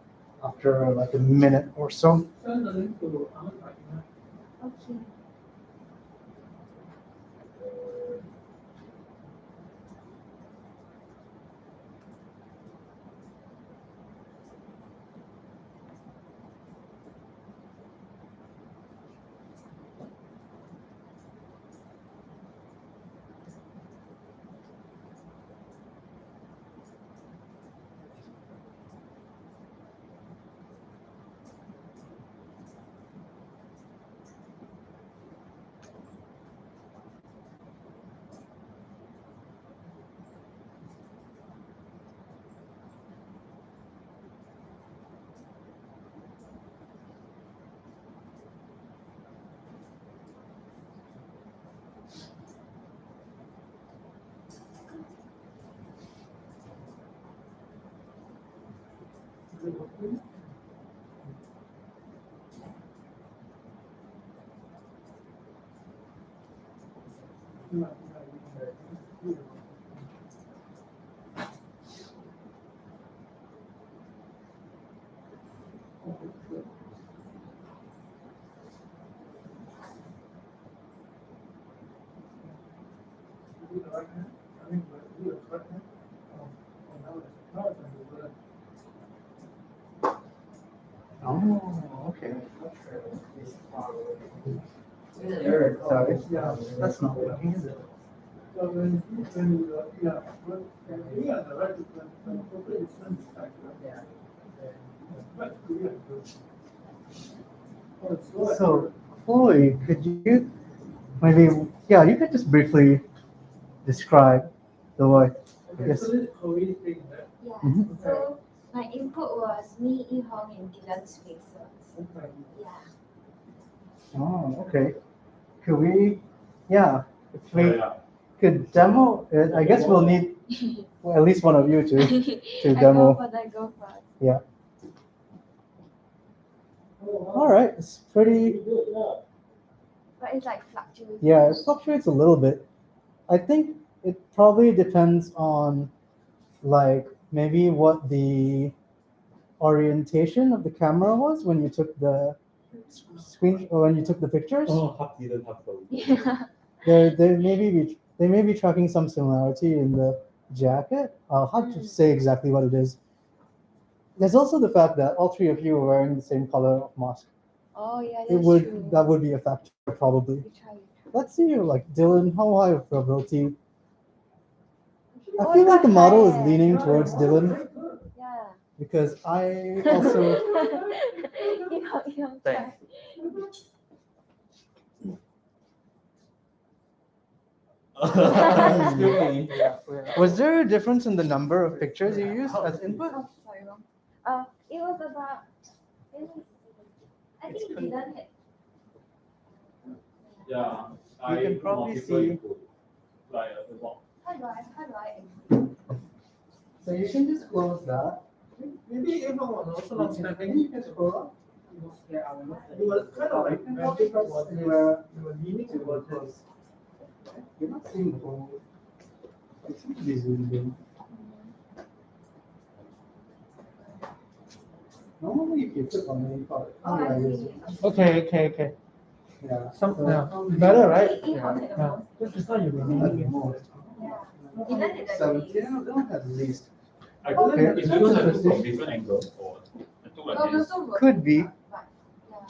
after like a minute or so. Send the link to Ahmed by email. Okay. Oh, okay. Sorry. Yeah, that's not working, is it? So when you, yeah, when you are the right, when the property is satisfied, Yeah. right, yeah. Oh, it's So, Chloe, could you maybe, yeah, you could just briefly describe the work. okay, so this Chloe thing, right? Yeah. Mhm. So my input was me, Yihong, and Dylan's faces. Okay. Yeah. Oh, okay. Could we, yeah, if we Yeah. could demo it, I guess we'll need well, at least one of you to I demo. I go first. Yeah. All right, it's pretty. But it's like fluctuating. Yeah, it fluctuates a little bit. I think it probably depends on like maybe what the orientation of the camera was when you took the screen or when you took the pictures. Oh, half didn't have the. Yeah. They may be tracking some similarity in the jacket. I'll have to say exactly what it is. There's also the fact that all three of you are wearing the same color of mask. Oh yeah, that's It would true. that would be a factor probably. We try. Let's see, like Dylan, how high of probability? I Oh, feel like the not model is bad. leaning towards Dylan Yeah. because I also you Thanks. Still me. Was there a difference in the number of pictures you used as input? Oh, sorry, wrong. It was about. Let me see. I think Dylan had. Yeah. You can probably multiple see- input, like a block. How do I explain? So you can just close that. Maybe everyone was also not snapping. You can scroll up. Yeah, I will. You were kind of like, you were leaning towards this. You're not seeing the whole. It seems to be zoomed in. Normally, if you click on any part. Oh, I see. Okay. Yeah. Better, right? Yihong had the Yeah. most. Just not you were That's leaning. more. Yeah. Dylan had the 17, least. they don't have the least. I Okay, it's that's because I took interesting. from different angles or I took No, like we this. also Could be. But,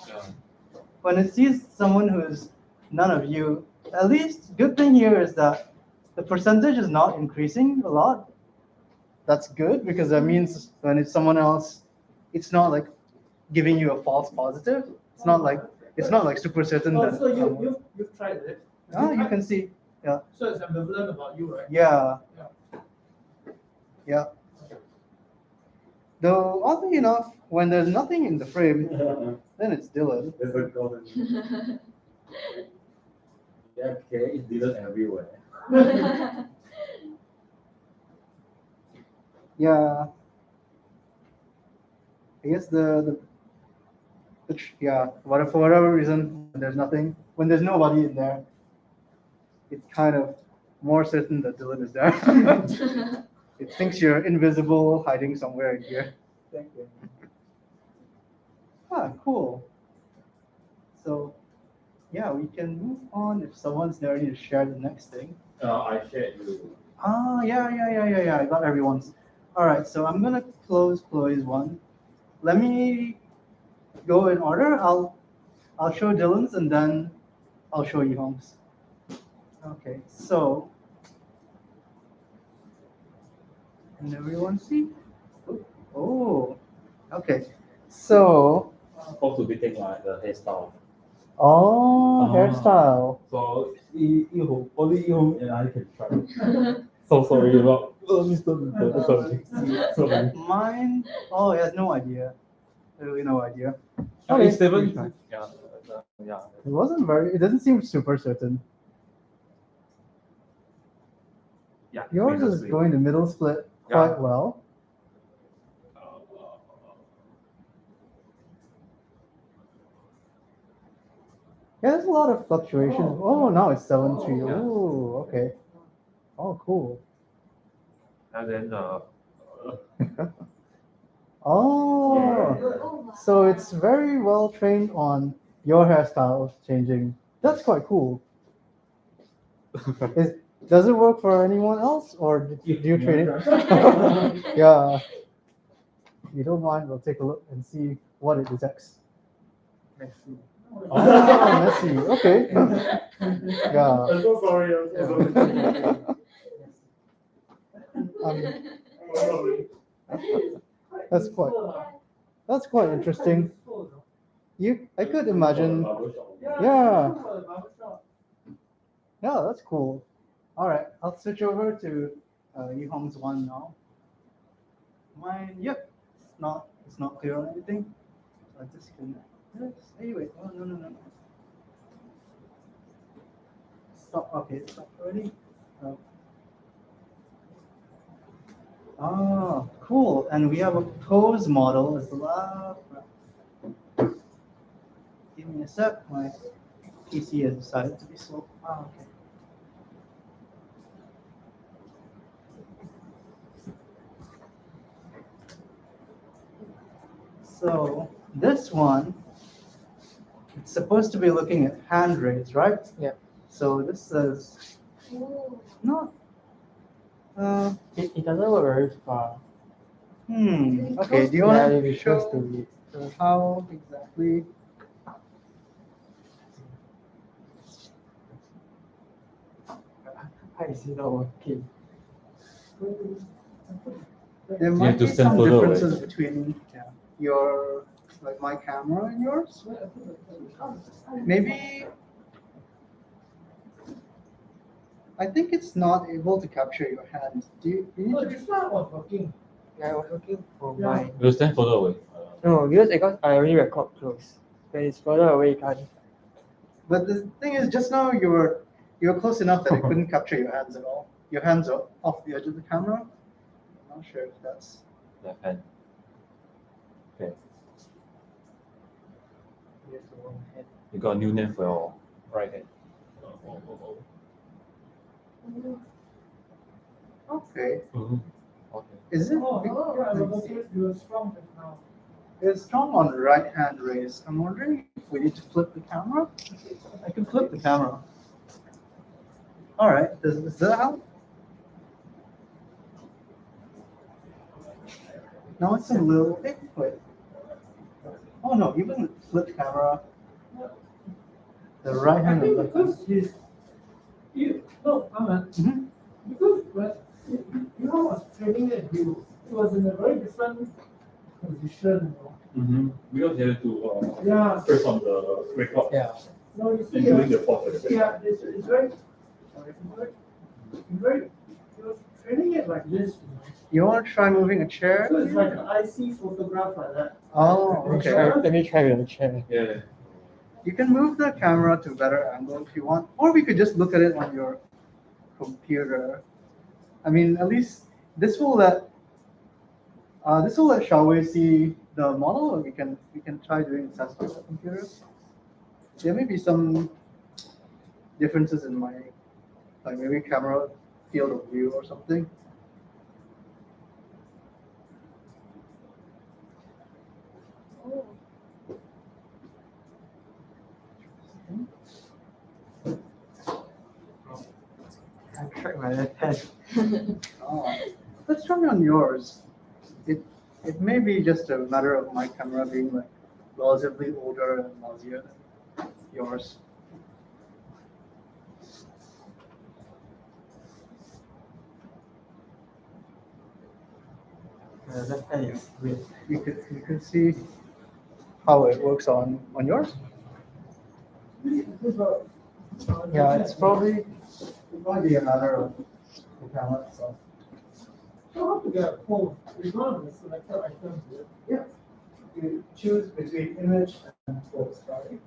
yeah. Yeah. When it sees someone who's none of you, at least good thing here is that the percentage is not increasing a lot. That's good because that means when it's someone else, it's not like giving you a false positive. It's not like super certain Oh, that. so someone- you've tried it? Ah, you can see. So it's ambivalent about you, right? Yeah. Yeah. Yeah. Though oddly enough, when there's nothing in the frame, then it's Dylan. There's a golden. Yeah, okay, it did it everywhere. Yeah. I guess yeah, for whatever reason, there's nothing. When there's nobody in there, it's kind of more certain that Dylan is there. It thinks you're invisible, hiding somewhere in here. Thank you. Ah, cool. So, yeah, we can move on if someone's ready to share the next thing. I shared you. Ah, yeah. I got everyone's. All right, so I'm gonna close Chloe's one. Let me go in order. I'll show Dylan's and then I'll show you Holmes. Okay, so can everyone see? Oh, okay. So, Supposed to be taking like the hairstyle. oh, hairstyle. So only you and I can try. So sorry about Mr. Sorry. Mine. Oh, he has no idea. Really, no idea. Okay, Okay. seven. Yeah. It wasn't very. It doesn't seem super certain. Yeah. Yours is previously. going to middle split Yeah. quite well. Yeah, there's a lot of fluctuation. Oh, now it's 7.3. Yeah. Oh, okay. Oh, cool. And then Oh, Oh, wow. so it's very well trained on your hairstyles changing. That's quite cool. Does it work for anyone else, or do you train it? Yeah. If you don't mind, we'll take a look and see what it detects. Oh, messy. Okay. Yeah. I'm so sorry. I'm so sorry. That's quite interesting. I could imagine. Yeah. Yeah, that's cool. All right, I'll switch over to Yihong's one now. Mine, yep, it's not clear or anything. I disconnect this. Anyway, oh no. Stop. Okay, stop already. Oh, cool. And we have a pose model as the last. Give me a sec. My PC has decided to be slow. Ah, okay. So this one, it's supposed to be looking at hand raise, right? Yeah. So this says Oh. not. It doesn't work very far. Okay. Do you Yeah, want if to it shows show to it. how exactly? I see not working. There might to be stand some further away. differences between your, like my camera and yours. Maybe. I think it's not able to capture your hand. Do you need No, to? this one was working. Yeah, I was looking for Yeah. mine. we'll stand further away. No, because I only record close. When it's further away, you can't. But the thing is, just now you were close enough that it couldn't capture your hands at all. Your hands are off the edge of the camera. I'm not sure if that's. Left hand. Okay. You got a new name for your right hand. Okay. Okay. Is it? Oh, yeah, it Let's was see. okay. You were strong just now. It's strong on right hand raise. I'm wondering if we need to flip the camera. I can flip the camera. All right. Does that help? No, it's a little. Wait. Oh no! Even with flip camera, the right I hand. think and left because Ahmed, Mhm. because when you was training it, he was in a very different position. Because you have to Yeah. press on the record. Yeah. No, you see, Including the pause. yeah, it's very, he was training it like this. You want to try moving a chair? So it's like an IC photograph like that. Oh, okay. Let me try with the chair. Yeah. You can move the camera to a better angle if you want, or we could just look at it on your computer. I mean, at least this will let Xiaowei see the model, or we can try doing the test on the computer. There may be some differences in my, like maybe camera field of view or something. Oh. I tried my left hand. Oh, let's try on yours. It may be just a matter of my camera being like relatively older and lousier than yours. My left hand is weird. You could see how it works on yours. Yeah, it's probably be a matter of the camera itself. So how to get a pose? It's one of the selected items here. Yeah. You choose between image and pose, right?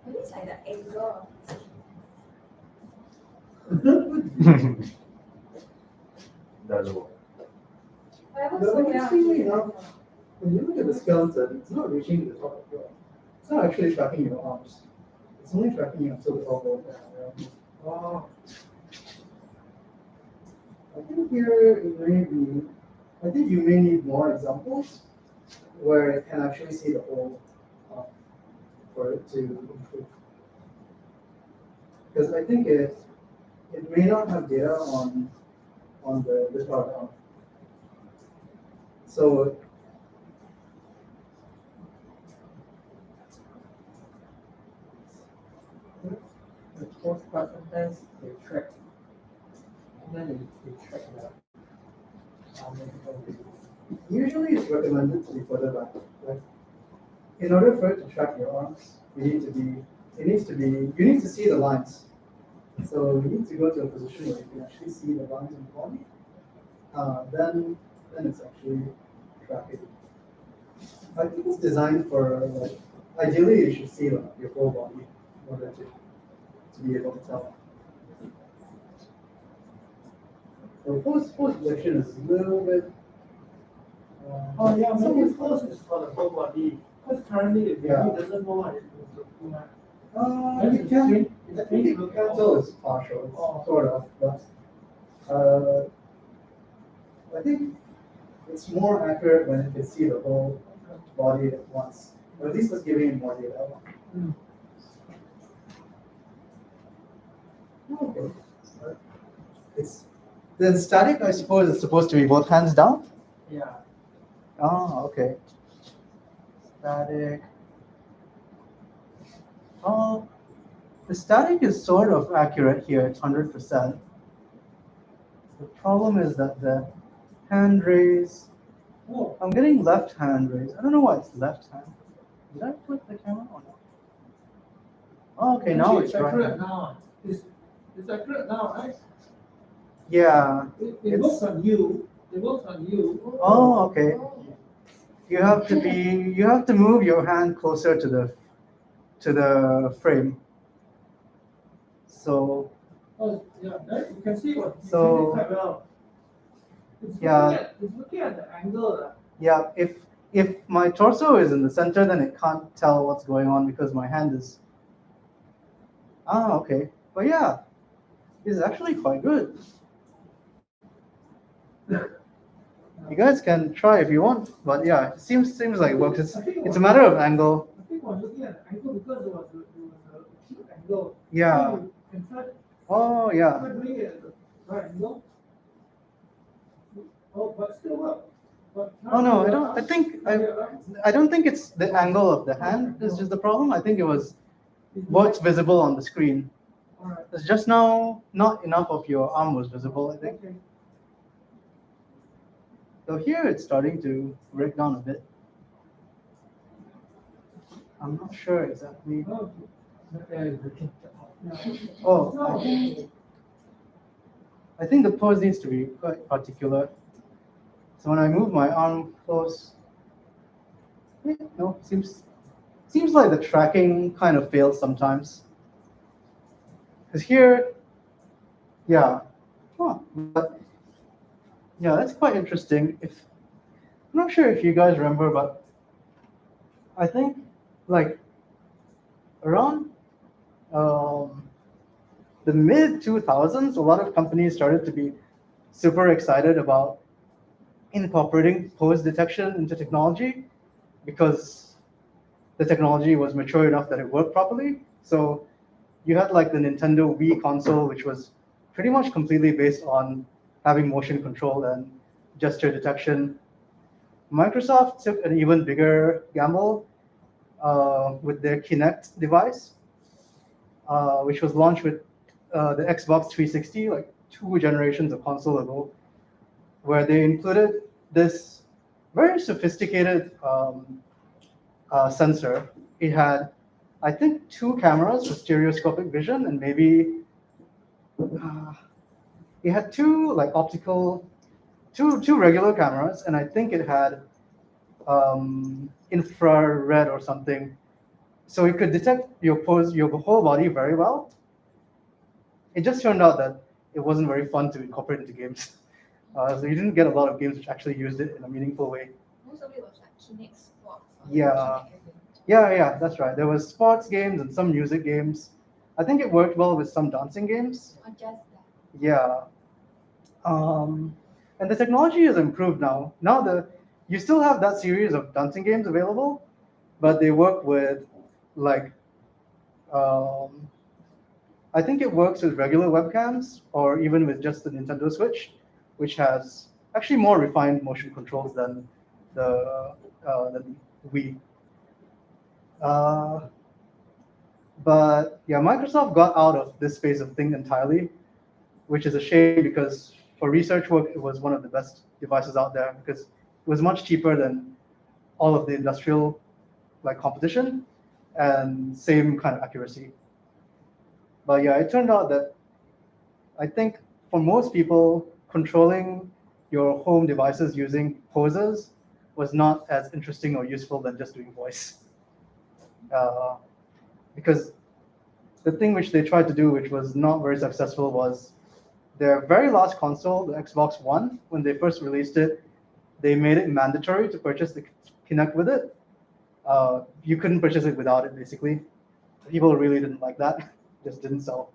Maybe it's like the angle. That's all. But I was No, so young. interestingly enough, when you look at the skeleton, it's not reaching to the top of your arm. It's not actually tracking your arms. It's only tracking you until the elbow. Oh, I think here it may be, I think you may need more examples where it can actually see the whole arm for it to improve. Because I think it may not have data on this part of the arm. So The post part sometimes they track, sometimes they track the usually it's recommended to be further back. Like, in order for it to track your arms, you need to see the lines. So you need to go to a position where you can actually see the lines in the body. Then it's actually tracking. I think it's designed for like, ideally you should see like, your whole body in order to be able to tell. So post projection is a little bit. oh yeah, maybe it's close is for the whole body. Because currently the baby Yeah. doesn't know what it's looking at. You can. I think you can tell it's partial, it's sort of, but I think it's more accurate when you can see the whole body at once. Or at least it's giving you more data. Okay. It's then static. I suppose it's supposed to be both hands down. yeah. Oh, okay. Static. Oh, the static is sort of accurate here. It's 100%. The problem is that the hand raise. Oh, I'm getting left hand raise. I don't know why it's left hand. Did I flip the camera or not? Oh, okay, now it's right. accurate now. It's accurate now, right? Yeah. It works on you. It works on you. Oh, okay. You have to move your hand closer to the frame. So Oh, yeah, right? You can see what you So- see it quite well. It's Yeah. looking at the angle. yeah, if my torso is in the center, then it can't tell what's going on because my hand is. Ah, okay. But yeah, it's actually quite good. You guys can try if you want, but yeah, it seems like it works. It's a matter of angle. I think I was looking at the angle because it was a acute angle. Yeah. So you can try Oh yeah. doing it at the right angle. Oh, but still work. But Oh no, I don't think it's the angle of the hand is just the problem. I think it was what's visible on the screen. All right. It's just now not enough of your arm was visible, I think. Okay. So here it's starting to break down a bit. I'm not sure exactly. Oh, Oh, no. I think the pose needs to be quite particular. So when I move my arm close, no, seems like the tracking kind of fails sometimes. Because here, yeah, but yeah, that's quite interesting. I'm not sure if you guys remember, but I think like around the mid 2000s, a lot of companies started to be super excited about incorporating pose detection into technology because the technology was mature enough that it worked properly. So you had like the Nintendo Wii console, which was pretty much completely based on having motion control and gesture detection. Microsoft took an even bigger gamble with their Kinect device, which was launched with the Xbox 360, like 2 generations of console ago, where they included this very sophisticated sensor. It had, I think, 2 cameras for stereoscopic vision, and maybe it had 2 like optical, two regular cameras, and I think it had infrared or something, so it could detect your pose, your whole body very well. It just turned out that it wasn't very fun to incorporate into games. So you didn't get a lot of games which actually used it in a meaningful way. Most of it was like Kinect Sports. Or Yeah. Kinect Event. Yeah, that's right. There was sports games and some music games. I think it worked well with some dancing games. Or just that. Yeah. And the technology has improved now. You still have that series of dancing games available, but they work with like um, I think it works with regular webcams or even with just the Nintendo Switch, which has actually more refined motion controls than the Wii. Uh, but yeah, Microsoft got out of this space of thing entirely, which is a shame because for research work, it was one of the best devices out there because it was much cheaper than all of the industrial like competition and same kind of accuracy. But yeah, it turned out that I think for most people, controlling your home devices using posers was not as interesting or useful than just doing voice. Because the thing which they tried to do, which was not very successful, was their very last console, the Xbox One, when they first released it, they made it mandatory to purchase the Kinect with it. You couldn't purchase it without it, basically. People really didn't like that, just didn't sell.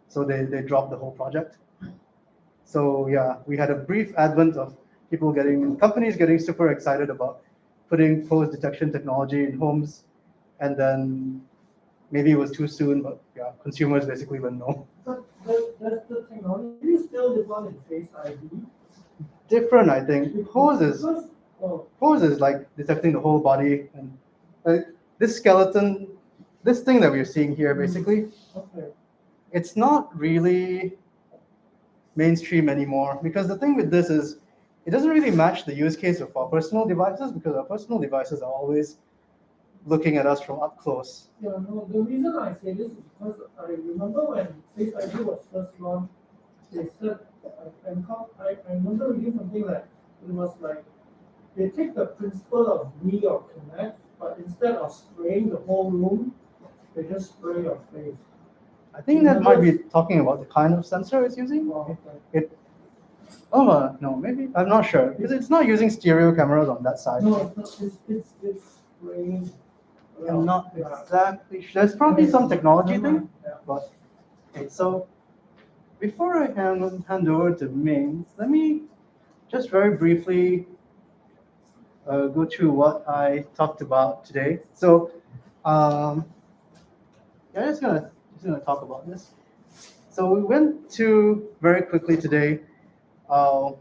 So they dropped the whole project. So yeah, we had a brief advent of companies getting super excited about putting pose detection technology in homes, and then maybe it was too soon, but yeah, consumers basically went no. But does the technology still live on in Face ID? Different, I think. Pose is like detecting the whole body, and like this skeleton, this thing that we're seeing here, basically, Okay. it's not really mainstream anymore because the thing with this is it doesn't really match the use case of our personal devices because our personal devices are always looking at us from up close. Yeah, no, the reason I say this is because I remember when Face ID was first launched, they said, I remember reading something like, it was like, they take the principle of Wii or Connect, but instead of spraying the whole room, they just spray your face. I think that might be talking about the kind of sensor it's using. Oh, okay. No, maybe, I'm not sure, because it's not using stereo cameras on that side. No, it's not, it's spraying. I'm not Yeah. exactly sure. There's probably some technology thing, Yeah. but okay, so before I hand over to Ming, let me just very briefly go through what I talked about today. So yeah, just gonna talk about this. So we went to very quickly today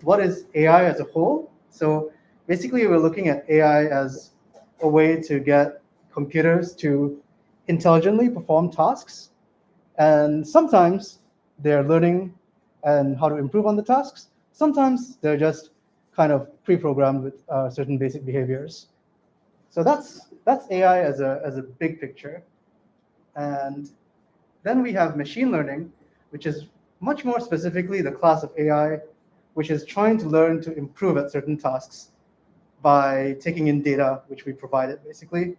what is AI as a whole. So basically, we're looking at AI as a way to get computers to intelligently perform tasks, and sometimes they're learning and how to improve on the tasks. Sometimes they're just kind of pre-programmed with certain basic behaviors. So that's AI as a big picture. And then we have machine learning, which is much more specifically the class of AI which is trying to learn to improve at certain tasks by taking in data which we provided, basically.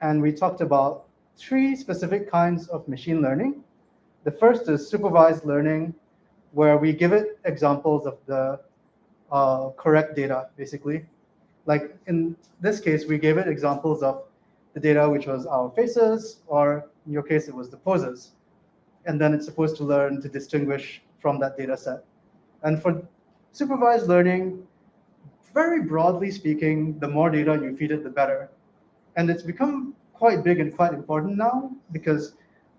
And we talked about 3 specific kinds of machine learning. The first is supervised learning, where we give it examples of the correct data, basically. Like in this case, we gave it examples of the data, which was our faces, or in your case, it was the poses. And then it's supposed to learn to distinguish from that data set. And for supervised learning, very broadly speaking, the more data you feed it, the better. And it's become quite big and quite important now because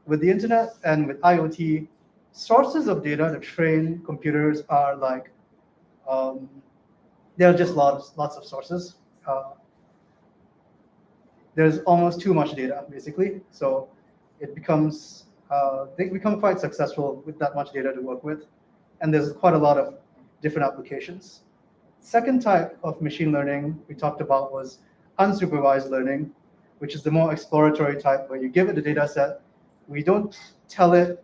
with the internet and with IoT, sources of data to train computers are like, there are just lots of sources. There's almost too much data, basically. So it becomes, they become quite successful with that much data to work with. And there's quite a lot of different applications. Second type of machine learning we talked about was unsupervised learning, which is the more exploratory type where you give it a data set, we don't tell it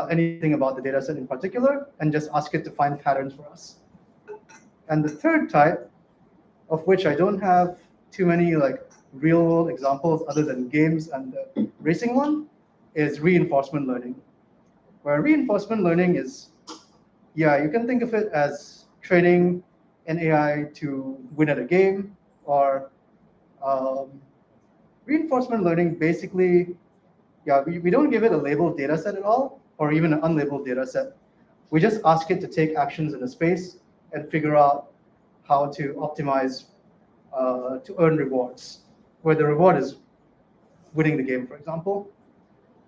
anything about the data set in particular, and just ask it to find patterns for us. And the third type, of which I don't have too many like real world examples other than games and the racing one, is reinforcement learning. Where reinforcement learning is yeah, you can think of it as training an AI to win at a game, or um, reinforcement learning. Basically, yeah, we don't give it a labeled data set at all, or even an unlabeled data set. We just ask it to take actions in a space and figure out how to optimize to earn rewards, where the reward is winning the game, for example.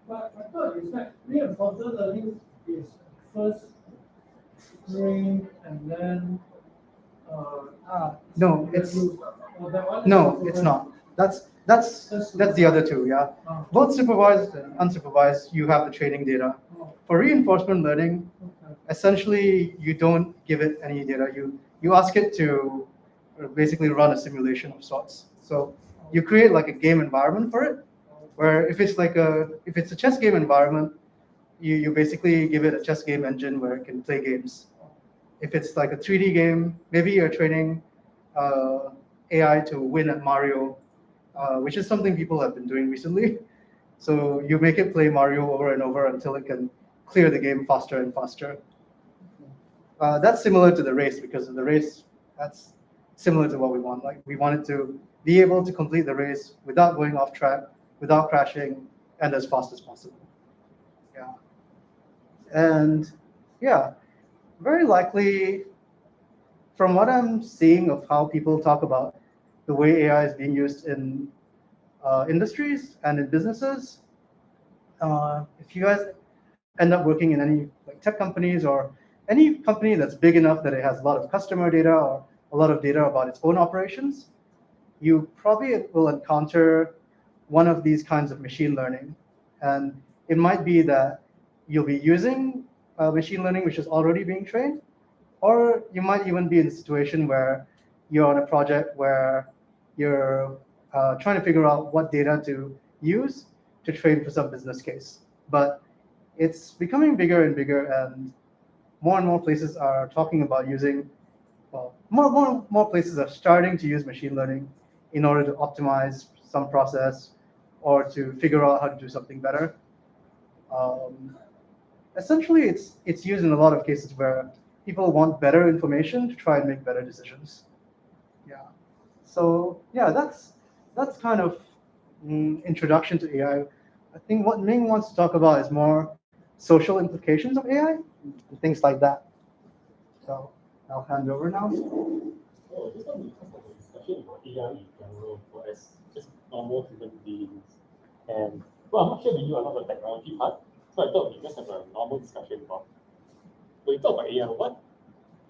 But I thought it's like reinforcement learning is first trained and then No, it's oh, that one is no, supervised. it's not. That's the other two, yeah. Oh, Both supervised and unsupervised, you have the training data. oh, For reinforcement learning, okay. essentially you don't give it any data. You ask it to basically run a simulation of sorts. So you create like a game environment for it, where if it's a chess game environment, you basically give it a chess game engine where it can play games. If it's like a 3D game, maybe you're training AI to win at Mario, which is something people have been doing recently. So you make it play Mario over and over until it can clear the game faster and faster. That's similar to the race, because the race, that's similar to what we want. Like we want it to be able to complete the race without going off track, without crashing, and as fast as possible. Yeah. And yeah, very likely, from what I'm seeing of how people talk about the way AI is being used in industries and in businesses, if you guys end up working in any like tech companies or any company that's big enough that it has a lot of customer data or a lot of data about its own operations, you probably will encounter one of these kinds of machine learning. And it might be that you'll be using machine learning which is already being trained, or you might even be in a situation where you're on a project where you're trying to figure out what data to use to train for some business case. But it's becoming bigger and bigger, and more places are talking about using, well, more places are starting to use machine learning in order to optimize some process or to figure out how to do something better. Um, Essentially, it's used in a lot of cases where people want better information to try and make better decisions. Yeah. So yeah, that's kind of introduction to AI. I think what Ming wants to talk about is more social implications of AI and things like that. So I'll hand over now. Oh, just want to discuss the discussion about AI in general for as just normal human beings. And well, I'm not sure we do a lot of the technology part, so I thought we just have a normal discussion about when you talk about AI, what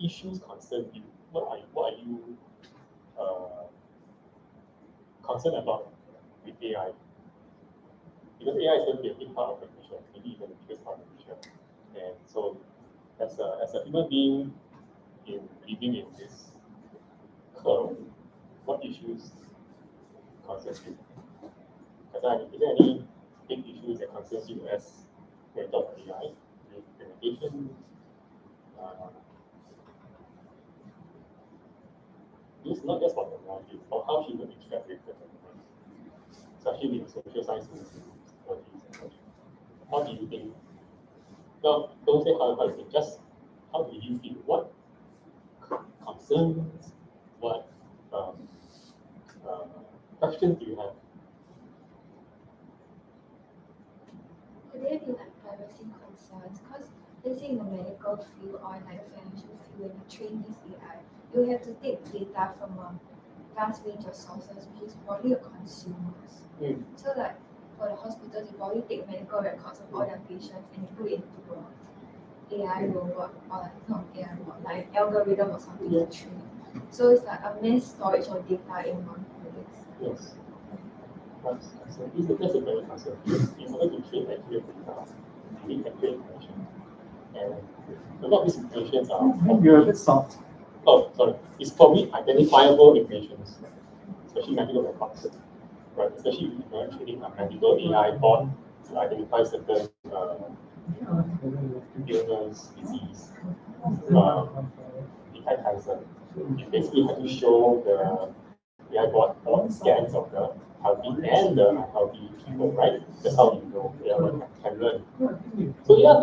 issues concern you? What are you concerned about with AI? Because AI is going to be a big part of the future, maybe even the biggest part of the future. And so as a human being living in this curve, what issues concern you? Is there any big issues that concerns you as when you talk about AI? Communication, it's not just about technology, it's about how humans interact with the technology, especially with social sciences, technologies, and such. How do you think? No, don't say how you think, just how do you feel? What concerns, what questions do you have? Could there be like privacy concerns? Because let's say in the medical field or in like the financial field, when you train this AI, you have to take data from a vast range of sources, which is probably your consumers. So like for the hospitals, you probably take medical records of all their patients and you put it into a AI robot or like not AI robot, like algorithm or something to train. So it's like a mass storage of data in one place. Yes. That's a very concern. In order to train accurate data, you need accurate information. And a lot of these informations are You're a bit soft. oh sorry. It's probably identifiable information, especially medical records. Right, especially if you're training a medical AI bot to identify certain illness, disease, detect cancer. You basically have to show the AI bot all the scans of the healthy and the unhealthy people, right? That's how you know everyone can learn. So yeah,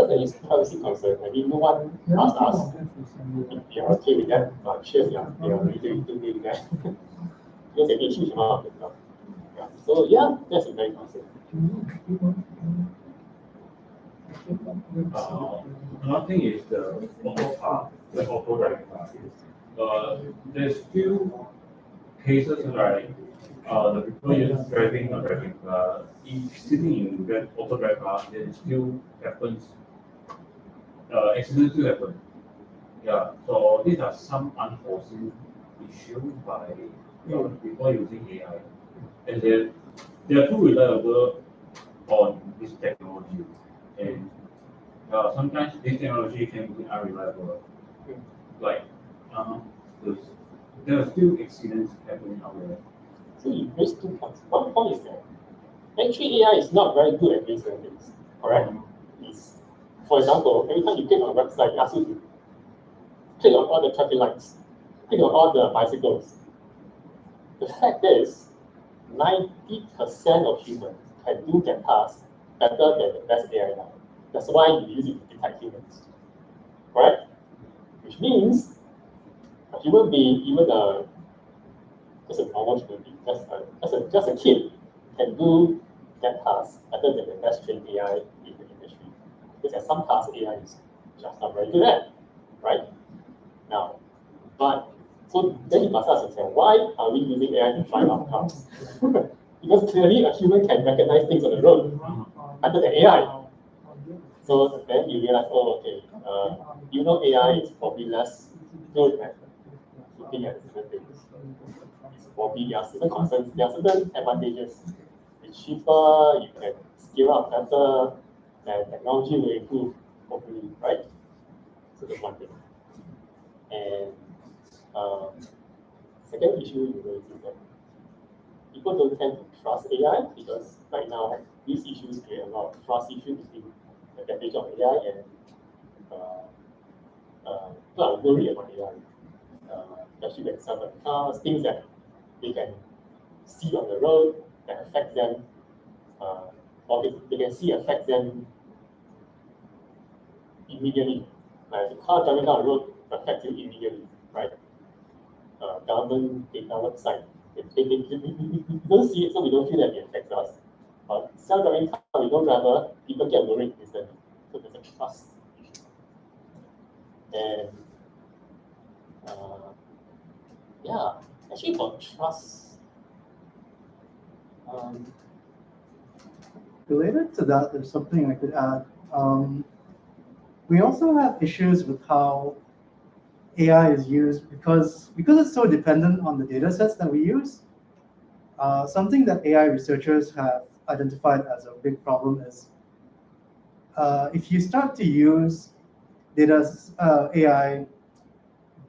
there is privacy concern. I mean, no one asked us if we are okay with that, but sure, yeah, we are really okay with that. Because they need huge amount of data. Yeah. So yeah, that's a very concern. Another thing is the auto car, the auto driving car. There's still cases like the people is driving or driving if sitting in that auto drive car, then still happens accidents still happen. Yeah, so these are some unforeseen issues by people using AI, and they're too reliable on this technology, and sometimes this technology can be unreliable. Like, there's, there are still accidents happening out there. So you raised 2 points. One point is that actually AI is not very good at these things, correct? It's, for example, every time you click on a website, it asks you to click on all the traffic lights, click on all the bicycles. The fact is, 90% of humans can do that task better than the best AI now. That's why you use it to detect humans, correct? Which means a human being, even just a normal human being, just a kid, can do that task better than the best trained AI in the industry. Because there are some tasks AI is just not very good at, right? Now, but so then you must ask yourself, why are we using AI to drive our cars? Because clearly a human can recognize things on the road better than AI. So then you realize, oh, okay, AI is probably less good at looking at different things. It's probably there are certain concerns, there are certain advantages. It's cheaper, you can scale up better, and technology will improve, hopefully, right? So that's one thing. And second issue you raise is that people don't tend to trust AI because right now these issues create a lot of trust issues between the advantage of AI and people are worried about AI. Especially when some things that they can see on the road that affect them, or they can see affect them immediately. Like the car driving down the road affects you immediately, right? Government data website. We don't see it, so we don't feel that it affects us. But self-driving car with no driver, people get worried instantly. So there's a trust issue. And yeah, actually for trust, Related to that, there's something I could add. We also have issues with how AI is used because it's so dependent on the data sets that we use. Something that AI researchers have identified as a big problem is if you start to use AI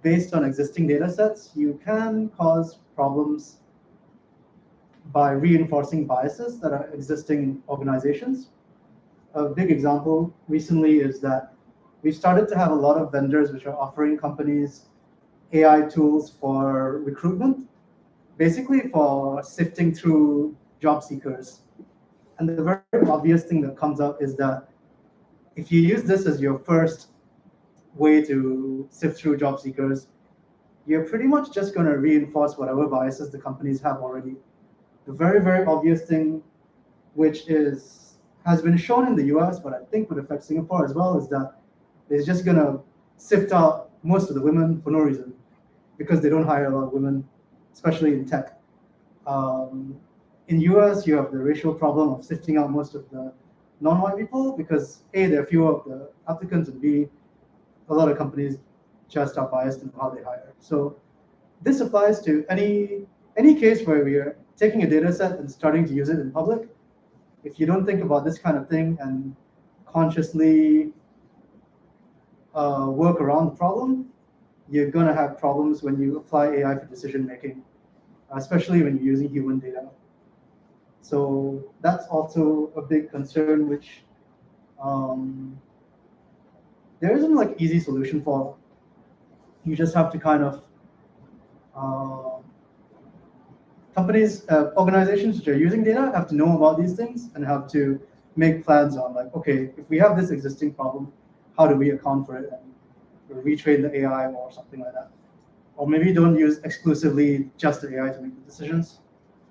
based on existing data sets, you can cause problems by reinforcing biases that are existing in organizations. A big example recently is that we've started to have a lot of vendors which are offering companies AI tools for recruitment, basically for sifting through job seekers. And the very obvious thing that comes up is that if you use this as your first way to sift through job seekers, you're pretty much just going to reinforce whatever biases the companies have already. The very, very obvious thing, which has been shown in the US, but I think would affect Singapore as well, is that it's just going to sift out most of the women for no reason, because they don't hire a lot of women, especially in tech. In US, you have the racial problem of sifting out most of the non-white people because A, there are fewer of the applicants, and B, a lot of companies just are biased in how they hire. So this applies to any case where we are taking a data set and starting to use it in public. If you don't think about this kind of thing and consciously work around the problem, you're going to have problems when you apply AI for decision making, especially when you're using human data. So that's also a big concern, which there isn't like easy solution for. You just have to kind of companies, organizations which are using data have to know about these things and have to make plans on like, okay, if we have this existing problem, how do we account for it and retrain the AI or something like that? Or maybe don't use exclusively just the AI to make the decisions.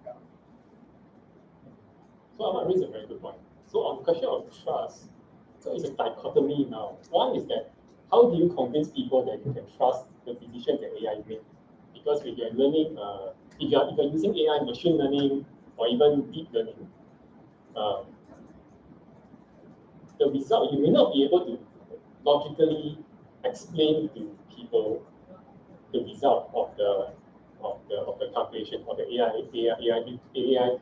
Yeah. So I want to raise a very good point. So on the question of trust, so it's a dichotomy now. One is that how do you convince people that you can trust the decisions that AI make? Because if you're learning, if you're using AI, machine learning, or even deep learning, the result you may not be able to logically explain to people the result of the calculation or the AI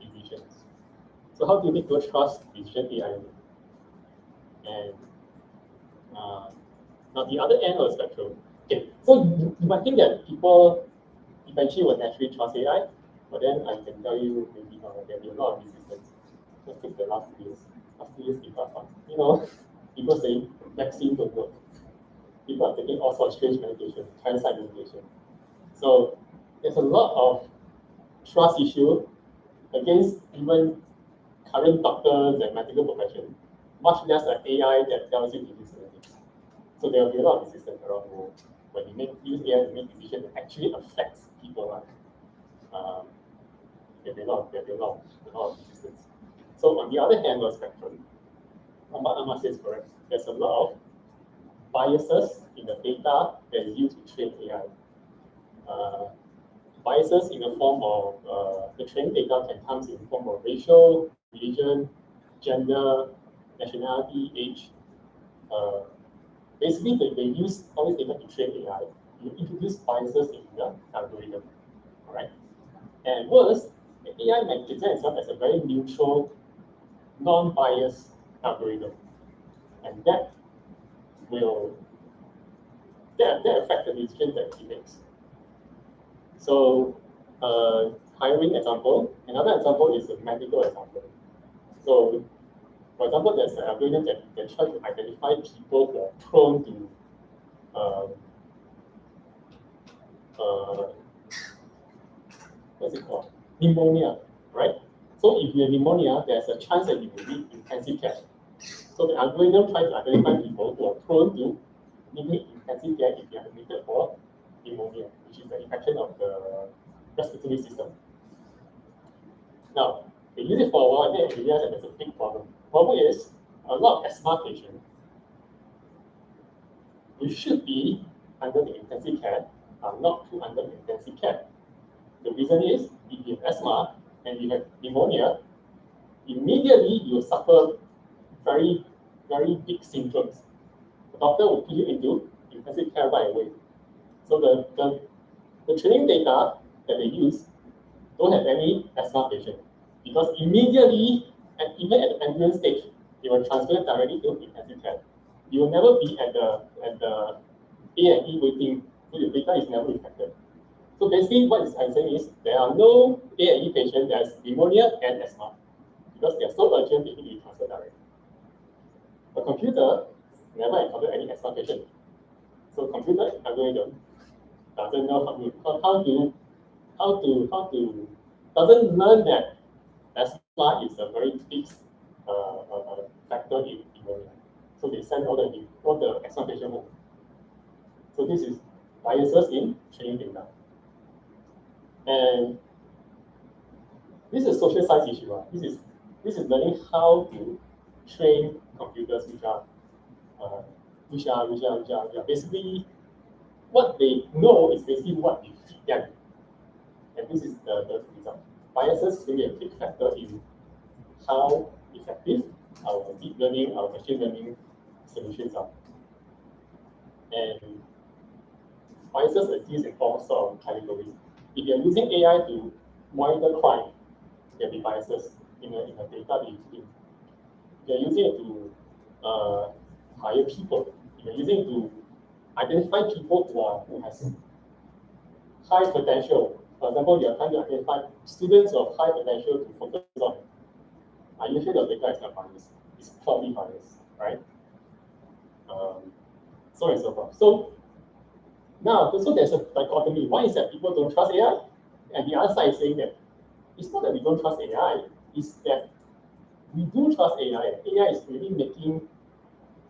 decisions. So how do you make people trust decision AI make? And now the other end of the spectrum, okay, so you might think that people eventually will naturally trust AI, but then I can tell you maybe there'll be a lot of resistance. Just take the last 2 years. Last 2 years people are people saying vaccines don't work. People are taking all sorts of strange medication, parasite medication. So there's a lot of trust issue against even current doctors and medical profession, much less an AI that tells you to do certain things. So there will be a lot of resistance around the world when you use AI to make decisions that actually affects people. There'll be a lot of resistance. So on the other hand of the spectrum, what Amma says is correct. There's a lot of biases in the data that is used to train AI. Biases in the form of the training data can come in the form of racial, religion, gender, nationality, age. Basically, they use all this data to train AI. You introduce biases into the algorithm, all right? And worse, the AI might present itself as a very neutral, non-biased algorithm, and that affects the decision that it makes. So, hiring example. Another example is a medical example. So, for example, there's an algorithm that tries to identify people who are prone to what's it called? Pneumonia, right? So if you have pneumonia, there's a chance that you will need intensive care. So the algorithm tries to identify people who are prone to needing intensive care if they are admitted for pneumonia, which is the infection of the respiratory system. Now, they use it for a while, and they realize that there's a big problem. The problem is a lot of asthma patients who should be under the intensive care are not too under the intensive care. The reason is if you have asthma and you have pneumonia, immediately you will suffer very, very big symptoms. The doctor will put you into intensive care right away. So the training data that they use don't have any asthma patient because immediately and even at the ambulance stage, they will transfer directly to intensive care. You will never be at the A&E waiting, so your data is never affected. So basically, what I'm saying is there are no A&E patients that has pneumonia and asthma because they are so urgent they need to be transferred directly. A computer never encountered any asthma patient, so computer algorithm doesn't know how to doesn't learn that asthma is a very big factor in pneumonia. So they send all the asthma patient home. So this is biases in training data. And this is a social science issue. This is learning how to train computers which are basically what they know is basically what you feed them. And this is the result. Biases is going to be a big factor in how effective our deep learning, our machine learning solutions are. And biases exist in all sorts of categories. If you're using AI to monitor crime, there'll be biases in the data that you feed. If you're using it to hire people, if you're using it to identify people who has high potential. For example, you're trying to identify students of high potential to focus on. Are you sure your data is not biased? It's probably biased, right? So on and so forth. So now, so there's a dichotomy. One is that people don't trust AI, and the other side is saying that it's not that we don't trust AI, it's that we do trust AI. AI is really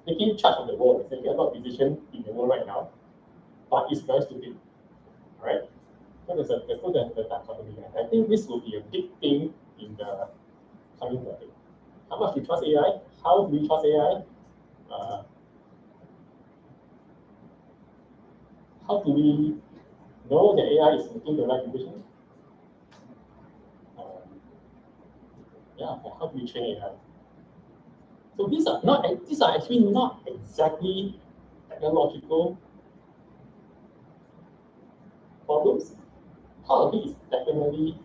taking charge of the world. It's taking a lot of decisions in the world right now, but it's very stupid. All right? So there's still the dichotomy. And I think this will be a big thing in the coming decade. How much we trust AI? How do we trust AI? How do we know that AI is making the right decision? Yeah, and how do we train AI? So these are actually not exactly technological problems. Part of it is definitely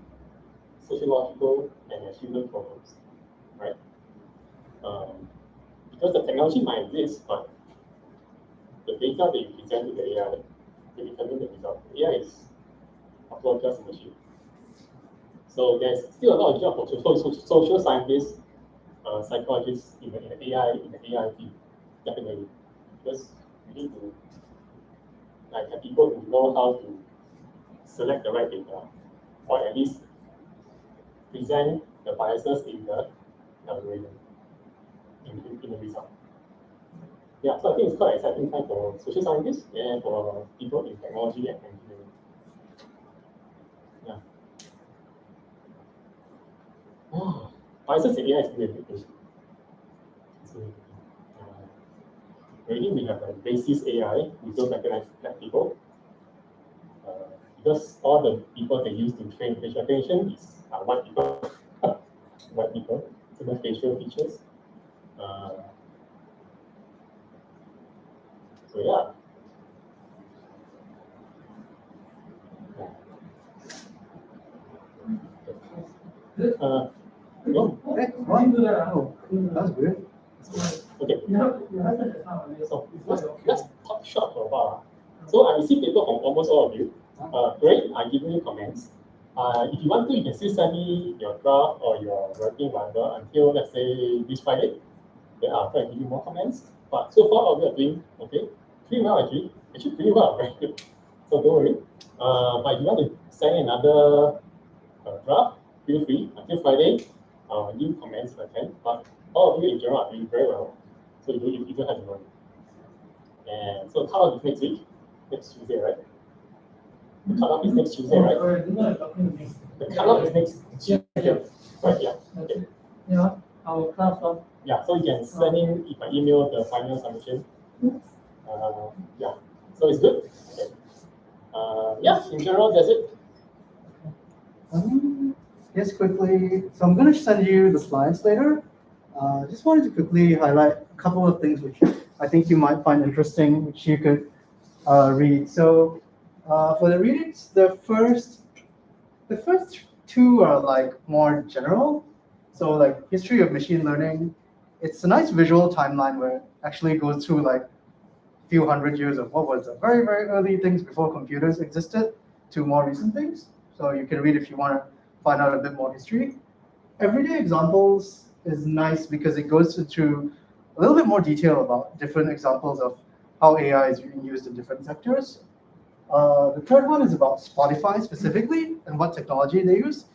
sociological and human problems, right? Because the technology might exist, but the data that you present to the AI will determine the result. AI is, after all, just a machine. So there's still a lot of job for social scientists, psychologists in the AI field, definitely, because we need to have people who know how to select the right data, or at least present the biases in the algorithm, in the result. Yeah, so I think it's quite an exciting time for social scientists and for people in technology and engineering. Yeah. Biases in AI is really a big issue. Maybe we have a racist AI, we don't recognize black people. Because all the people they use to train facial recognition is white people. White people, so the facial features. So yeah. No. Hey, what? Oh, that's weird. Okay. So let's talk short for a while. So I receive paper from almost all of you. Great, I'm giving you comments. If you want to, you can still send me your draft or your working whatever until, let's say, this Friday. Then I'll try to give you more comments. But so far, all we are doing okay, pretty well actually. Actually, pretty well, very good. So don't worry. But if you want to send another draft, feel free until Friday. New comments if I can. But all of you in general are doing very well. So you don't have to worry. And so cutoff is next week, next Tuesday, right? The cutoff is next Tuesday, right? The cutoff is next Tuesday. Right, yeah. Okay. Yeah, our class of. Yeah, so you can send in by email the final submission. Yeah, so it's good. Okay. Yeah, in general, that's it. Yes, quickly. So I'm going to send you the slides later. Just wanted to quickly highlight a couple of things which I think you might find interesting, which you could read. So for the readings, the first two are like more general. So like history of machine learning. It's a nice visual timeline where it actually goes through like a few hundred years of what was the very, very early things before computers existed to more recent things. So you can read if you want to find out a bit more history. Everyday examples is nice because it goes into a little bit more detail about different examples of how AI is being used in different sectors. The third one is about Spotify specifically and what technology they use.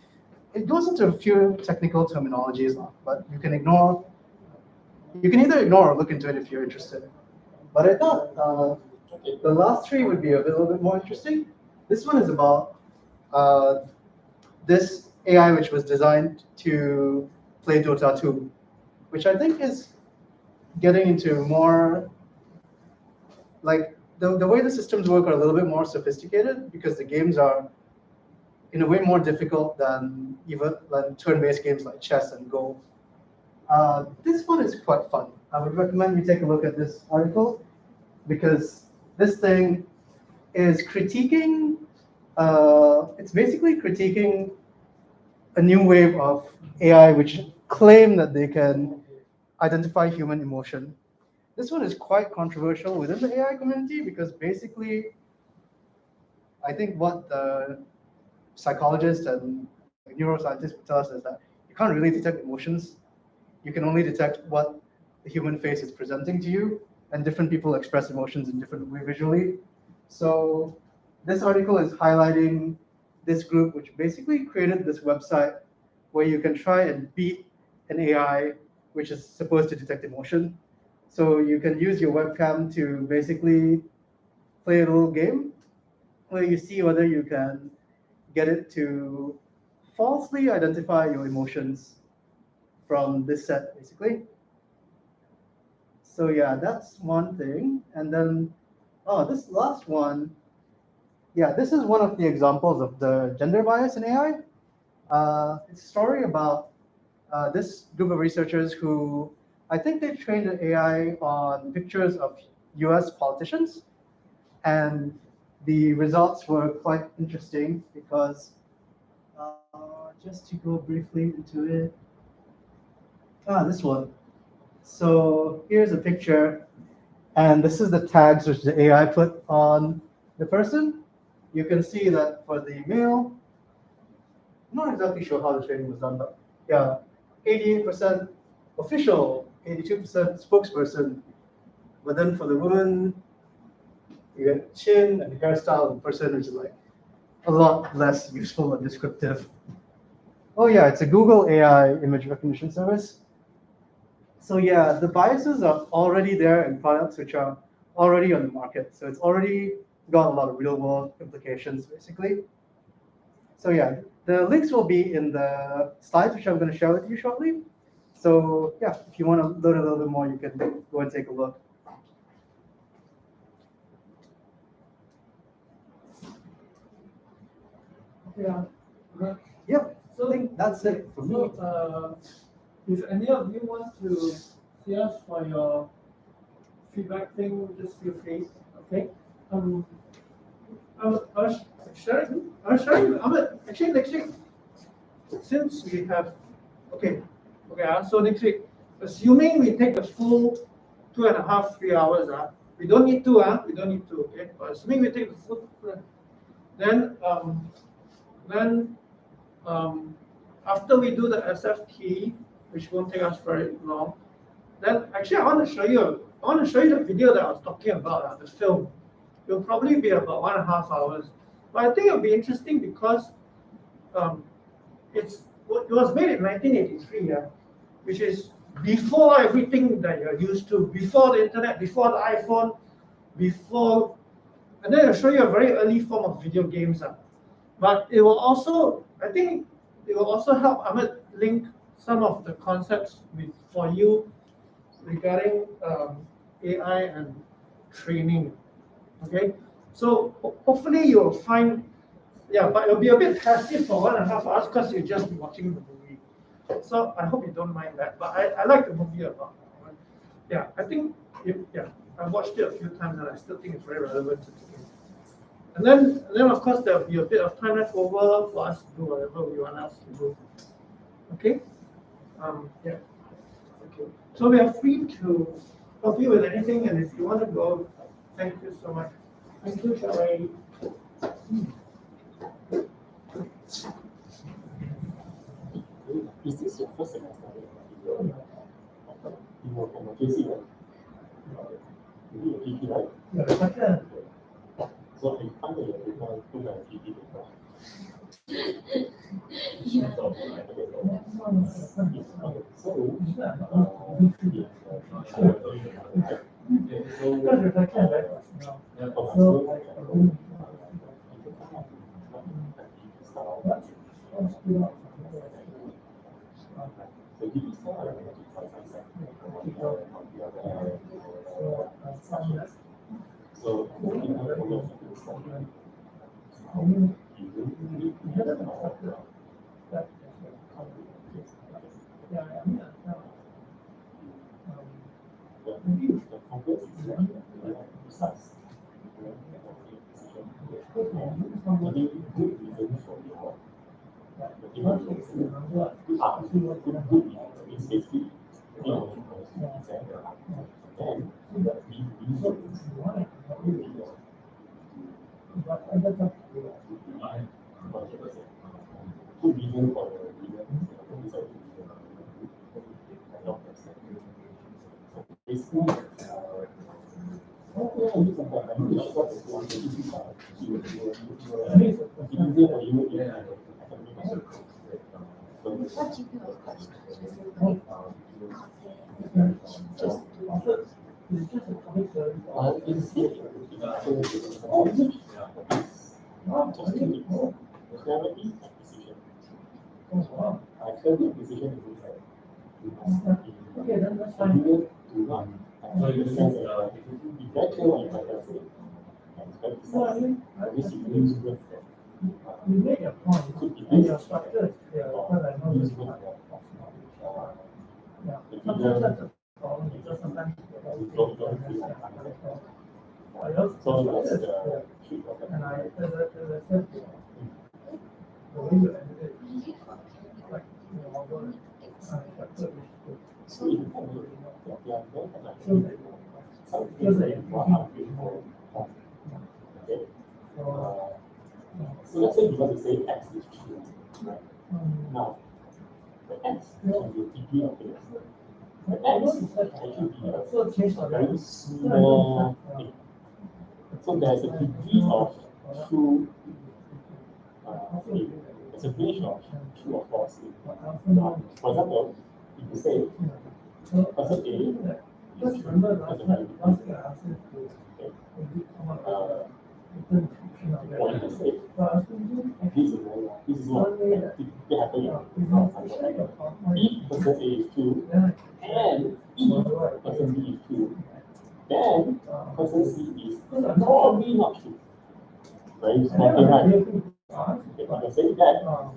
It goes into a few technical terminologies, but you can either ignore or look into it if you're interested. But I thought the last three would be a little bit more interesting. This one is about this AI which was designed to play Dota 2, which I think is getting into more, like the way the systems work are a little bit more sophisticated because the games are in a way more difficult than even turn-based games like chess and Go. This one is quite fun. I would recommend you take a look at this article because this thing is critiquing, it's basically critiquing a new wave of AI which claim that they can identify human emotion. This one is quite controversial within the AI community because basically, I think what the psychologists and neuroscientists would tell us is that you can't really detect emotions. You can only detect what the human face is presenting to you, and different people express emotions in different way visually. So this article is highlighting this group, which basically created this website where you can try and beat an AI which is supposed to detect emotion. So you can use your webcam to basically play a little game where you see whether you can get it to falsely identify your emotions from this set, basically. So yeah, that's one thing. And then, oh, this last one, yeah, this is one of the examples of the gender bias in AI. It's a story about this group of researchers who, I think they trained an AI on pictures of US politicians. And the results were quite interesting because, just to go briefly into it, this one. So here's a picture, and this is the tags which the AI put on the person. You can see that for the male, I'm not exactly sure how the training was done, but yeah, 88% official, 82% spokesperson. But then for the woman, you get chin and hairstyle and person, which is like a lot less useful and descriptive. Oh yeah, it's a Google AI image recognition service. So yeah, the biases are already there in products which are already on the market. So it's already got a lot of real world implications, basically. So yeah, the links will be in the slides, which I'm going to share with you shortly. So yeah, if you want to learn a little bit more, you can go and take a look. Yeah. Yep, So I think that's it for me. So, if any of you want to see us for your feedback thing, just feel free. Okay. I was sharing. Actually next week, since we have, okay. So next week, assuming we take the full 2.5, 3 hours, we don't need two, we don't need two. Okay. But assuming we take the full, then after we do the SFT, which won't take us very long, then actually I want to show you the video that I was talking about, the film. It'll probably be about 1.5 hours. But I think it'll be interesting because it was made in 1983, which is before everything that you're used to, before the internet, before the iPhone, and then I'll show you a very early form of video games. But it will also, I think, it will also help Ahmed link some of the concepts for you regarding AI and training. Okay, so hopefully you'll find, but it'll be a bit passive for 1.5 hours because you're just watching the movie. So I hope you don't mind that. But I like the movie a lot. I think I watched it a few times and I still think it's very relevant to today. And then of course there'll be a bit of time left over for us to do whatever we want us to do. Okay? Okay. So we are free to help you with anything, and if you want to go, thank you so much. Thank you, Sharay. Is this your first semester? You were from a JC, right? You did a GP, right? Yeah, So I find that you're doing two GP paper. Yeah. me, it's a It's question. easier for you in academic matters. So What GPA was question? Just, it's just a comic service. it's just two things: clarity and precision. Wow. Clarity and precision is inside. You must be Okay, then that's fine. able to not have the sense that be very clear what you're trying to say. And it's very No, I precise. mean, At least you use words that you make a point, and your structure is clear, because I know this part of knowledge. Yeah, sometimes that's a problem, because sometimes you don't understand. I also, So that's it's the clear. trick of it. And as I said, the way you ended it, like, although unexpected, which is good. So if you can do it, you are very Feels much like, something feels that like you are out before. Okay. so, So let's say you want to say X is true, right? um, Now, the X can be a degree of things. The I know X you can said, actually be a so change the very small thing. So there's a degree of true thing. It's a range of true or false thing. For example, if you say person A Just is true, remember that's a last very night, good last thing. year I asked you to, Okay. maybe come up Uh, with a description of or you that. can say But I was thinking, this is what typically happens in is our not cycle. your PowerPoint. If person A is true Then and if person B is true, then I person C is probably not true. Very I small never thing, right? really asked, Okay, but, you can say that. um,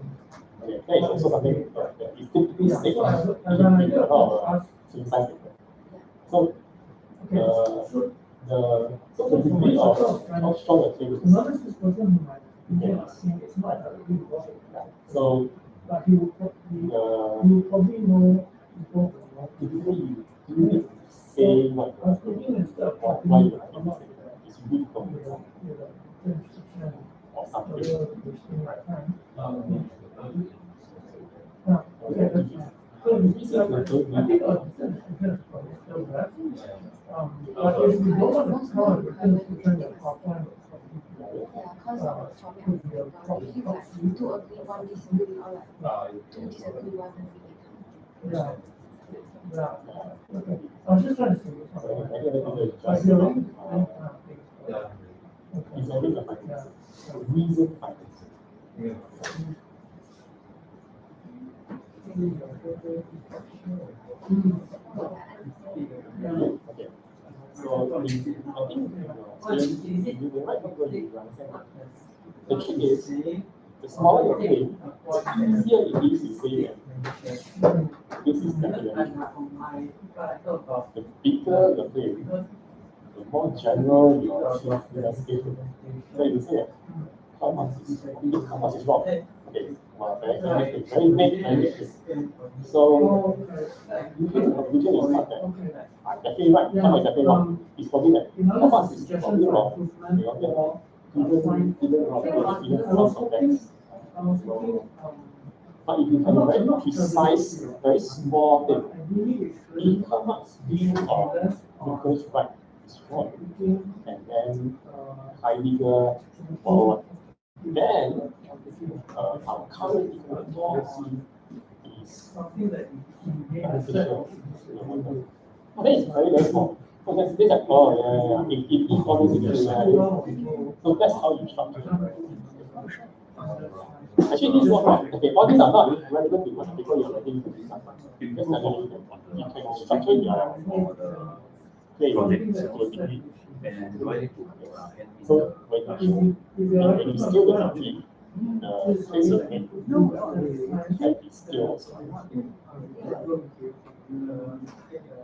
Okay, that is also something that is typically yeah, said so I, in when I a did lot of ask, suicide paper. So okay, so, the degree of strong a claim to is. notice this person who might be asking, it's not a good work, So but he will probably know people who know. typically you need to say what I was thinking instead of why copying, you are doing it. It's really from with a description, or so something. they were wasting my time. Yeah, okay, that's fine. So you see, I think a written description is probably still best. But if you don't want to count a written description, your PowerPoint will probably Yeah, cause from could your be a usually like to agree one disagree or like to disagree one agree. Yeah. Yeah. Okay. I was just trying to see something. Like you're really doing kind of things. It's Okay. only the findings. Reason findings. Okay. So I think you will write people you understand. The trick is the smaller your claim, the easier it is to say that this is definitely. The bigger the claim, the more general your investigation. So you say that how much is wrong? Okay, well, very vague. So usually the conclusion is not that definitely right, how much definitely wrong. It's probably that how much is probably wrong. Even wrong, even false context. But if you have a very precise, very small thing, it comes view of because right is wrong, and then high legal or then our current economic policy is beneficial. That is very small. So that's this like, oh yeah, if all this is true, so that's how you structure it. Actually, this is not wrong. Okay, all these are not relevant to what people you're writing to this one. Just like you can structure your claim to a degree. So when you scale the degree, the place you make can be scaled also.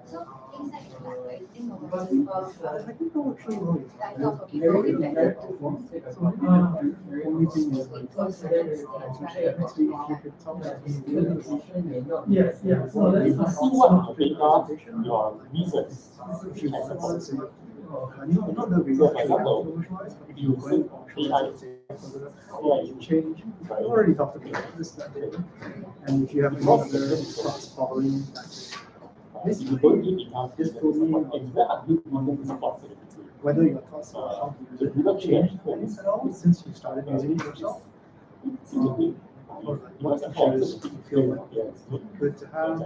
So inside the lab, I think of a simple like of a people with that Yes, yeah. So You that's see what data your reasons can support. So for example, if you think AI is change, right? Already talked about this, and if you have any other thoughts following that. If you don't give enough, it's very hard to give reason to support it. whether your thoughts on how to use it have changed at all since you started using it yourself? Or like what features do you feel like good to have?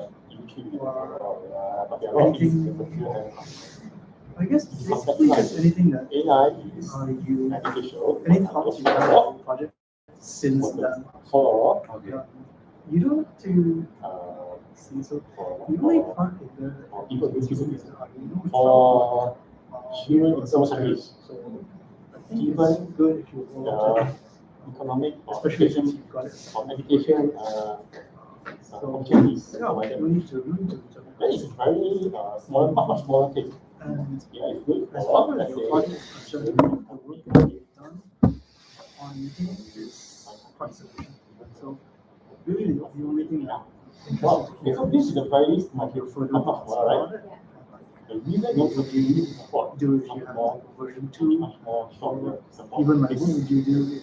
Or anything? I guess basically just anything that AI you is any thoughts you have on the project since then. for You don't have to see so the only part of the people who use it for human resources, so I think it's good if you roll out economic or especially since education, you've got it. education opportunities Yeah, provided. you need to That is very small, much smaller thing. and Yeah, it's good as for, far as let's your say, project is concerned, the work that you've done on it is quite sufficient. So really the only thing that well, okay, so this is the very like your further much thoughts more, right? about it. The reason you need to support Do if you have more like version to be 2 much more stronger support. even like what would you do if